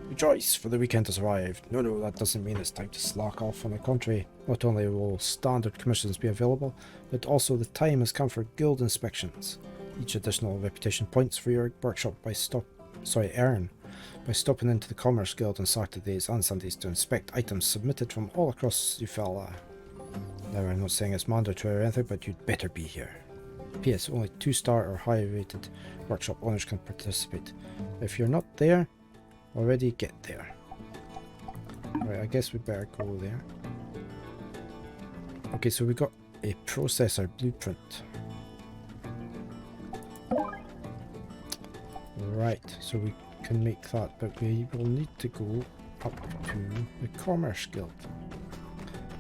Rejoice, for the weekend has arrived. No, that doesn't mean it's time to slack off. On the contrary, not only will standard commissions be available, but also the time has come for guild inspections. Each additional reputation points for your workshop earn by stopping into the Commerce Guild on Saturdays and Sundays to inspect items submitted from all across Ufella. Now, I'm not saying it's mandatory or anything, but you'd better be here. P.S. Only 2-star or higher rated workshop owners can participate. If you're not there already, get there. Right, I guess we better go there. Okay, so we got a processor blueprint. Right, so we can make that, but we will need to go up to the Commerce Guild.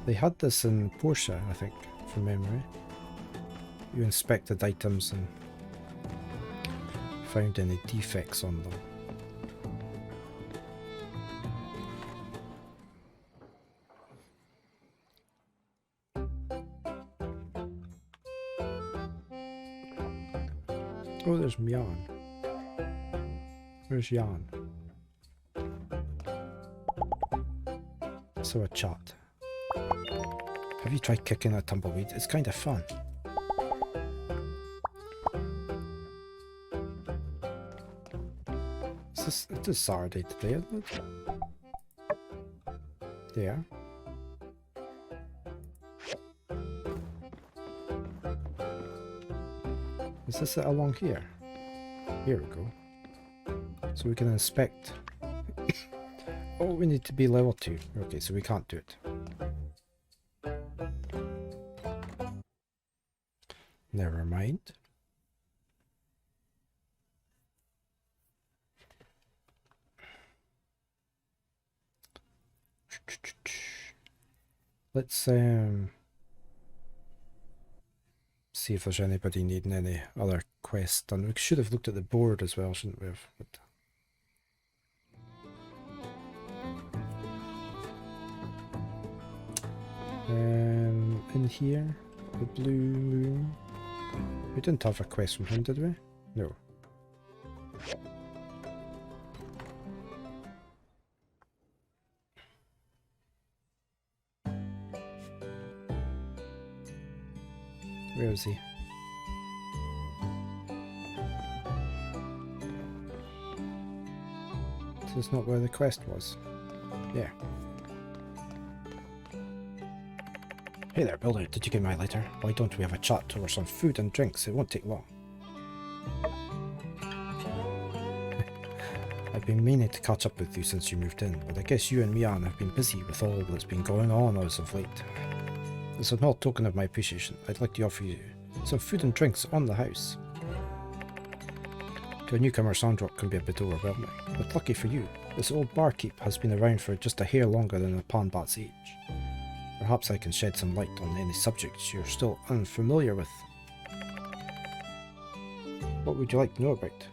They had this in Portia, I think, from memory. You inspected items and found any defects on them. Oh, there's Jan. Where's Jan? So a chat. Have you tried kicking a tumbleweed? It's kind of fun. It is Saturday today, isn't it? There. Is this it along here? Here we go. So we can inspect. Oh, we need to be level 2. Okay, so we can't do it. Never mind. Let's see if there's anybody needing any other quests done. We should have looked at the board as well, shouldn't we have? But in here, the blue moon. We didn't have a quest from him, did we? No. Where is he? This is not where the quest was. Yeah. Hey there, builder. Did you get my letter? Why don't we have a chat over some food and drinks? It won't take long. I've been meaning to catch up with you since you moved in, but I guess you and Mian have been busy with all that's been going on as of late. As a small token of my appreciation, I'd like to offer you some food and drinks on the house. To a newcomer, Sandrock can be a bit overwhelming, but lucky for you, this old barkeep has been around for just a hair longer than a panbat's age. Perhaps I can shed some light on any subjects you're still unfamiliar with. What would you like to know about?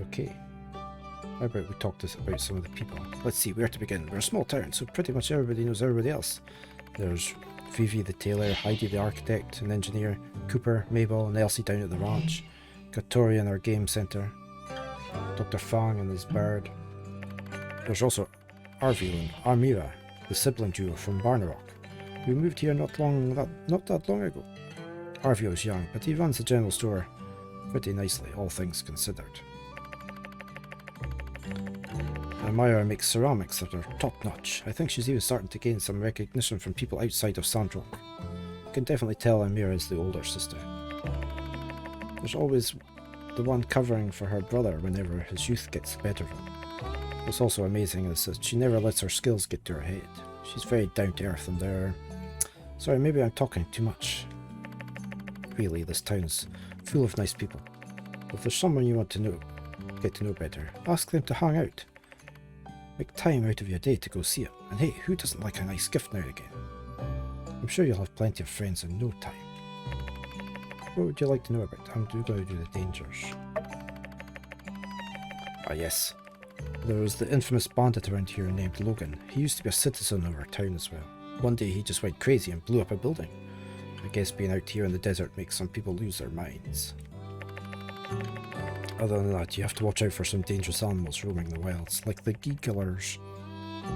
Okay. How about we talk about some of the people? Let's see, where to begin. We're a small town, so pretty much everybody knows everybody else. There's Vivi the tailor, Heidi the architect and engineer, Cooper, Mabel and Elsie down at the ranch, Katori in our game centre, Dr. Fang and his bird. There's also Arvil and Armira, the sibling duo from Barnarock, who moved here not that long ago. Arvio is young, but he runs a general store Pretty nicely, all things considered. And Myra makes ceramics that are top-notch. I think she's even starting to gain some recognition from people outside of Sandrock. You can definitely tell Amira is the older sister. There's always the one covering for her brother whenever his youth gets the better of him. What's also amazing is that she never lets her skills get to her head. She's very down-to-earth and sorry, maybe I'm talking too much. Really, this town's full of nice people. If there's someone you want to get to know better, ask them to hang out. Make time out of your day to go see it. And hey, who doesn't like a nice gift now and again? I'm sure you'll have plenty of friends in no time. What would you like to know about? I'm going to do the dangers. Ah yes. There was the infamous bandit around here named Logan. He used to be a citizen of our town as well. One day he just went crazy and blew up a building. I guess being out here in the desert makes some people lose their minds. Other than that, you have to watch out for some dangerous animals roaming the wilds, like the gee-killers.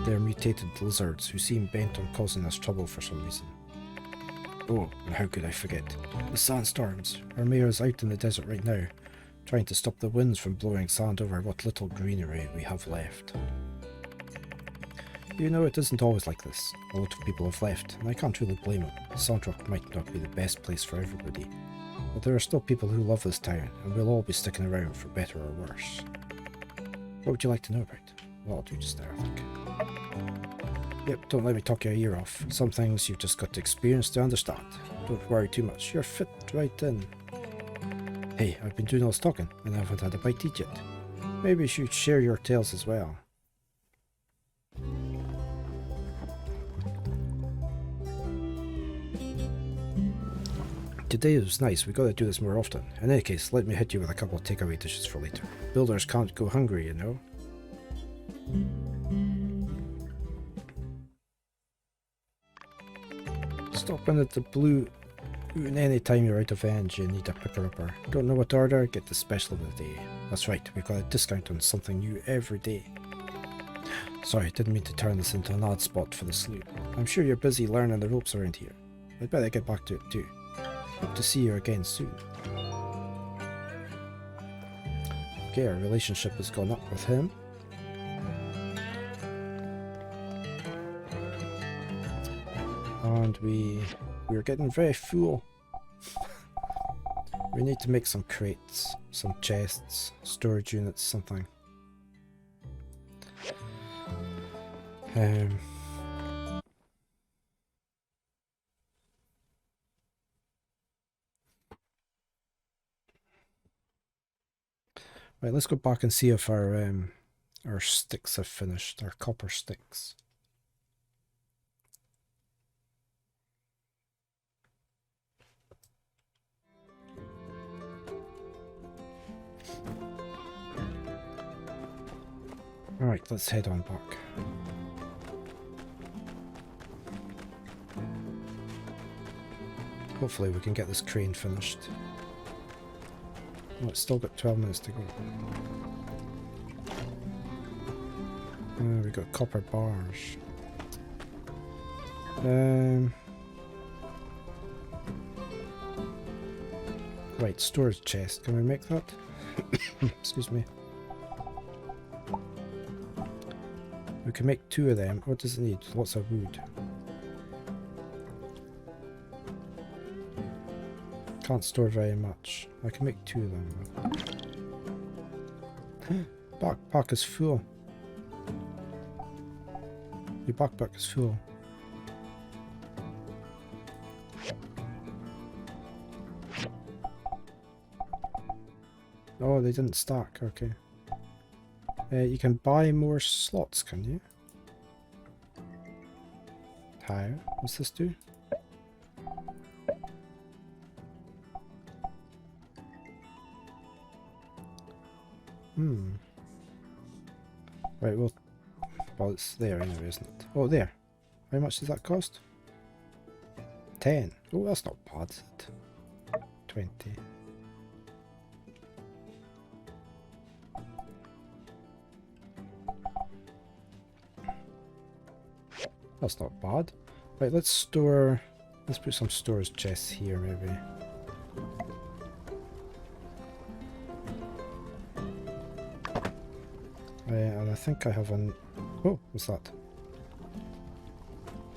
They're mutated lizards who seem bent on causing us trouble for some reason. Oh, and how could I forget? The sandstorms. Our mayor is out in the desert right now, trying to stop the winds from blowing sand over what little greenery we have left. You know, it isn't always like this. A lot of people have left, and I can't really blame them. Sandrock might not be the best place for everybody, but there are still people who love this town, and we'll all be sticking around for better or worse. What would you like to know about? Well, I'll do just there, I think. Yep, don't let me talk your ear off. Some things you've just got to experience to understand. Don't worry too much, you're fit right in. Hey, I've been doing all this talking, and I haven't had a bite to eat yet. Maybe you should share your tales as well. Today was nice, we gotta do this more often. In any case, let me hit you with a couple of takeaway dishes for later. Builders can't go hungry, you know. Stop in at the blue any time you're out of energy and need a picker-upper. Don't know what to order? Get the special of the day. That's right, we've got a discount on something new every day. Sorry, didn't mean to turn this into an ad spot for the Saloon. I'm sure you're busy learning the ropes around here. I'd better get back to it too. Hope to see you again soon. Okay, our relationship has gone up with him. And we're getting very full. We need to make some crates, some chests, storage units, something. Right, let's go back and see if our sticks have finished, our copper sticks. Alright, let's head on back. Hopefully we can get this crane finished. Oh, it's still got 12 minutes to go. We got copper bars. Right, storage chest. Can we make that? Excuse me. We can make 2 of them. What does it need? Lots of wood. Can't store very much. I can make 2 of them. Backpack is full. Your backpack is full. Oh, they didn't stack. Okay. You can buy more slots, can you? How? What's this do? Right, well, it's there anyway, isn't it? Oh, there. How much does that cost? 10. Oh, that's not bad, is it? 20. That's not bad. Right, let's put some storage chests here maybe. think I have an... Oh, what's that?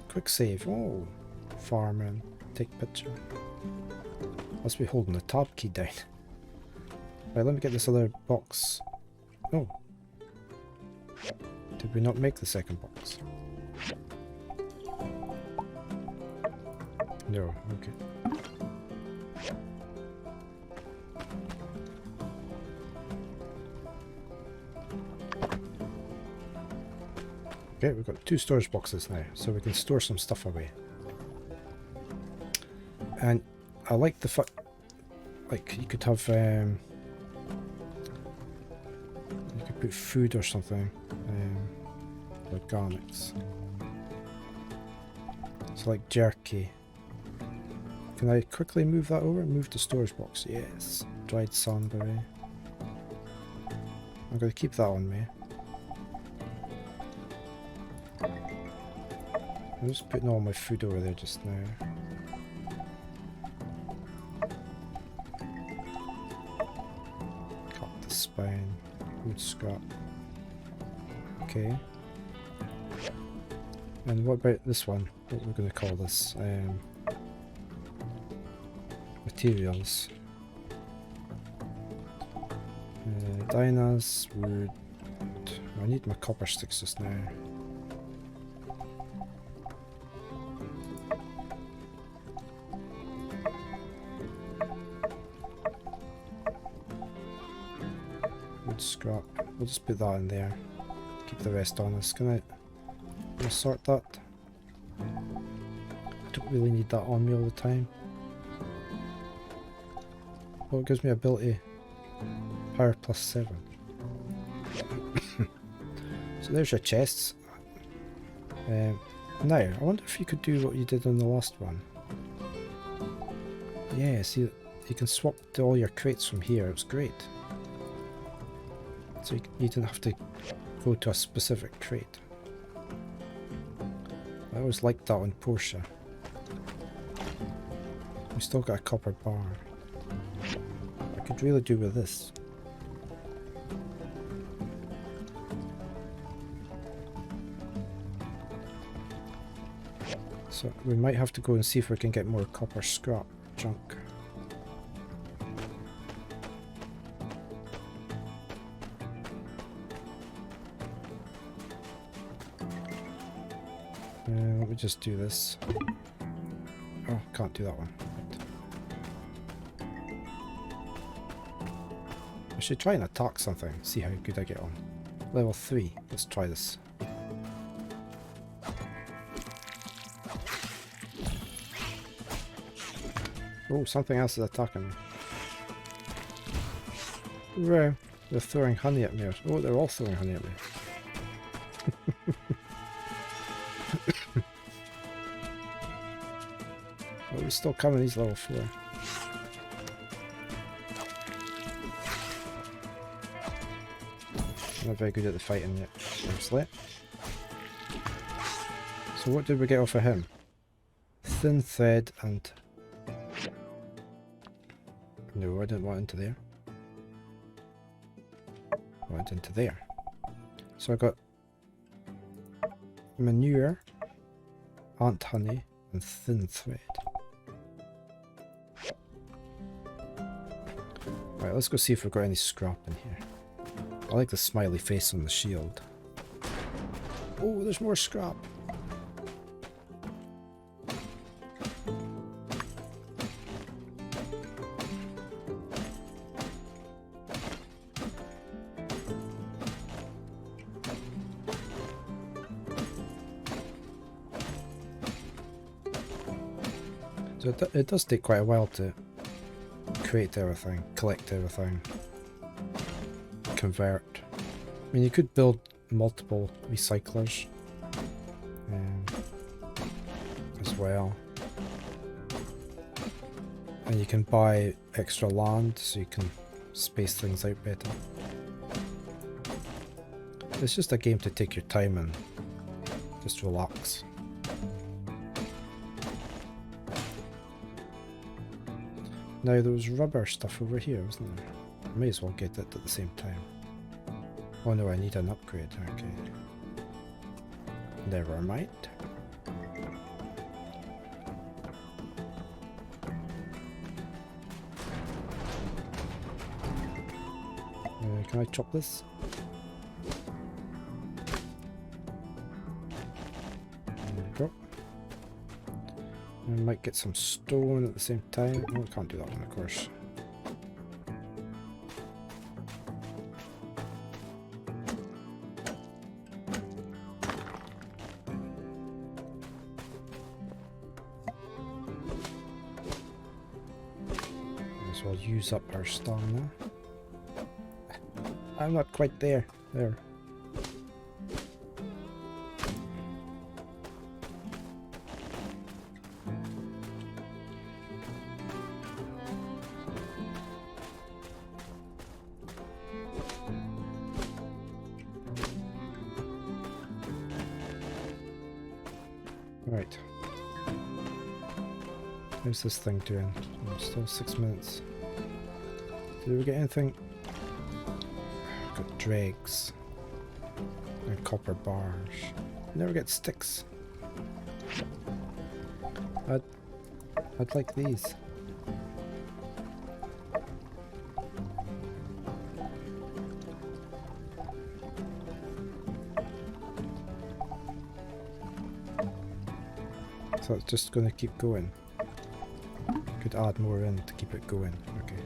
Quick save. Oh, farming. Take picture. Must be holding the tab key down. Right, let me get this other box. Oh. Did we not make the second box? No, okay. Okay, we've got 2 storage boxes now, so we can store some stuff away. And I like the fact, like, you could have, you could put food or something, organics. So like jerky. Can I quickly move that over? Move the storage box. Yes. Dried sunberry. I'm going to keep that on me. I'm just putting all my food over there just now. Cut the spine. Wood scrap. Okay. And what about this one? What we're going to call this? Materials. Dinas, wood. I need my copper sticks just now. Wood scrap. We'll just put that in there. Keep the rest on us. Can I sort that? I don't really need that on me all the time. Well, it gives me ability. Power +7. So there's your chests. Now, I wonder if you could do what you did on the last one. Yeah, see, you can swap to all your crates from here. It was great. So you didn't have to go to a specific crate. I always liked that on Porsche. We still got a copper bar. I could really do with this. So we might have to go and see if we can get more copper scrap junk. Let me just do this. Oh, can't do that one. I should try and attack something, see how good I get on. Level 3, let's try this. Oh, something else is attacking me. Hooray! They're throwing honey at me. Oh, they're all throwing honey at me. Oh, we're still coming, he's level 4. Not very good at the fighting yet, obviously. So what did we get off of him? Thin thread and... No, I didn't want into there. I went into there. So I got manure, ant honey, and thin thread. Right, let's go see if we've got any scrap in here. I like the smiley face on the shield. Oh, there's more scrap. So it does take quite a while to create everything, collect everything, convert. I mean, you could build multiple recyclers as well. And you can buy extra land so you can space things out better. It's just a game to take your time and just relax. Now there was rubber stuff over here, wasn't there? I may as well get it at the same time. Oh no, I need an upgrade. Okay. Never mind. Can I chop this? There we go. I might get some stone at the same time. Oh, I can't do that one, of course. As well use up our stamina. I'm not quite there. There. Right. How's this thing doing? Oh, still 6 minutes. Did we get anything? Got dregs. And copper bars. Never get sticks. I'd like these. So it's just going to keep going. Could add more in to keep it going. Okay.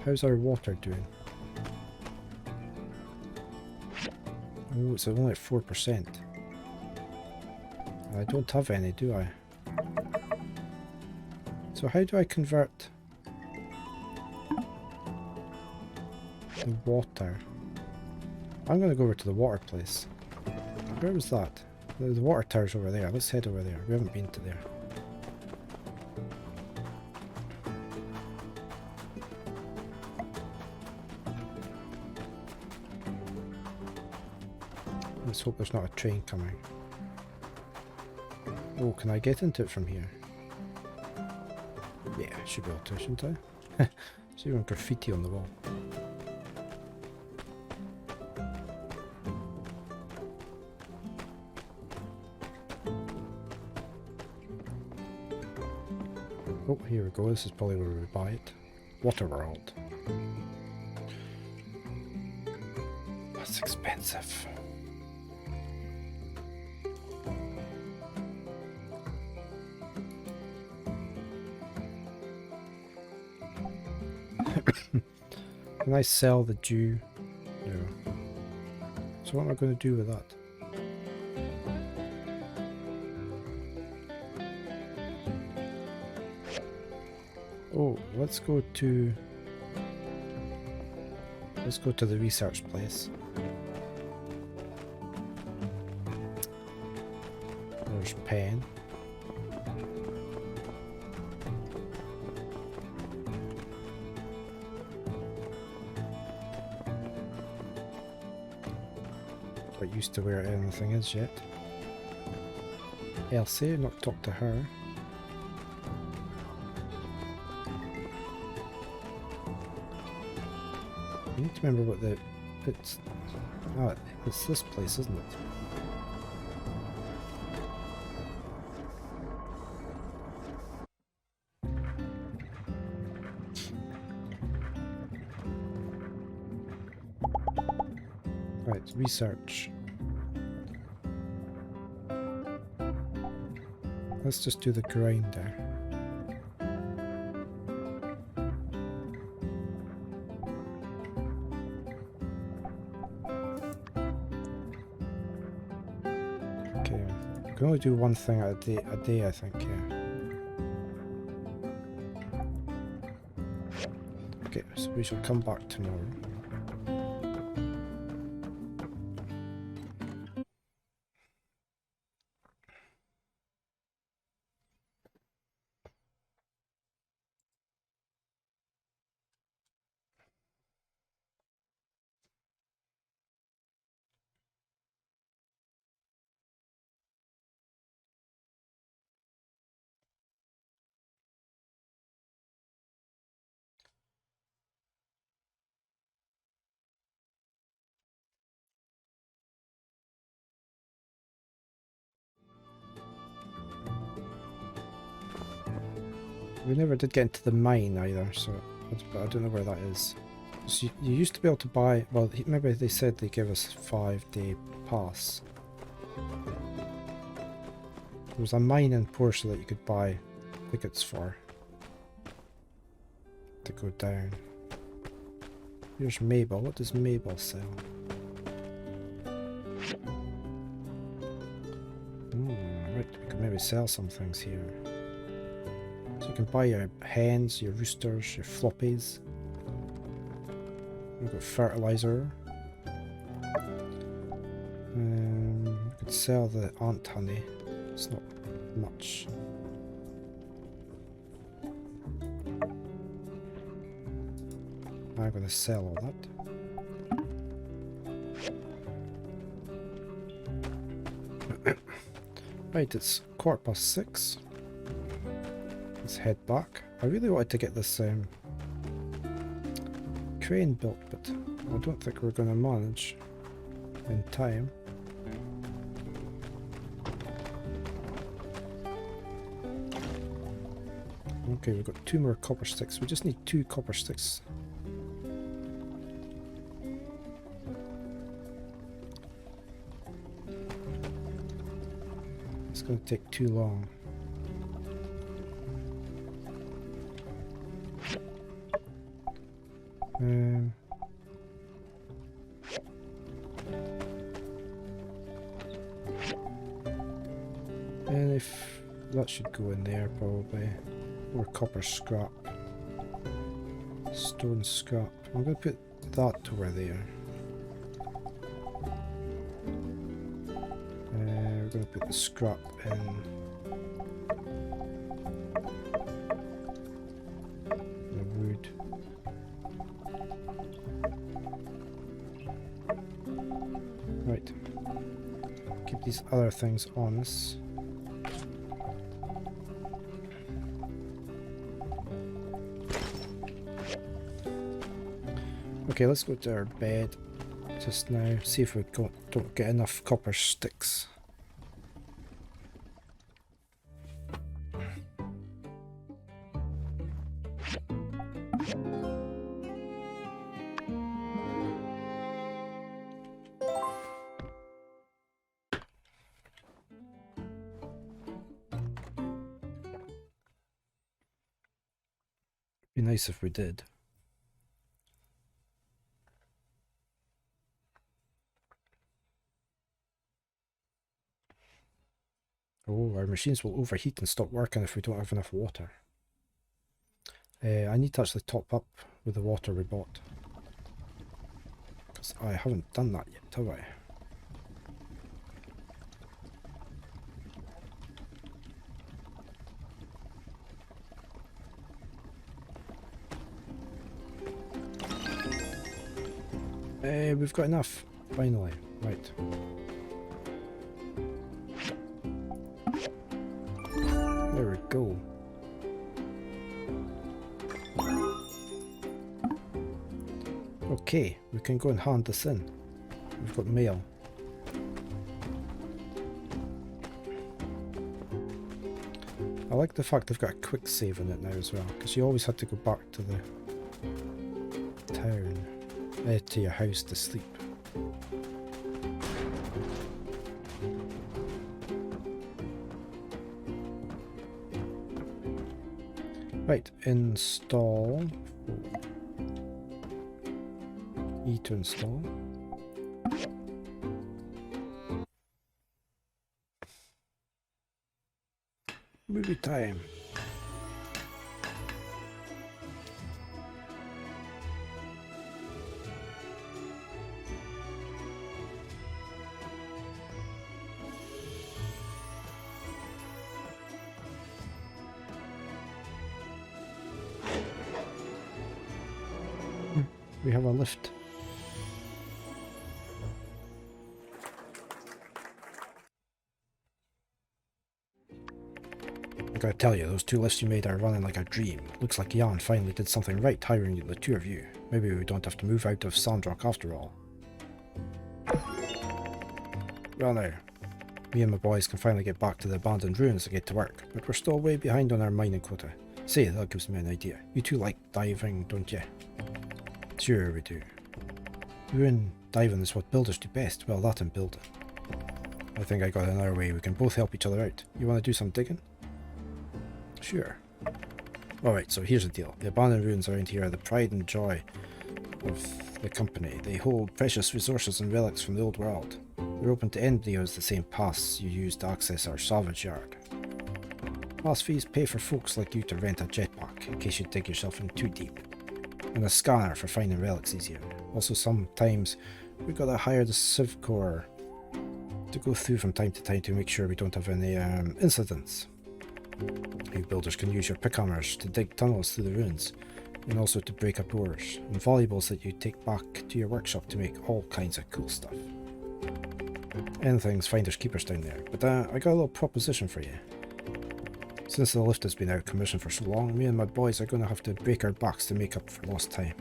How's our water doing? Oh, it's only at 4%. I don't have any, do I? So how do I convert the water? I'm going to go over to the water place. Where was that? The water tower's over there. Let's head over there. We haven't been to there. Let's hope there's not a train coming. Oh, can I get into it from here? Yeah, I should be able to, shouldn't I? There's even graffiti on the wall. Oh, here we go. This is probably where we buy it. Waterworld. That's expensive. Can I sell the dew? No. So what am I going to do with that? Oh, let's go to the research place. There's pen. Quite used to where anything is yet. Elsie, not talk to her. I need to remember what it's this place, isn't it? Right, research. Let's just do the grinder. Okay, we can only do one thing a day, I think, yeah. Okay, so we shall come back tomorrow. We never did get into the mine either, so but I don't know where that is. So you used to be able to buy, well, maybe they said they gave us a 5-day pass. There was a mine in Portia that you could buy tickets for to go down. Here's Mabel. What does Mabel sell? Right, we could maybe sell some things here. So you can buy your hens, your roosters, your floppies. We've got fertilizer. We could sell the ant honey. It's not much. I'm going to sell all that. Right, it's 6:15. Let's head back. I really wanted to get this crane built, but I don't think we're going to manage in time. Okay, we've got 2 more copper sticks. We just need 2 copper sticks. It's going to take too long. And if that should go in there probably. Or copper scrap. Stone scrap. I'm going to put that over there. We're going to put the scrap in the wood. Right. Keep these other things on us. Okay, let's go to our bed just now, see if we don't get enough copper sticks. Be nice if we did. Oh, our machines will overheat and stop working if we don't have enough water. I need to actually top up with the water we bought. Because I haven't done that yet, have I? We've got enough, finally. Right. There we go. Okay, we can go and hand this in. We've got mail. I like the fact they've got a quick save in it now as well, because you always had to go back to the town, to your house to sleep. Right, install. E to install. Movie time. We have a lift. I gotta tell you, those 2 lifts you made are running like a dream. Looks like Jan finally did something right hiring the 2 of you. Maybe we don't have to move out of Sandrock after all. Well now, me and my boys can finally get back to the abandoned ruins and get to work, but we're still way behind on our mining quota. Say, that gives me an idea. You two like diving, don't you? Sure we do. Ruin diving is what builders do best. Well, that and building. I think I got another way we can both help each other out. You want to do some digging? Sure. Alright, so here's the deal. The abandoned ruins around here are the pride and joy of the company. They hold precious resources and relics from the old world. They're open to anybody who has the same pass you use to access our salvage yard. Pass fees pay for folks like you to rent a jetpack in case you dig yourself in too deep, and a scanner for finding relics easier. Also, sometimes we gotta hire the Civ Corps to go through from time to time to make sure we don't have any incidents. You builders can use your pickhammers to dig tunnels through the ruins, and also to break up doors, and valuables that you take back to your workshop to make all kinds of cool stuff. Anything's finders keepers down there, but I got a little proposition for you. Since the lift has been out of commission for so long, me and my boys are going to have to break our backs to make up for lost time.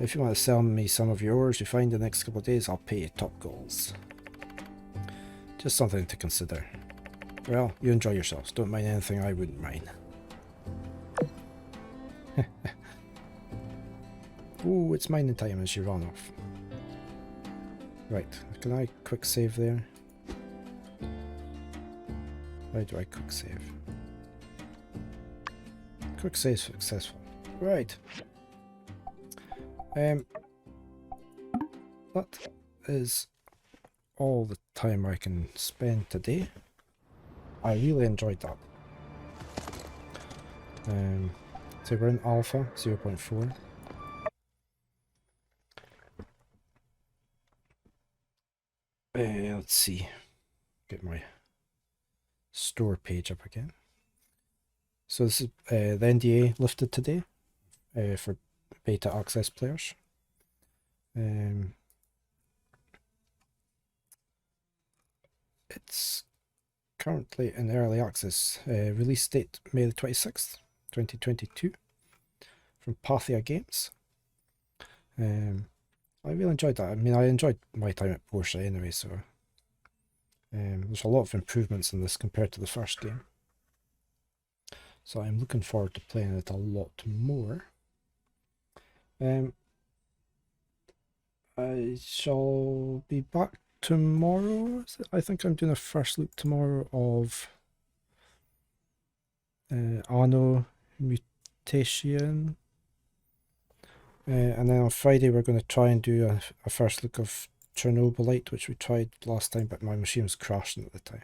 If you want to sell me some of your ores you find the next couple of days, I'll pay you top goals. Just something to consider. Well, you enjoy yourselves. Don't mind anything I wouldn't mind. Oh, it's mining time as you run off. Right, can I quick save there? How do I quick save? Quick save successful. Right. That is all the time I can spend today. I really enjoyed that. So we're in alpha 0.4. Let's see. Get my store page up again. So this is the NDA lifted today for beta access players. It's currently in early access. Release date May the 26th, 2022 from Pathia Games. I really enjoyed that. I mean, I enjoyed my time at Porsche anyway, so there's a lot of improvements in this compared to the first game. So I'm looking forward to playing it a lot more. I shall be back tomorrow. I think I'm doing a first look tomorrow of Anno Mutation. And then on Friday we're going to try and do a first look of Chernobylite, which we tried last time, but my machine was crashing at the time.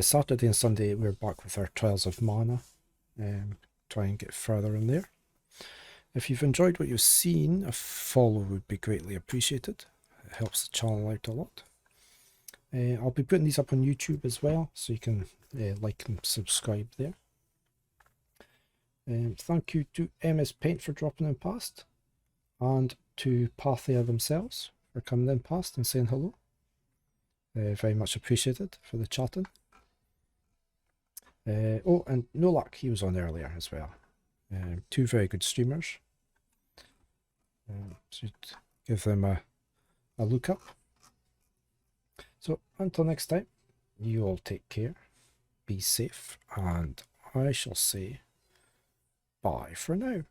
Saturday and Sunday we're back with our Trials of Mana. Try and get further in there. If you've enjoyed what you've seen, a follow would be greatly appreciated. It helps the channel out a lot. I'll be putting these up on YouTube as well, so you can like and subscribe there. Thank you to MS Paint for dropping in past, and to Pathia themselves for coming in past and saying hello. Very much appreciated for the chatting. Oh, and Nolak, he was on earlier as well. Two very good streamers. Should give them a look up. So until next time, you all take care, be safe, and I shall say bye for now.